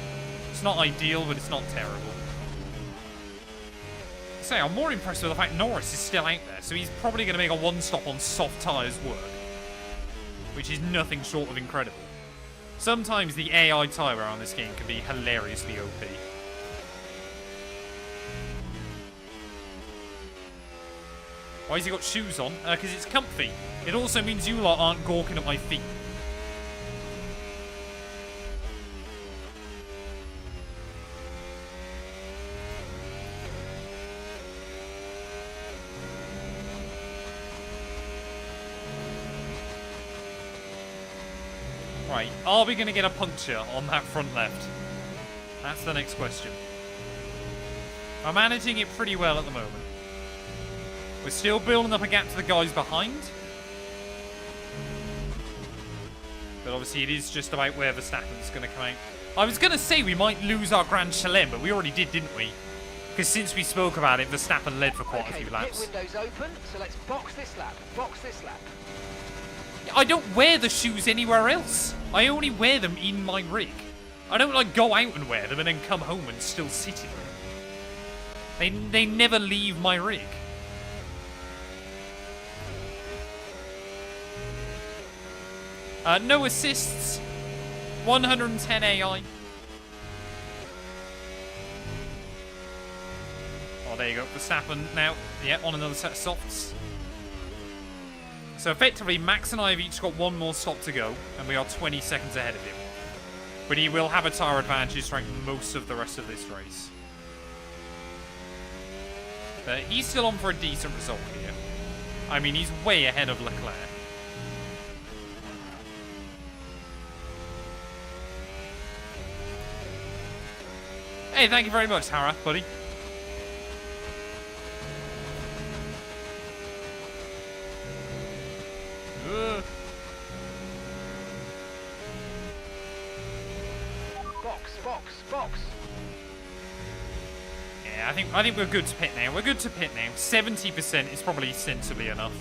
It's not ideal, but it's not terrible. Say, I'm more impressed with the fact Norris is still out there, so he's probably going to make a one-stop on soft tyres work. Which is nothing short of incredible. Sometimes the AI tyre on this game can be hilariously OP. Why has he got shoes on? Because it's comfy. It also means you lot aren't gawking at my feet. Right, are we going to get a puncture on that front left? That's the next question. I'm managing it pretty well at the moment. We're still building up a gap to the guys behind. But obviously it is just about where Verstappen's going to come out. I was going to say we might lose our Grand Chelem, but we already did, didn't we? Because since we spoke about it, Verstappen led for quite a few laps. Pit window's open, so let's box this lap. Box this lap. I don't wear the shoes anywhere else. I only wear them in my rig. I don't like go out and wear them and then come home and still sit in them. They never leave my rig. No assists. 110 AI. Oh, there you go. Verstappen now, yeah, on another set of softs. So effectively, Max and I have each got one more stop to go, and we are 20 seconds ahead of him. But he will have a tyre advantage throughout most of the rest of this race. But he's still on for a decent result here. I mean, he's way ahead of Leclerc. Hey, thank you very much, Hara, buddy. Box. Yeah, I think we're good to pit now. We're good to pit now. 70% is probably sensibly enough.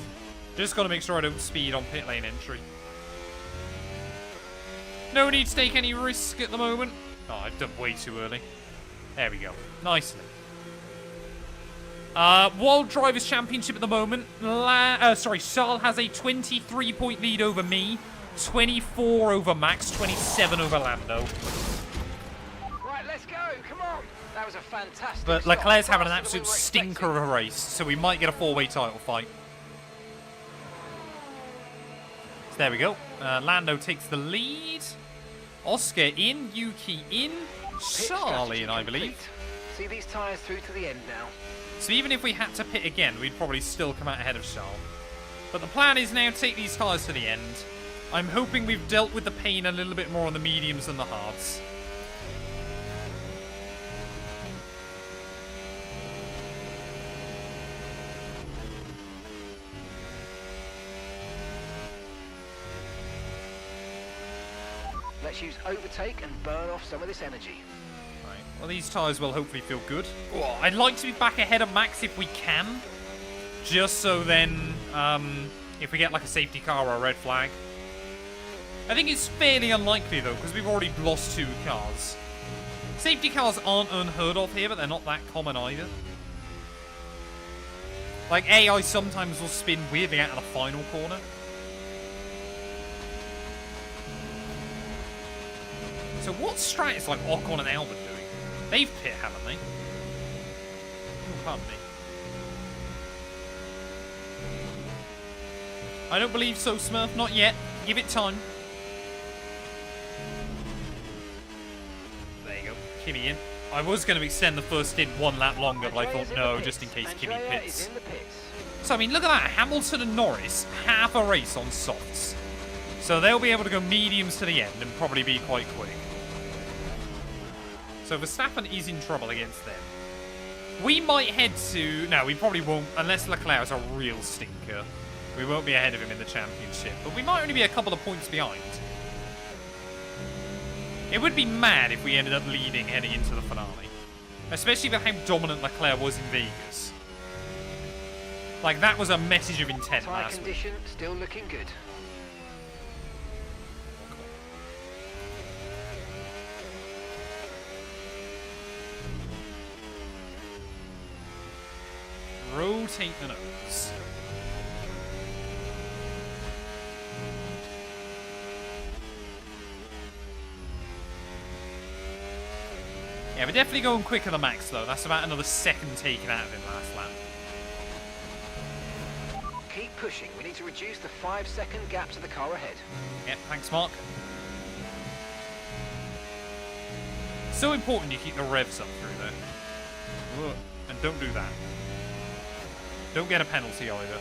Just got to make sure I don't speed on pit lane entry. No need to take any risk at the moment. Oh, I've done way too early. There we go. Nicely. World Drivers' Championship at the moment. Charles has a 23-point lead over me. 24 over Max. 27 over Lando. Right, let's go. Come on. That was a fantastic But stop. Leclerc's having an Faster than absolute we were stinker of a race, so we might get a four-way title fight. So there we go. Lando takes the lead. Oscar in, Yuki in, Charlie in, I believe. See these tyres through to the end now. So even if we had to pit again, we'd probably still come out ahead of Charles. But the plan is now to take these tyres to the end. I'm hoping we've dealt with the pain a little bit more on the mediums than the hards. Let's use overtake and burn off some of this energy. Right, Well, these tyres will hopefully feel good. Oh, I'd like to be back ahead of Max if we can. Just so then, if we get like a safety car or a red flag. I think it's fairly unlikely though, because we've already lost 2 cars. Safety cars aren't unheard of here, but they're not that common either. Like, AI sometimes will spin weirdly out of the final corner. So what strat is like Ocon and Albon doing? They've pit, haven't they? Oh, pardon me. I don't believe so, Smurf. Not yet. Give it time. There you go. Kimmy in. I was going to extend the first stint 1 lap longer, but I thought no, just in case Kimmy pits. So, I mean, look at that. Hamilton and Norris, half a race on softs. So they'll be able to go mediums to the end and probably be quite quick. So Verstappen is in trouble against them. We might head to... No, we probably won't, unless Leclerc's a real stinker. We won't be ahead of him in the championship, but we might only be a couple of points behind. It would be mad if we ended up leading heading into the finale. Especially with how dominant Leclerc was in Vegas. Like, that was a message of intent last week. Condition still looking good. Rotate the nose. Yeah, we're definitely going quicker than Max, though. That's about another second taken out of him last lap. Keep pushing. We need to reduce the 5-second gap to the car ahead. Yeah, thanks, Mark. So important you keep the revs up through there. Whoa. And don't do that. Don't get a penalty either.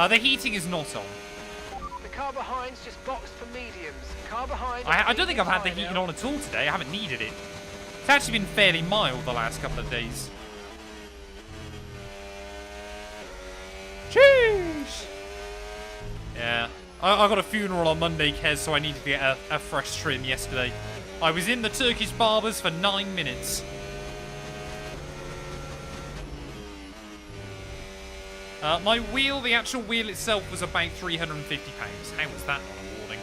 The heating is not on. The car behind's just boxed for mediums. Car behind. I don't think I've had the heating on at all today. I haven't needed it. It's actually been fairly mild the last couple of days. Jeez. Yeah. I got a funeral on Monday, Kez, so I needed to get a fresh trim yesterday. I was in the Turkish barbers for 9 minutes. My wheel, the actual wheel itself, was about £350. How was that not a warning?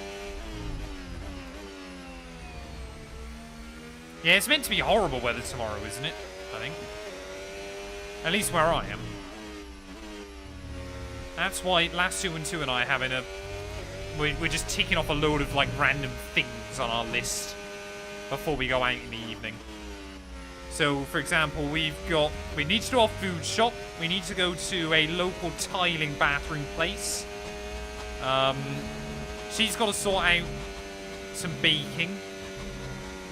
Yeah, it's meant to be horrible weather tomorrow, isn't it? I think. At least where I am. That's why Last212 and I are having a... We're just ticking off a load of, like, random things on our list before we go out in the evening. So, for example, we need to do our food shop. We need to go to a local tiling bathroom place. She's got to sort out some baking.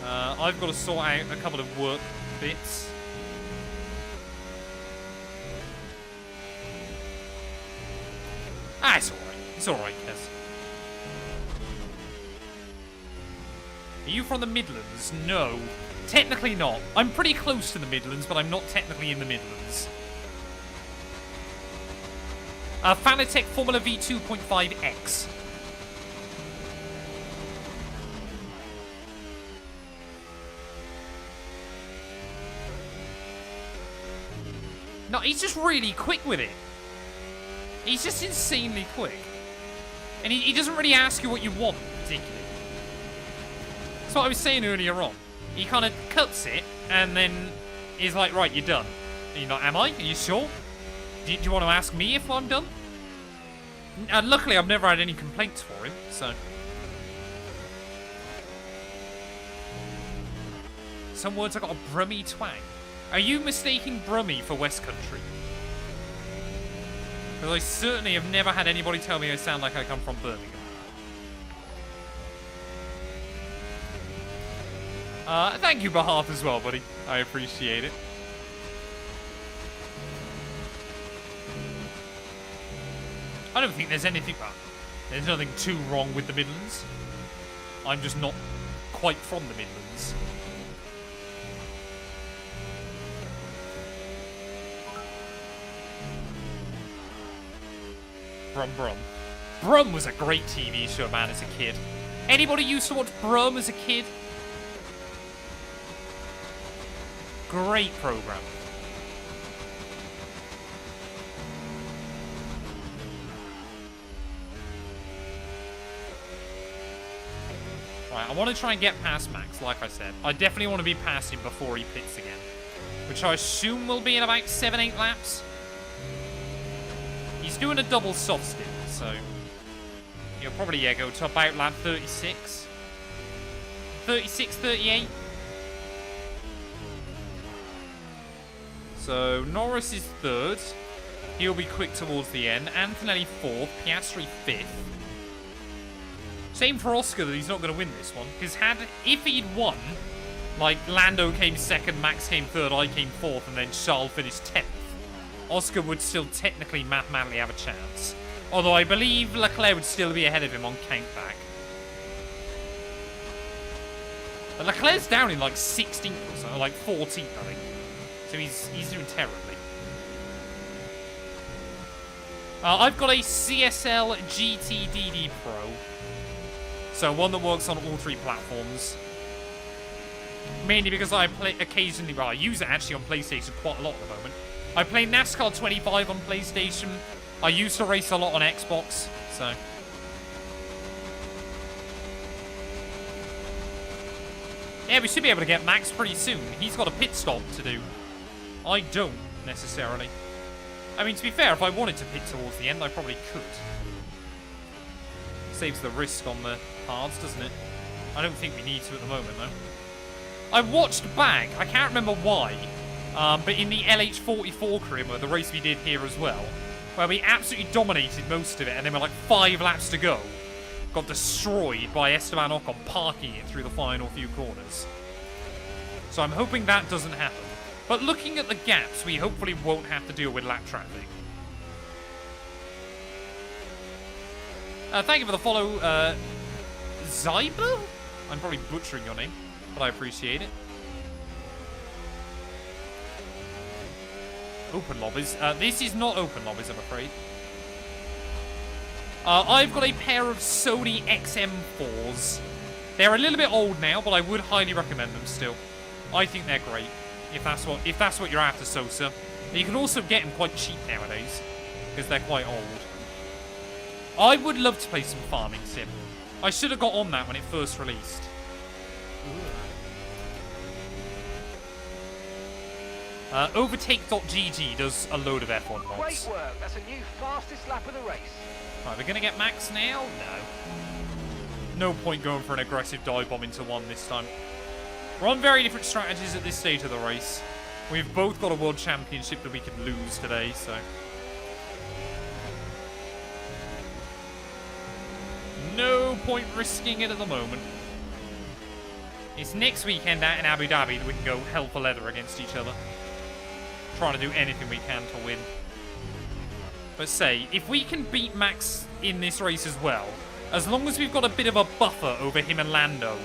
I've got to sort out a couple of work bits. Ah, it's alright. It's alright, Kez. Are you from the Midlands? No. Technically not. I'm pretty close to the Midlands, but I'm not technically in the Midlands. Fanatec Formula V 2.5X. No, he's just really quick with it. He's just insanely quick. And he doesn't really ask you what you want, particularly. That's what I was saying earlier on. He kind of cuts it, and then he's like, right, you're done. And you're like, am I? Are you sure? Do you want to ask me if I'm done? And luckily, I've never had any complaints for him, so... Some words have got a Brummy twang. Are you mistaking Brummy for West Country? Because I certainly have never had anybody tell me I sound like I come from Birmingham. Thank you, Bahath, as well, buddy. I appreciate it. I don't think there's anything... There's nothing too wrong with the Midlands. I'm just not quite from the Midlands. Brum brum. Brum was a great TV show, man, as a kid. Anybody used to watch Brum as a kid? Great program. Right, I want to try and get past Max, like I said. I definitely want to be past him before he pits again. Which I assume will be in about 7-8 laps. He's doing a double soft stint, so... He'll probably, yeah, go to about lap 36. 36, 38. So, Norris is third. He'll be quick towards the end. Antonelli fourth. Piastri fifth. Same for Oscar that he's not going to win this one. Because if he'd won, like Lando came second, Max came third, I came fourth, and then Charles finished 10th, Oscar would still technically mathematically have a chance. Although I believe Leclerc would still be ahead of him on countback. But Leclerc's down in like 16th or so, like 14th, I think. So he's doing terribly. I've got a CSL GT Pro. So one that works on all 3 platforms. Mainly because I play occasionally, well, I use it actually on PlayStation quite a lot at the moment. I play NASCAR 25 on PlayStation. I used to race a lot on Xbox, so... Yeah, we should be able to get Max pretty soon. He's got a pit stop to do. I don't, necessarily. I mean, to be fair, if I wanted to pit towards the end, I probably could. Saves the risk on the hards, doesn't it? I don't think we need to at the moment, though. I watched back, I can't remember why, but in the LH44 career mode, the race we did here as well, where we absolutely dominated most of it, and then with like 5 laps to go, got destroyed by Esteban Ocon parking it through the final few corners. So I'm hoping that doesn't happen. But looking at the gaps, we hopefully won't have to deal with lap traffic. Thank you for the follow, Zyber? I'm probably butchering your name, but I appreciate it. Open lobbies. This is not open lobbies, I'm afraid. I've got a pair of Sony XM4s. They're a little bit old now, but I would highly recommend them still. I think they're great, if that's what you're after, Sosa. You can also get them quite cheap nowadays, because they're quite old. I would love to play some Farming Sim. I should have got on that when it first released. Overtake.gg does a load of F1 mods. Great work. That's a new fastest lap of the race. Right, we're going to get Max now? No. No point going for an aggressive dive bomb into one this time. We're on very different strategies at this stage of the race. We've both got a world championship that we could lose today, so... No point risking it at the moment. It's next weekend out in Abu Dhabi that we can go hell for leather against each other. Trying to do anything we can to win. But say, if we can beat Max in this race as well, as long as we've got a bit of a buffer over him and Lando,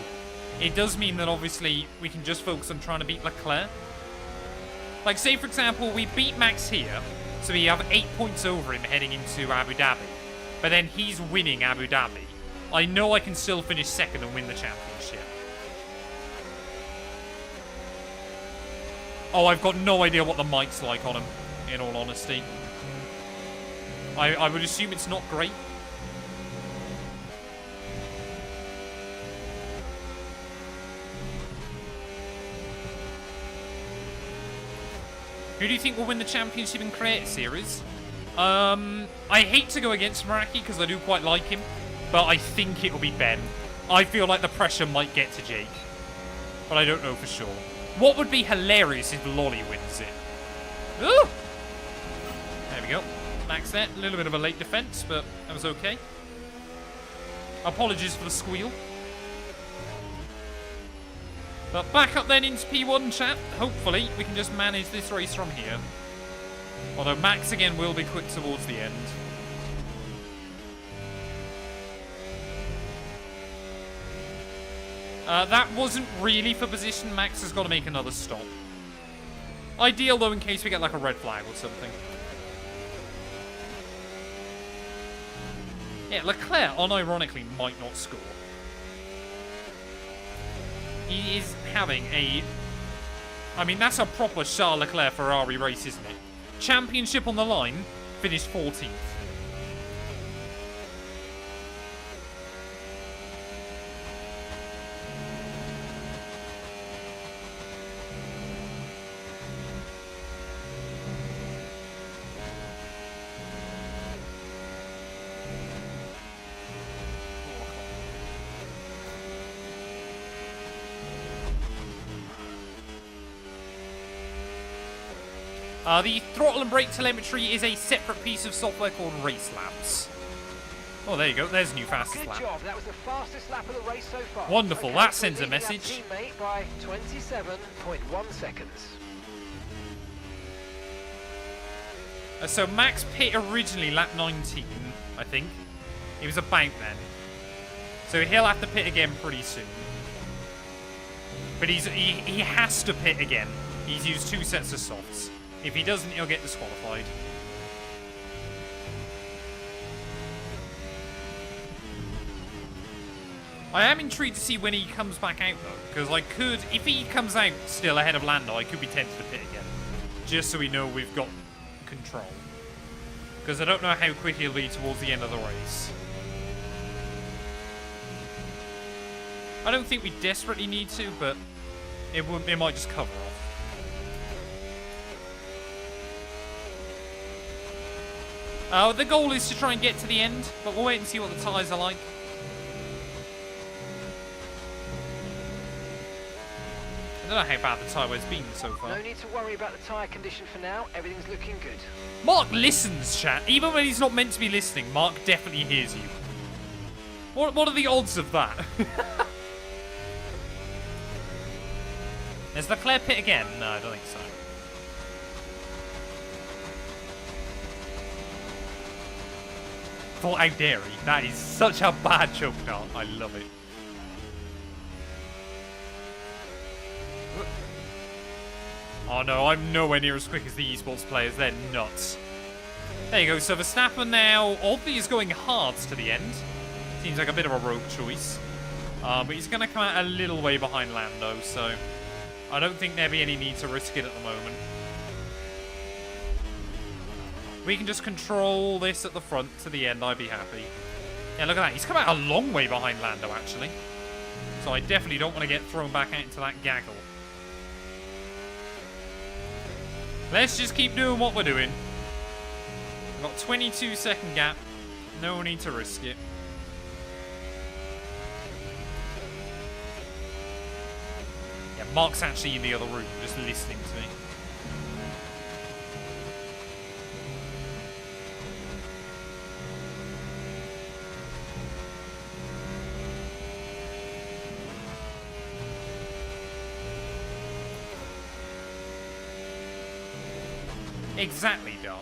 it does mean that obviously we can just focus on trying to beat Leclerc. Like say for example, we beat Max here, so we have 8 points over him heading into Abu Dhabi. But then he's winning Abu Dhabi. I know I can still finish second and win the championship. Oh, I've got no idea what the mic's like on him, in all honesty. I would assume it's not great. Who do you think will win the championship in Creator Series? I hate to go against Meraki because I do quite like him, but I think it'll be Ben. I feel like the pressure might get to Jake, but I don't know for sure. What would be hilarious if Lolly wins it? Ooh! There we go. Max there. A little bit of a late defense, but that was okay. Apologies for the squeal. But back up then into P1, chat. Hopefully, we can just manage this race from here. Although Max again will be quick towards the end. That wasn't really for position. Max has got to make another stop. Ideal, though, in case we get like a red flag or something. Yeah, Leclerc, unironically, might not score. He is having a... I mean, that's a proper Charles Leclerc Ferrari race, isn't it? Championship on the line, finished 14th. The throttle and brake telemetry is a separate piece of software called Race Labs. Oh, there you go. There's a new fastest lap. Good job. That was the fastest lap of the race so far. Wonderful. Okay, That sends a leading our message. Teammate by 27.1 seconds. So Max pit originally lap 19, I think. He was about then. So he'll have to pit again pretty soon. But he has to pit again. He's used 2 sets of softs. If he doesn't, he'll get disqualified. I am intrigued to see when he comes back out, though. Because I could, if he comes out still ahead of Lando, I could be tempted to pit again. Just so we know we've got control. Because I don't know how quick he'll be towards the end of the race. I don't think we desperately need to, but it might just cover off. The goal is to try and get to the end, but we'll wait and see what the tyres are like. I don't know how bad the tyre wear's been so far. No need to worry about the tyre condition for now. Everything's looking good. Mark listens, chat. Even when he's not meant to be listening, Mark definitely hears you. What are the odds of that? Is Leclerc pit again? No, I don't think so. How dare he? That is such a bad choke dart. I love it. Oh no, I'm nowhere near as quick as the esports players. They're nuts. There you go. So Verstappen now, oddly, is going hard to the end. Seems like a bit of a rogue choice. But he's going to come out a little way behind Lando, so I don't think there'd be any need to risk it at the moment. We can just control this at the front to the end. I'd be happy. Yeah, look at that. He's come out a long way behind Lando, actually. So I definitely don't want to get thrown back out into that gaggle. Let's just keep doing what we're doing. We've got 22-second gap. No need to risk it. Yeah, Mark's actually in the other room, just listening to me. Exactly, Dom.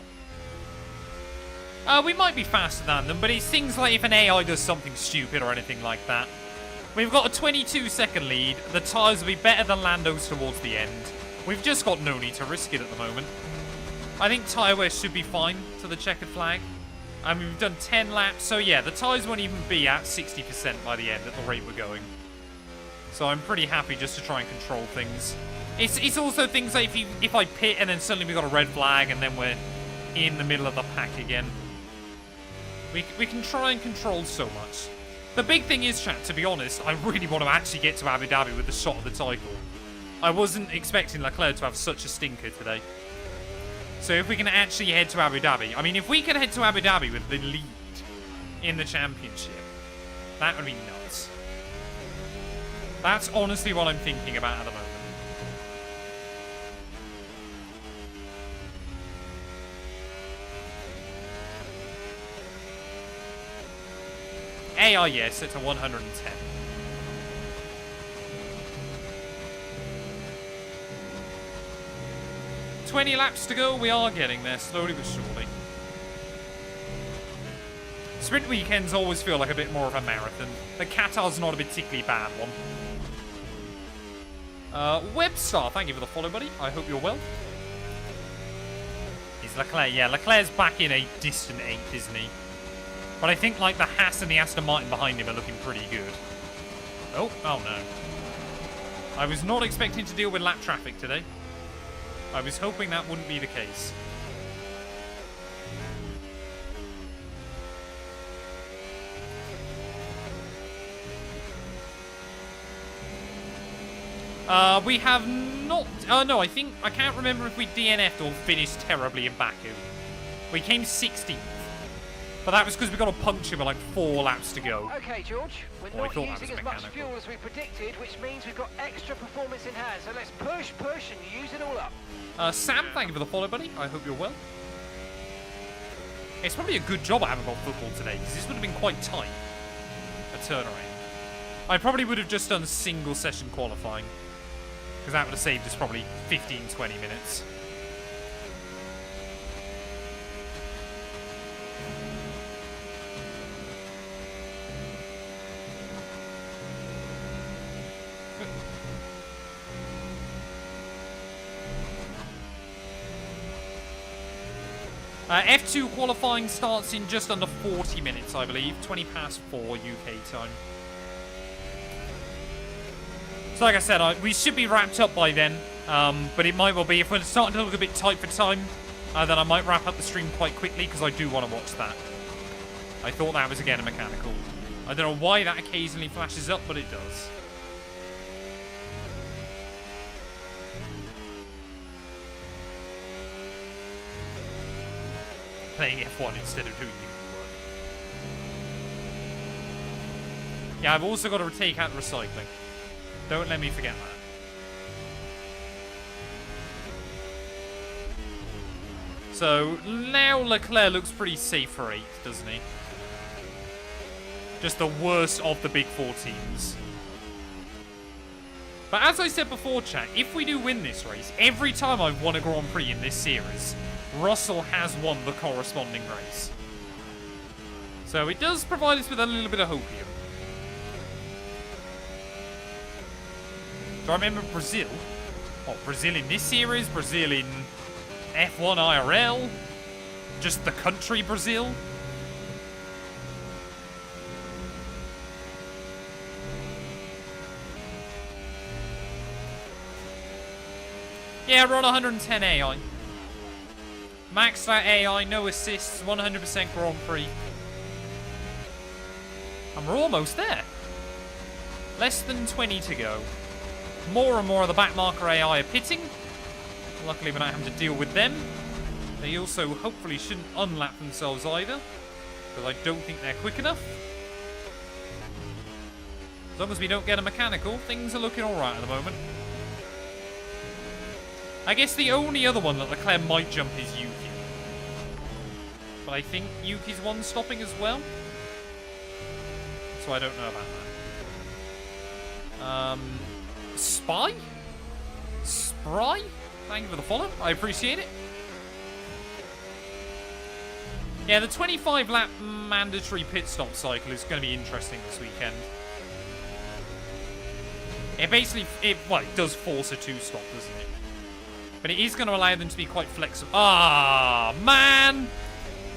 We might be faster than them, but it's things like if an AI does something stupid or anything like that. We've got a 22-second lead. The tyres will be better than Lando's towards the end. We've just got no need to risk it at the moment. I think tyre wear should be fine to the checkered flag. I mean, we've done 10 laps, so yeah, the tyres won't even be at 60% by the end at the rate we're going. So I'm pretty happy just to try and control things. It's also things like if I pit and then suddenly we got a red flag and then we're in the middle of the pack again. We can try and control so much. The big thing is, chat, to be honest, I really want to actually get to Abu Dhabi with the shot of the title. I wasn't expecting Leclerc to have such a stinker today. So if we can actually head to Abu Dhabi, I mean, if we can head to Abu Dhabi with the lead in the championship, that would be nuts. That's honestly what I'm thinking about at the moment. AI, yes, set to 110. "20 laps to go." We are getting there, slowly but surely. Sprint weekends always feel like a bit more of a marathon. The Qatar's not a particularly bad one. Webstar, thank you for the follow, buddy. I hope you're well. Is Leclerc? Yeah, Leclerc's back in a distant 8th, isn't he? But I think, like, the Haas and the Aston Martin behind him are looking pretty good. Oh no. I was not expecting to deal with lap traffic today. I was hoping that wouldn't be the case. We have not... no, I can't remember if we DNF'd or finished terribly in Baku. We came 16th. But that was because we got a puncture with like 4 laps to go. Okay, George, we're not using as much fuel as we predicted, which means we've got extra performance in hand. So let's push, and use it all up. Sam, thank you for the follow, buddy. I hope you're well. It's probably a good job I haven't got football today, because this would have been quite tight. A turnaround. I probably would have just done single session qualifying, because that would have saved us probably 15-20 minutes. F2 qualifying starts in just under 40 minutes, I believe. 20 past 4 UK time. So like I said, we should be wrapped up by then. But it might well be, if we're starting to look a bit tight for time, then I might wrap up the stream quite quickly, because I do want to watch that. I thought that was, again, a mechanical. I don't know why that occasionally flashes up, but it does. Playing F1 instead of doing UV work. Yeah, I've also got to take out recycling. Don't let me forget that. So, now Leclerc looks pretty safe for 8th, doesn't he? Just the worst of the big 4 teams. But as I said before, chat, if we do win this race, every time I've won a Grand Prix in this series, Russell has won the corresponding race. So it does provide us with a little bit of hope here. Do I remember Brazil? What, Brazil in this series? Brazil in F1 IRL? Just the country Brazil? Yeah, we're on 110 AI. Maxed out AI, no assists, 100% Grand Prix. And we're almost there. Less than 20 to go. More and more of the backmarker AI are pitting. Luckily we're not having to deal with them. They also hopefully shouldn't unlap themselves either, because I don't think they're quick enough. As long as we don't get a mechanical, things are looking alright at the moment. I guess the only other one that Leclerc might jump is Yuki. But I think Yuki's one stopping as well. So I don't know about that. Spy? Spry? Thank you for the follow. I appreciate it. Yeah, the 25-lap mandatory pit stop cycle is going to be interesting this weekend. It basically, it does force a 2-stop, doesn't it? But it is going to allow them to be quite flexible. Ah, man!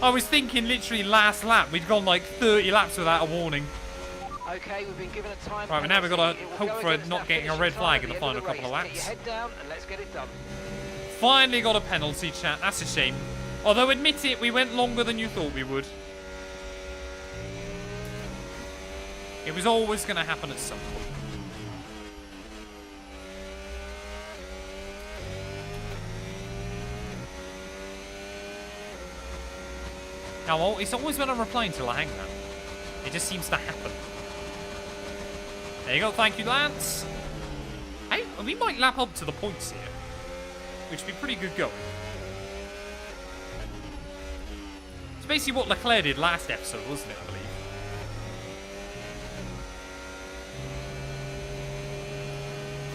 I was thinking literally last lap. We'd gone like 30 laps without a warning. Okay, we've been given a time. Right, but now we've got to hope for not getting a red flag in the final couple of laps. Get your head down and let's get it done. Finally got a penalty, chat. That's a shame. Although, admit it, we went longer than you thought we would. It was always going to happen at some point. Now, it's always when I'm replying to I hang that. It just seems to happen. There you go. Thank you, Lance. Hey, we might lap up to the points here, which would be pretty good going. It's basically what Leclerc did last episode, wasn't it, I believe?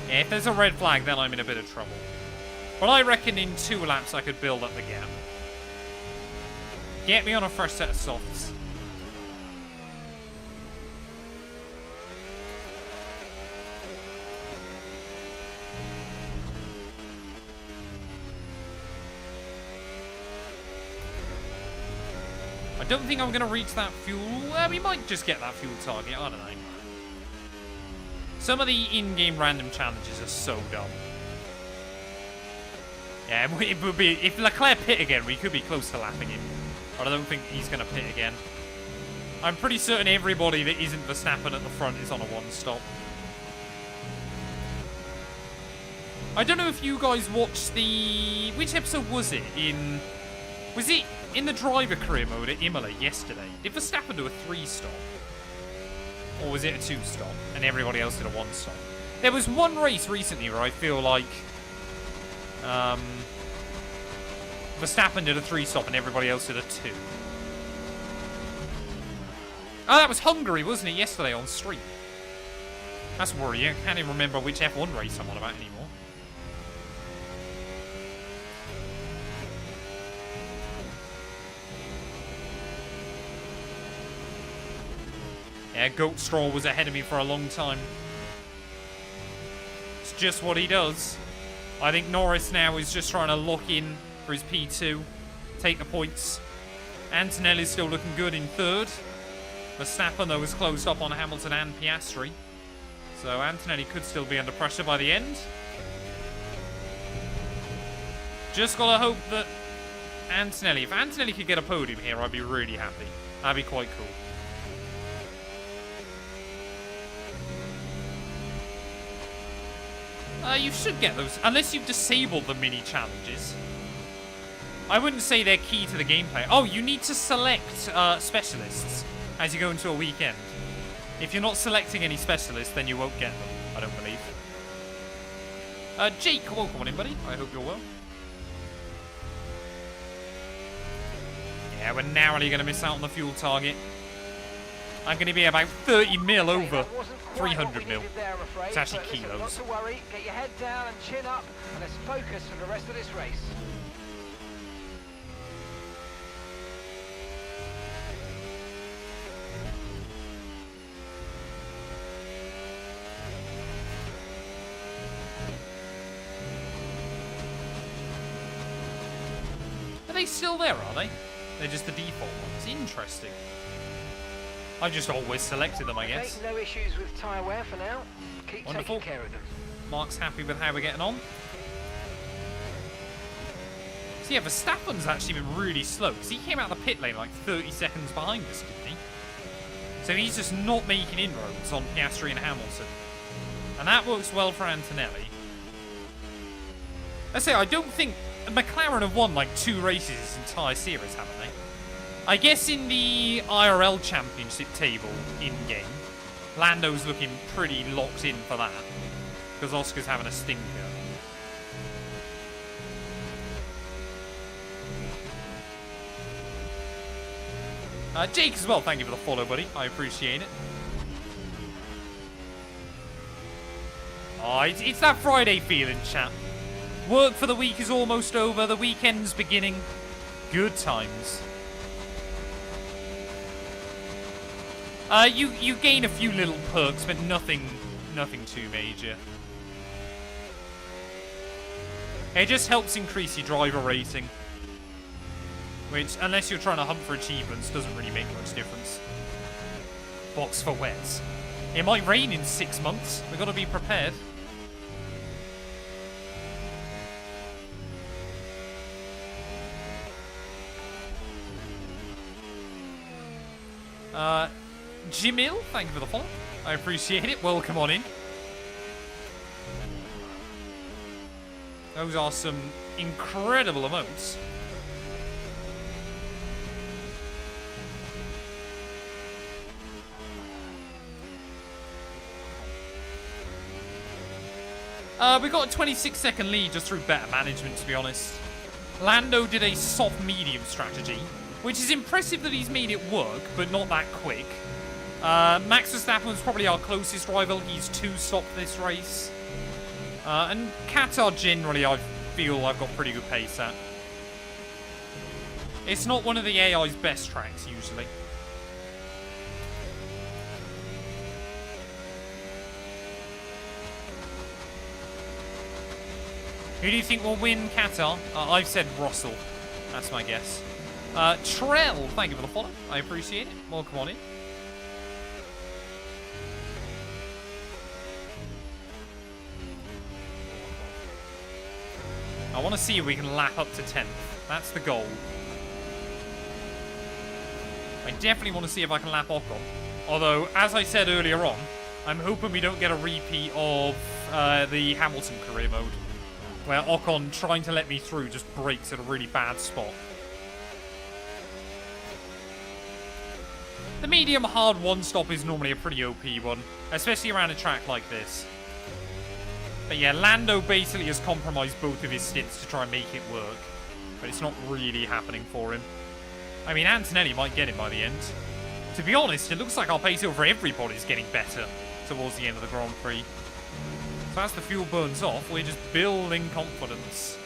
Yeah, if there's a red flag, then I'm in a bit of trouble. But I reckon in 2 laps I could build up the gap. Get me on a fresh set of softs. I don't think I'm going to reach that fuel. Well, we might just get that fuel target. I don't know. Some of the in-game random challenges are so dumb. Yeah, it would be... If Leclerc pit again, we could be close to lapping him. But I don't think he's going to pit again. I'm pretty certain everybody that isn't Verstappen at the front is on a one-stop. I don't know if you guys watched the... Which episode was it? Was it in the driver career mode at Imola yesterday? Did Verstappen do a 3-stop? Or was it a 2-stop? And everybody else did a 1-stop? There was one race recently where I feel like... Verstappen did a 3-stop and everybody else did a 2. Oh, that was Hungary, wasn't it? Yesterday on stream. That's worrying. I can't even remember which F1 race I'm on about anymore. Yeah, Goat Straw was ahead of me for a long time. It's just what he does. I think Norris now is just trying to lock in for his P2. Take the points. Antonelli's still looking good in 3rd. Verstappen, though, was closed up on Hamilton and Piastri. So Antonelli could still be under pressure by the end. Just gotta hope that Antonelli... If Antonelli could get a podium here, I'd be really happy. That'd be quite cool. You should get those, unless you've disabled the mini challenges. I wouldn't say they're key to the gameplay. Oh, you need to select specialists as you go into a weekend. If you're not selecting any specialists, then you won't get them, I don't believe. Jake, welcome on in, buddy. I hope you're well. Yeah, we're narrowly going to miss out on the fuel target. I'm going to be about 30 mil over 300 mil. It's actually kilos. Not to worry. Get your head down and chin up, and let's focus for the rest of this race. Are they still there, are they? They're just the default ones. Interesting. I just always selected them, I guess. No issues with tyre wear for now. Keep Wonderful. taking care of them. Mark's happy with how we're getting on. So yeah, Verstappen's actually been really slow, because he came out of the pit lane like 30 seconds behind us, didn't he? So he's just not making inroads on Piastri and Hamilton. And that works well for Antonelli. I say, I don't think... McLaren have won like 2 races this entire series, haven't they? I guess in the IRL Championship table in-game, Lando's looking pretty locked in for that. Because Oscar's having a stinker. Jake as well, thank you for the follow, buddy. I appreciate it. Oh, it's that Friday feeling, chat. Work for the week is almost over. The weekend's beginning. Good times. You gain a few little perks, but nothing too major. It just helps increase your driver rating. Which, unless you're trying to hunt for achievements, doesn't really make much difference. Box for wets. It might rain in 6 months. We've got to be prepared. Jimil, thank you for the follow. I appreciate it. Welcome on in. Those are some incredible amounts. We got a 26-second lead just through better management, to be honest. Lando did a soft-medium strategy, which is impressive that he's made it work, but not that quick. Max Verstappen was probably our closest rival. He's 2-stopped this race. And Qatar, generally, I feel I've got pretty good pace at. It's not one of the AI's best tracks, usually. Who do you think will win Qatar? I've said Russell. That's my guess. Trell, thank you for the follow. I appreciate it. Welcome on in. I want to see if we can lap up to 10th. That's the goal. I definitely want to see if I can lap Ocon. Although, as I said earlier on, I'm hoping we don't get a repeat of the Hamilton career mode, where Ocon, trying to let me through, just brakes at a really bad spot. The medium hard one-stop is normally a pretty OP one, especially around a track like this. But yeah, Lando basically has compromised both of his stints to try and make it work. But it's not really happening for him. I mean, Antonelli might get him by the end. To be honest, it looks like our pace over everybody's getting better towards the end of the Grand Prix. So as the fuel burns off, we're just building confidence.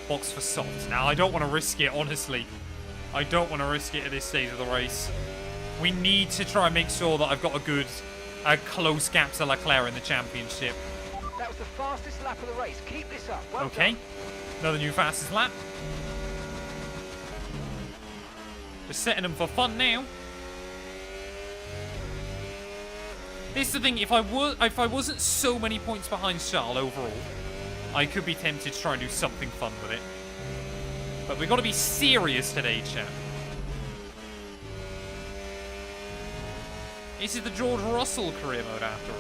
Box for soft. Now, I don't want to risk it, honestly. I don't want to risk it at this stage of the race. We need to try and make sure that I've got a close gap to Leclerc in the championship. That was the fastest lap of the race. Keep this up. Well Okay. done. Another new fastest lap. Just setting them for fun now. This is the thing, if I wasn't so many points behind Charles overall, I could be tempted to try and do something fun with it. But we've got to be serious today, chat. This is the George Russell career mode after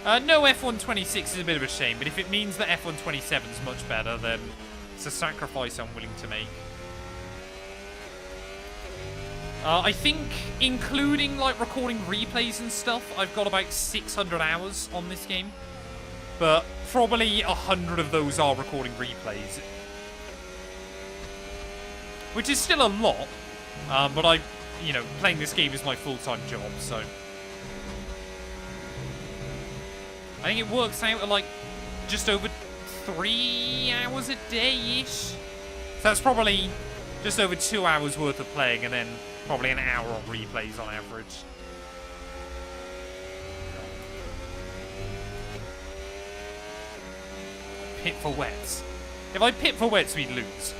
all. No F126 is a bit of a shame, but if it means that F127 is much better, then it's a sacrifice I'm willing to make. I think, including like recording replays and stuff, I've got about 600 hours on this game. But probably 100 of those are recording replays. Which is still a lot. But playing this game is my full-time job, so. I think it works out at like just over 3 hours a day-ish. So that's probably just over 2 hours worth of playing and then probably an hour on replays on average. Pit for wets. If I pit for wets, we'd lose.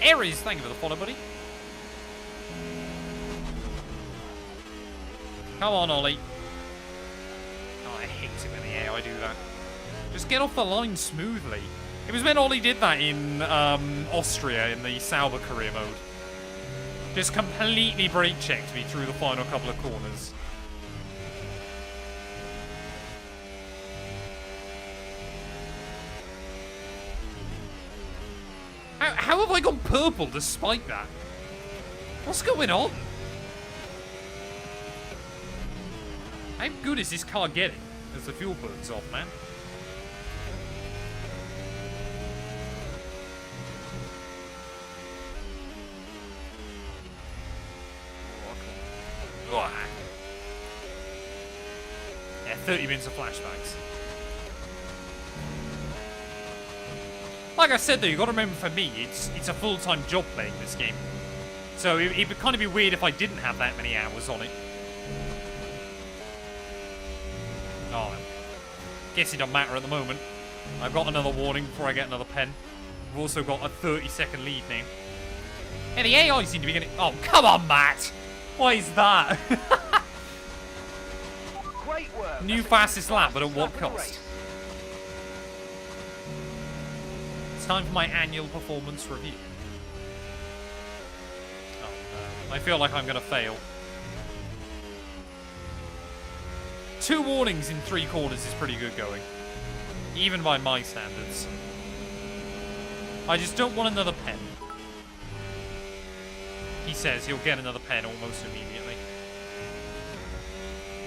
Aries, thank you for the follow, buddy. Come on, Ollie. Oh, I hate it when the AI do that. Just get off the line smoothly. It was when Ollie did that in Austria in the Sauber career mode. Just completely brake checked me through the final couple of corners. How have I gone purple despite that? What's going on? How good is this car getting as the fuel burns off, man? Yeah, 30 minutes of flashbacks. Like I said though, you got to remember for me, it's a full-time job playing this game. So it would kind of be weird if I didn't have that many hours on it. Oh, guess it don't matter at the moment. I've got another warning before I get another pen. I've also got a 30-second lead now. Yeah, the AI seem to be getting... Oh, come on, Matt! Why is that? Great work. New fastest lap, but at what cost? It's time for my annual performance review. Oh no. I feel like I'm going to fail. 2 warnings in 3 corners is pretty good going. Even by my standards. I just don't want another pen. He says he'll get another pen almost immediately.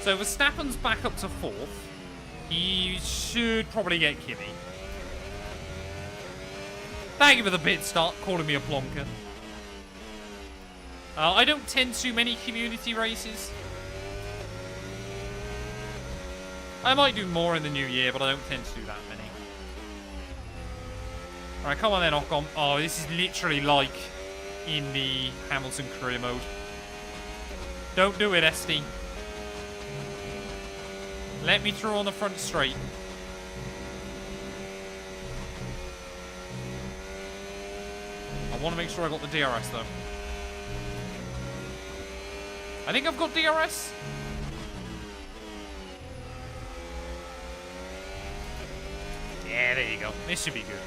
So Verstappen's back up to 4th. He should probably get Kimi. Thank you for the bit start, calling me a plonker. I don't tend to many community races. I might do more in the new year, but I don't tend to do that many. Alright, come on then, Ocon. Oh, this is literally like in the Hamilton career mode. Don't do it, SD. Let me through on the front straight. I want to make sure I got the DRS, though. I think I've got DRS. Yeah, there you go. This should be good.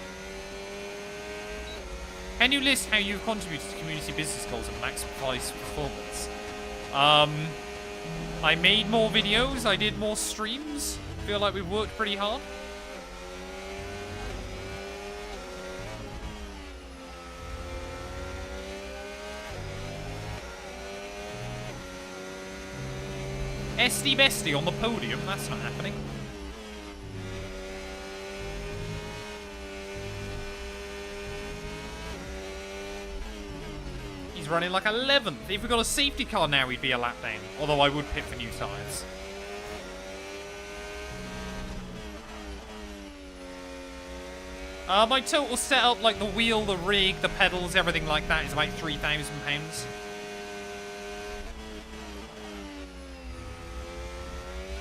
Can you list how you've contributed to community business goals and maximized performance? I made more videos. I did more streams. Feel like we've worked pretty hard. SD Bestie on the podium. That's not happening. He's running like 11th. If we got a safety car now, he'd be a lap down. Although I would pit for new tyres. My total setup, like the wheel, the rig, the pedals, everything like that, is about £3,000.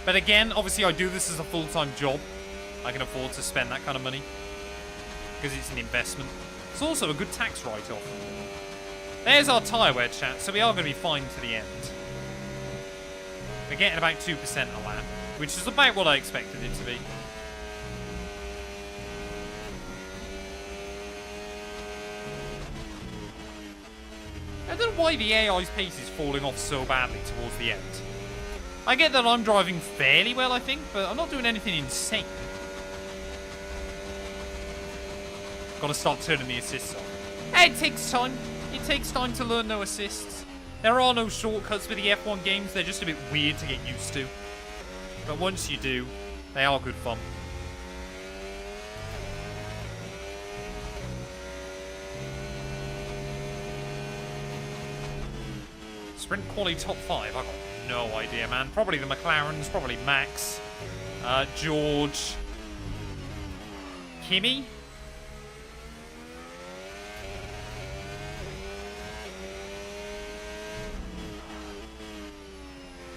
But again, obviously I do this as a full-time job. I can afford to spend that kind of money. Because it's an investment. It's also a good tax write-off. There's our tyre wear, chat, so we are going to be fine to the end. We're getting about 2% a lap, which is about what I expected it to be. I don't know why the AI's pace is falling off so badly towards the end. I get that I'm driving fairly well, I think, but I'm not doing anything insane. Gotta start turning the assists on. It takes time. It takes time to learn no assists. There are no shortcuts with the F1 games. They're just a bit weird to get used to. But once you do, they are good fun. Sprint quality top 5. I've got no idea, man. Probably the McLarens, probably Max, George, Kimi.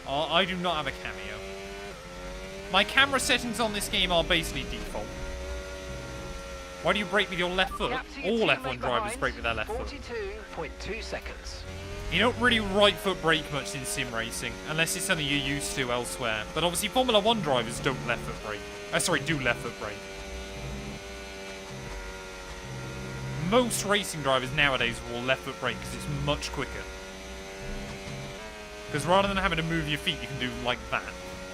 I do not have a cameo. My camera settings on this game are basically default. Why do you brake with your left foot? All F1 drivers brake with their left foot. 42.2 seconds. You don't really right foot brake much in sim racing, unless it's something you're used to elsewhere. But obviously Formula 1 drivers don't left foot brake. Sorry, do left foot brake. Most racing drivers nowadays will left foot brake because it's much quicker. Because rather than having to move your feet, you can do like that.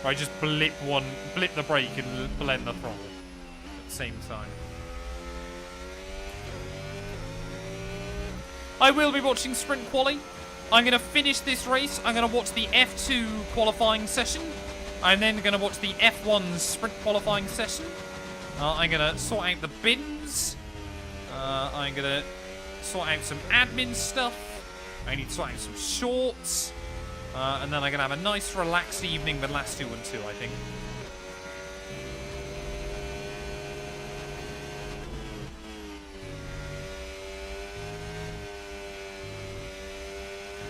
Right, just blip the brake and blend the throttle at the same time. I will be watching Sprint Quali. I'm going to finish this race. I'm going to watch the F2 qualifying session. I'm then going to watch the F1 sprint qualifying session. I'm going to sort out the bins. I'm going to sort out some admin stuff. I need to sort out some shorts. And then I'm going to have a nice relaxed evening with last 2 and 2, I think.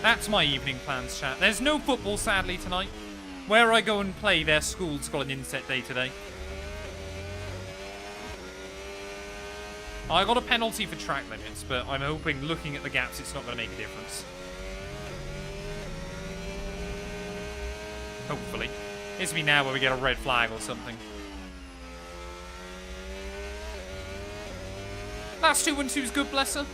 That's my evening plans, chat. There's no football, sadly, tonight. Where I go and play, their school's got an inset day today. I got a penalty for track limits, but I'm hoping, looking at the gaps, it's not going to make a difference. Hopefully. It's me now where we get a red flag or something. Last 2 and 2's good, bless her.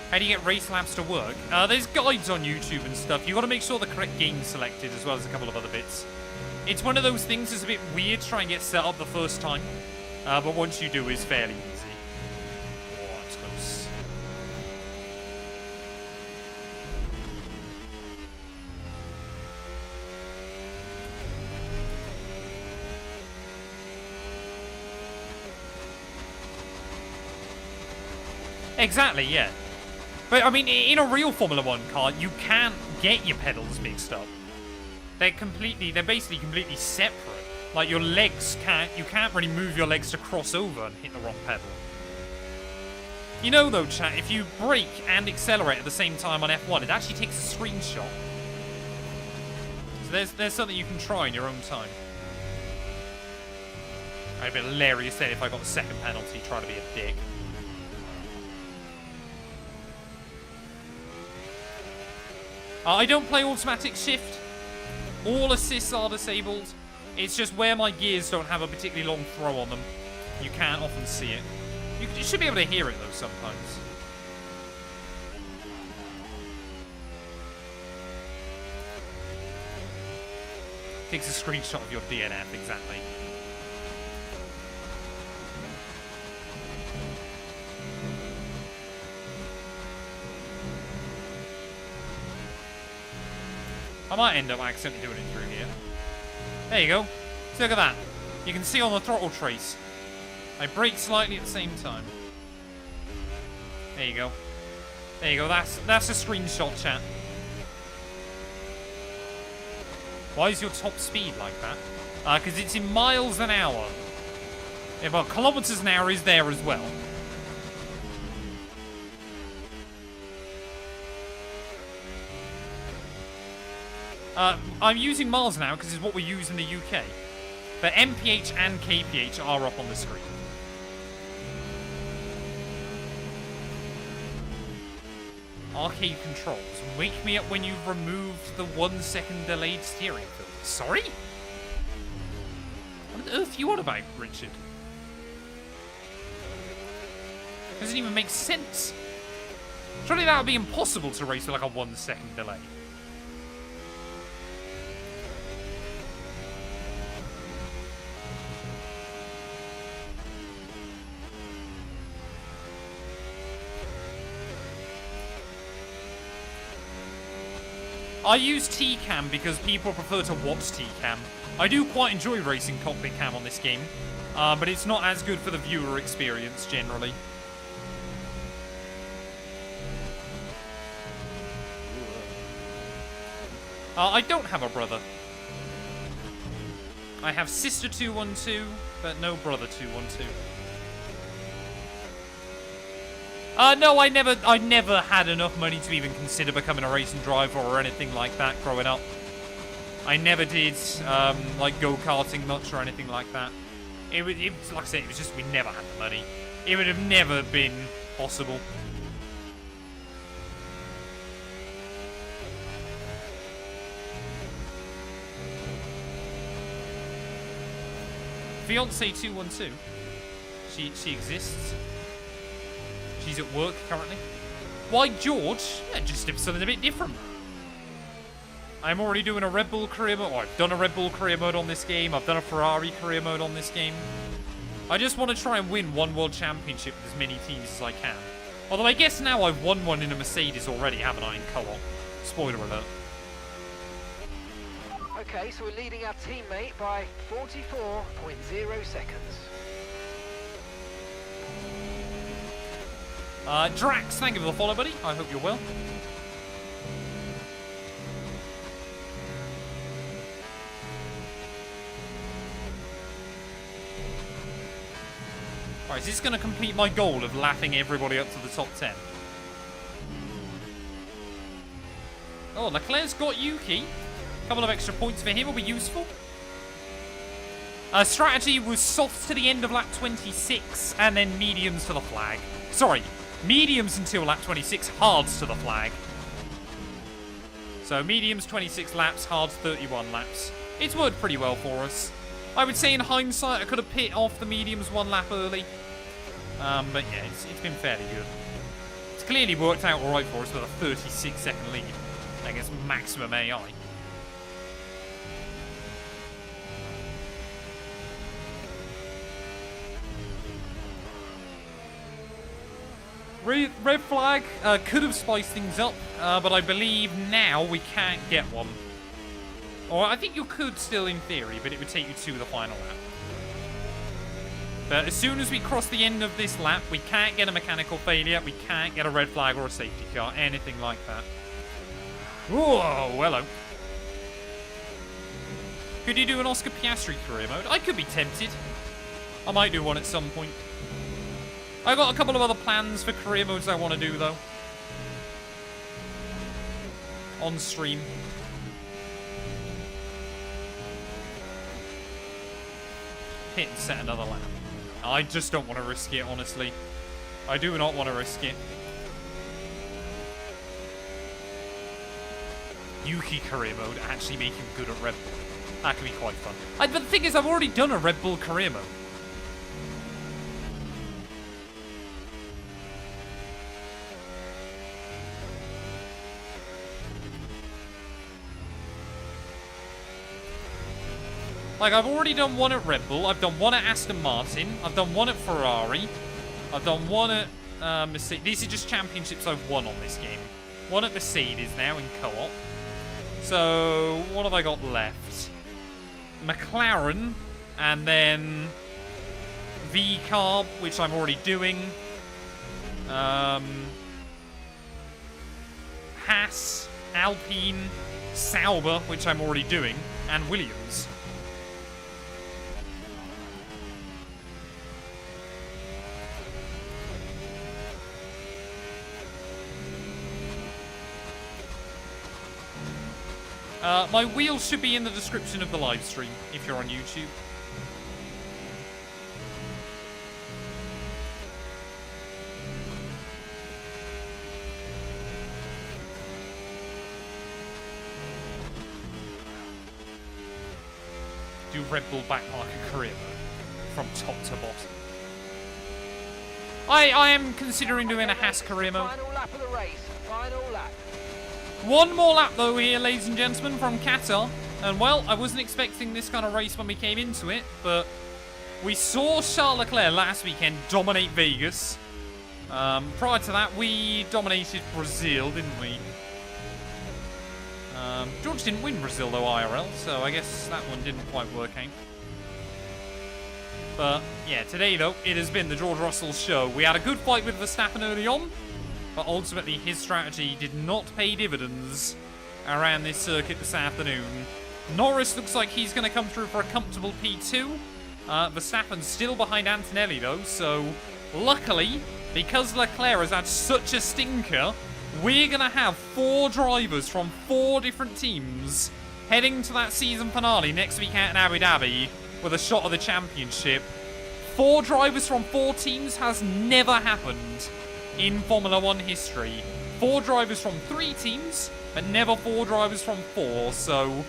How do you get race laps to work? There's guides on YouTube and stuff. You've got to make sure the correct game's selected, as well as a couple of other bits. It's one of those things that's a bit weird to try and get set up the first time. But once you do, it's fairly easy. Oh, that's close. Exactly, yeah. But, I mean, in a real Formula 1 car, you can't get your pedals mixed up. They're basically completely separate. Like, your legs you can't really move your legs to cross over and hit the wrong pedal. You know, though, chat, if you brake and accelerate at the same time on F1, it actually takes a screenshot. So there's something you can try in your own time. It'd be hilarious then if I got the second penalty trying to be a dick. I don't play automatic shift. All assists are disabled. It's just where my gears don't have a particularly long throw on them. You can't often see it. You should be able to hear it, though, sometimes. Takes a screenshot of your DNF, exactly. I might end up accidentally doing it through here. There you go. So look at that. You can see on the throttle trace. I brake slightly at the same time. There you go. There you go. That's a screenshot, chat. Why is your top speed like that? Because it's in miles an hour. Yeah, but kilometers an hour is there as well. I'm using miles an hour because it's what we use in the UK. But MPH and KPH are up on the screen. Arcade controls. Wake me up when you've removed the 1 second delayed steering filter. Sorry? What on earth are you on about, Richard? Doesn't even make sense. Surely that would be impossible to race with like a 1 second delay. I use T-Cam because people prefer to watch T-Cam. I do quite enjoy racing cockpit cam on this game, but it's not as good for the viewer experience generally. I don't have a brother. I have sister 212, but no brother 212. No, I never had enough money to even consider becoming a racing driver or anything like that growing up. I never did, like, go-karting much or anything like that. It was, like I said, it was just we never had the money. It would have never been possible. Fiance 212. She exists. She's at work currently. Why, George? Yeah, just something a bit different. I'm already doing a Red Bull career mode. I've done a Red Bull career mode on this game. I've done a Ferrari career mode on this game. I just want to try and win one world championship with as many teams as I can. Although I guess now I've won one in a Mercedes already, haven't I, in co-op? Spoiler alert. Okay, so we're leading our teammate by 44.0 seconds. Drax, thank you for the follow, buddy. I hope you're well. Alright, is this going to complete my goal of lapping everybody up to the top 10? Oh, Leclerc's got Yuki. A couple of extra points for him will be useful. Strategy was soft to the end of lap 26, and then mediums to the flag. Sorry, mediums until lap 26, hards to the flag. So mediums 26 laps, hards 31 laps. It's worked pretty well for us. I would say in hindsight I could have pit off the mediums 1 lap early. But yeah, it's been fairly good. It's clearly worked out alright for us with a 36-second lead against maximum AI. Red flag could have spiced things up, but I believe now we can't get one. Or I think you could still in theory, but it would take you to the final lap. But as soon as we cross the end of this lap, we can't get a mechanical failure, we can't get a red flag or a safety car, anything like that. Whoa, hello. Could you do an Oscar Piastri career mode? I could be tempted. I might do one at some point. I got a couple of other plans for career modes I want to do, though. On stream. Hit and set another lap. I just don't want to risk it, honestly. I do not want to risk it. Yuki career mode, actually make him good at Red Bull. That could be quite fun. But the thing is, I've already done a Red Bull career mode. Like, I've already done one at Red Bull, I've done one at Aston Martin, I've done one at Ferrari, I've done one at Mercedes. These are just championships I've won on this game. One at Mercedes now in co-op. So, what have I got left? McLaren, and then V-Carb, which I'm already doing. Haas, Alpine, Sauber, which I'm already doing, and Williams. My wheels should be in the description of the live stream if you're on YouTube. Do Red Bull backmarker career mode from top to bottom. I am considering doing a Haas career mode. Final lap of the race. Final lap. One more lap, though, here, ladies and gentlemen, from Qatar. And, well, I wasn't expecting this kind of race when we came into it, but we saw Charles Leclerc last weekend dominate Vegas. Prior to that, we dominated Brazil, didn't we? George didn't win Brazil, though, IRL, so I guess that one didn't quite work out. But, yeah, today, though, it has been the George Russell show. We had a good fight with Verstappen early on, but ultimately his strategy did not pay dividends around this circuit this afternoon. Norris looks like he's going to come through for a comfortable P2. Verstappen's still behind Antonelli, though, so luckily, because Leclerc has had such a stinker, we're going to have 4 drivers from 4 different teams heading to that season finale next week out in Abu Dhabi with a shot of the championship. 4 drivers from 4 teams has never happened in Formula 1 history. 4 drivers from 3 teams, but never 4 drivers from 4. So,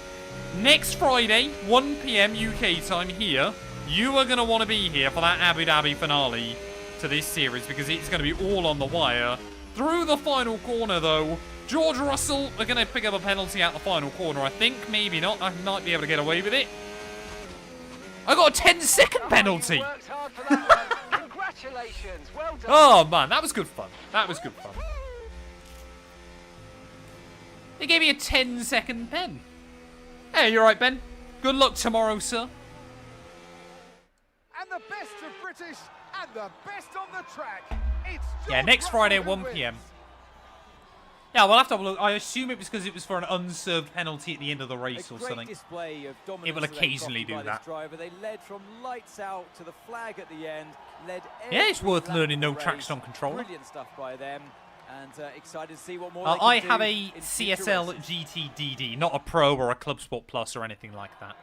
next Friday, 1 PM UK time here, you are going to want to be here for that Abu Dhabi finale to this series because it's going to be all on the wire. Through the final corner, though, George Russell are going to pick up a penalty at the final corner, I think. Maybe not. I might be able to get away with it. I got a 10-second penalty. You worked hard for that one. Congratulations. Well done. Oh, man, that was good fun. That was good fun. They gave me a 10-second pen. Hey, you alright, Ben? Good luck tomorrow, sir. And the best of British and the best on the track. It's Yeah, next Friday at 1 PM. Yeah, we'll have to have a look. I assume it was because it was for an unserved penalty at the end of the race or something. Display of dominance It will occasionally do that. Driver. They led from lights out to the flag at the end. Led Yeah, it's worth every learning no lap of the traction on race. controller. Brilliant stuff by them, and excited to see what more. I they can have do a in future CSL races. GT DD, not a Pro or a Club Sport Plus or anything like that.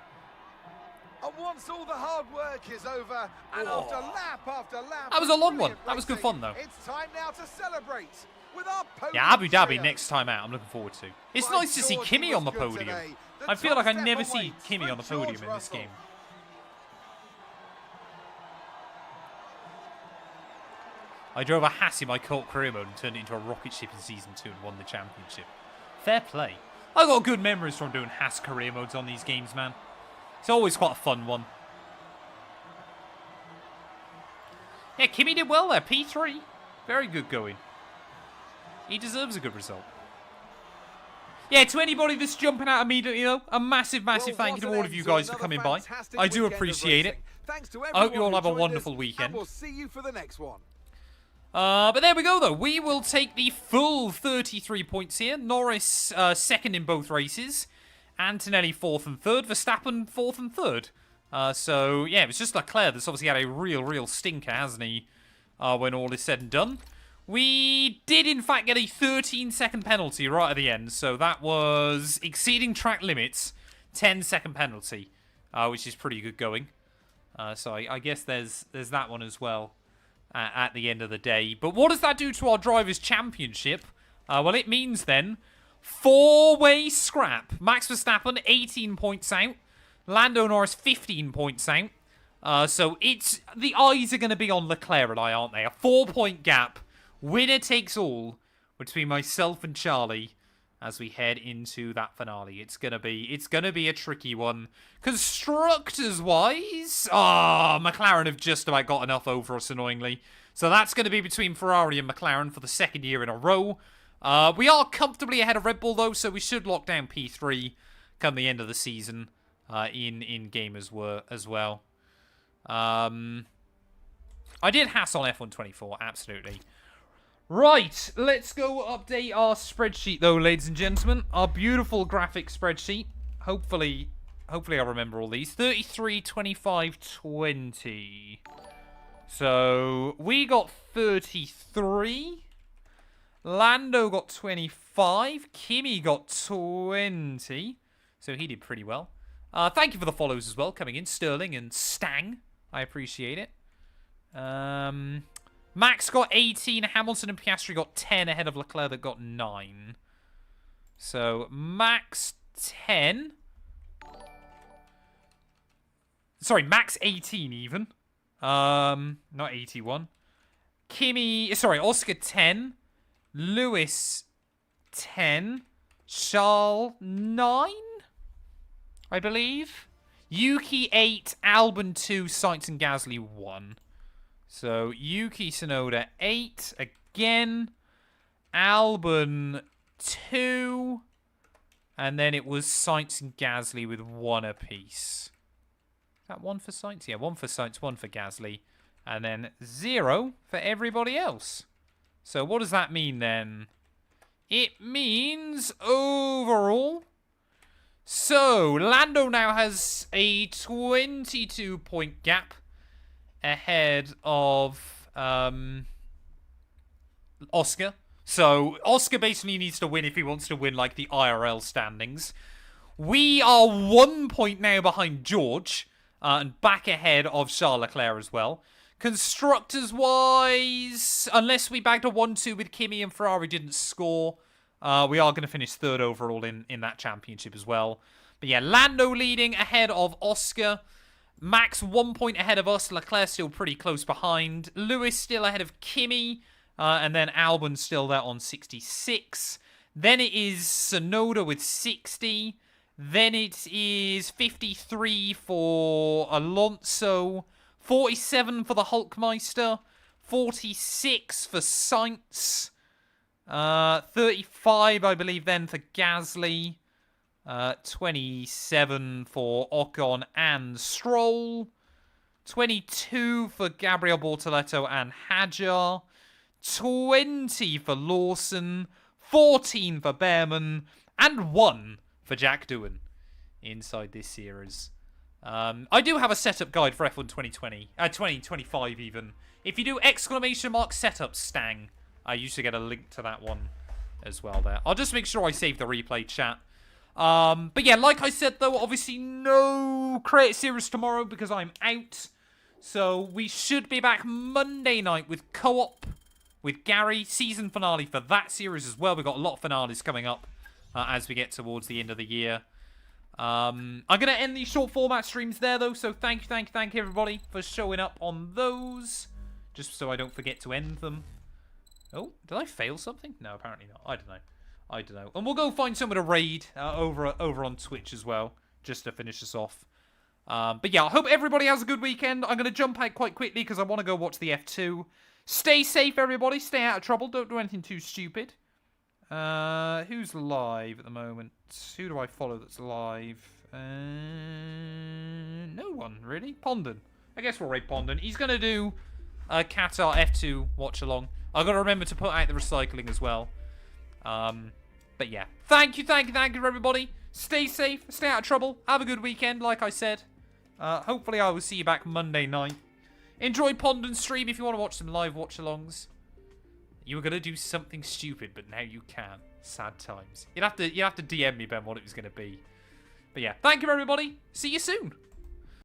And once all the hard work is over, and after lap after lap, That was a long one. brilliant That was good racing, fun, though. It's time now to celebrate with our podium Yeah, Abu Dhabi trio. next time out. I'm looking forward to. It's By nice to see George, Kimi he on the was good podium. today. The I feel like I top never step see awaits Kimi for on the podium George in this Russell. game. I drove a Haas in my cult career mode and turned it into a rocket ship in Season 2 and won the championship. Fair play. I got good memories from doing Haas career modes on these games, man. It's always quite a fun one. Yeah, Kimi did well there. P3. Very good going. He deserves a good result. Yeah, to anybody that's jumping out immediately, though, a massive, massive thank you to all of you guys for coming by. I do appreciate it. Thanks to I hope you all everyone have a who joined wonderful us, weekend. And we'll see you for the next one. But there we go, though. We will take the full 33 points here. Norris second in both races. Antonelli 4th and 3rd. Verstappen 4th and 3rd. So, yeah, it was just Leclerc that's obviously had a real stinker, hasn't he? When all is said and done. We did, in fact, get a 13-second penalty right at the end. So that was exceeding track limits. 10-second penalty, which is pretty good going. So I guess there's that one as well at the end of the day. But what does that do to our Drivers' Championship? Well, it means then 4-way scrap. Max Verstappen, 18 points out. Lando Norris, 15 points out. So it's the eyes are going to be on Leclerc and I, aren't they? A 4-point gap. Winner takes all between myself and Charlie as we head into that finale. It's gonna be a tricky one. Constructors-wise, McLaren have just about got enough over us, annoyingly. So that's going to be between Ferrari and McLaren for the 2nd year in a row. We are comfortably ahead of Red Bull, though, so we should lock down P3 come the end of the season in game as well. I did Haas on F124, absolutely. Right, let's go update our spreadsheet, though, ladies and gentlemen. Our beautiful graphic spreadsheet. Hopefully I'll remember all these. 33, 25, 20. So, we got 33. Lando got 25. Kimi got 20. So, he did pretty well. Thank you for the follows as well, coming in. Sterling and Stang. I appreciate it. Max got 18. Hamilton and Piastri got 10 ahead of Leclerc that got 9. So, Max 10. Sorry, Max 18 even. Not 81. Oscar 10. Lewis 10. Charles 9, I believe. Yuki 8. Albon 2. Sainz and Gasly 1. So, Yuki Tsunoda 8 again. Albon 2. And then it was Sainz and Gasly with 1 apiece. Is that 1 for Sainz? Yeah, 1 for Sainz, 1 for Gasly. And then 0 for everybody else. So, what does that mean then? It means overall. So, Lando now has a 22-point gap ahead of Oscar. So, Oscar basically needs to win if he wants to win, like, the IRL standings. We are 1 point now behind George, and back ahead of Charles Leclerc as well. Constructors-wise, unless we bagged a 1-2 with Kimi and Ferrari didn't score, we are going to finish 3rd overall in that championship as well. But yeah, Lando leading ahead of Oscar. Max 1 point ahead of us. Leclerc still pretty close behind. Lewis still ahead of Kimi. And then Albon still there on 66. Then it is Tsunoda with 60. Then it is 53 for Alonso. 47 for the Hulkmeister. 46 for Sainz. 35, I believe, then for Gasly. 27 for Ocon and Stroll. 22 for Gabriel Bortoletto and Hadjar. 20 for Lawson. 14 for Behrman. And 1 for Jack Doohan inside this series. I do have a setup guide for F1 2020. 2025 even. If you do ! Setup Stang, I usually get a link to that one as well there. I'll just make sure I save the replay chat. But yeah, like I said though, obviously no Create Series tomorrow because I'm out. So we should be back Monday night with Co-op with Gary. Season finale for that series as well. We've got a lot of finales coming up as we get towards the end of the year. I'm going to end these short format streams there though. So thank you everybody for showing up on those. Just so I don't forget to end them. Oh, did I fail something? No, apparently not. I don't know. And we'll go find someone to raid over on Twitch as well, just to finish us off. But yeah, I hope everybody has a good weekend. I'm going to jump out quite quickly because I want to go watch the F2. Stay safe, everybody. Stay out of trouble. Don't do anything too stupid. Who's live at the moment? Who do I follow that's live? No one, really. Pondon. I guess we'll raid Pondon. He's going to do a Qatar F2 watch along. I've got to remember to put out the recycling as well. But yeah, thank you everybody. Stay safe, stay out of trouble, have a good weekend, like I said. Hopefully I will see you back Monday night. Enjoy Pond and Stream if you want to watch some live watch-alongs. You were going to do something stupid, but now you can. Sad times. You'd have to DM me, Ben, what it was going to be. But yeah, thank you, everybody. See you soon.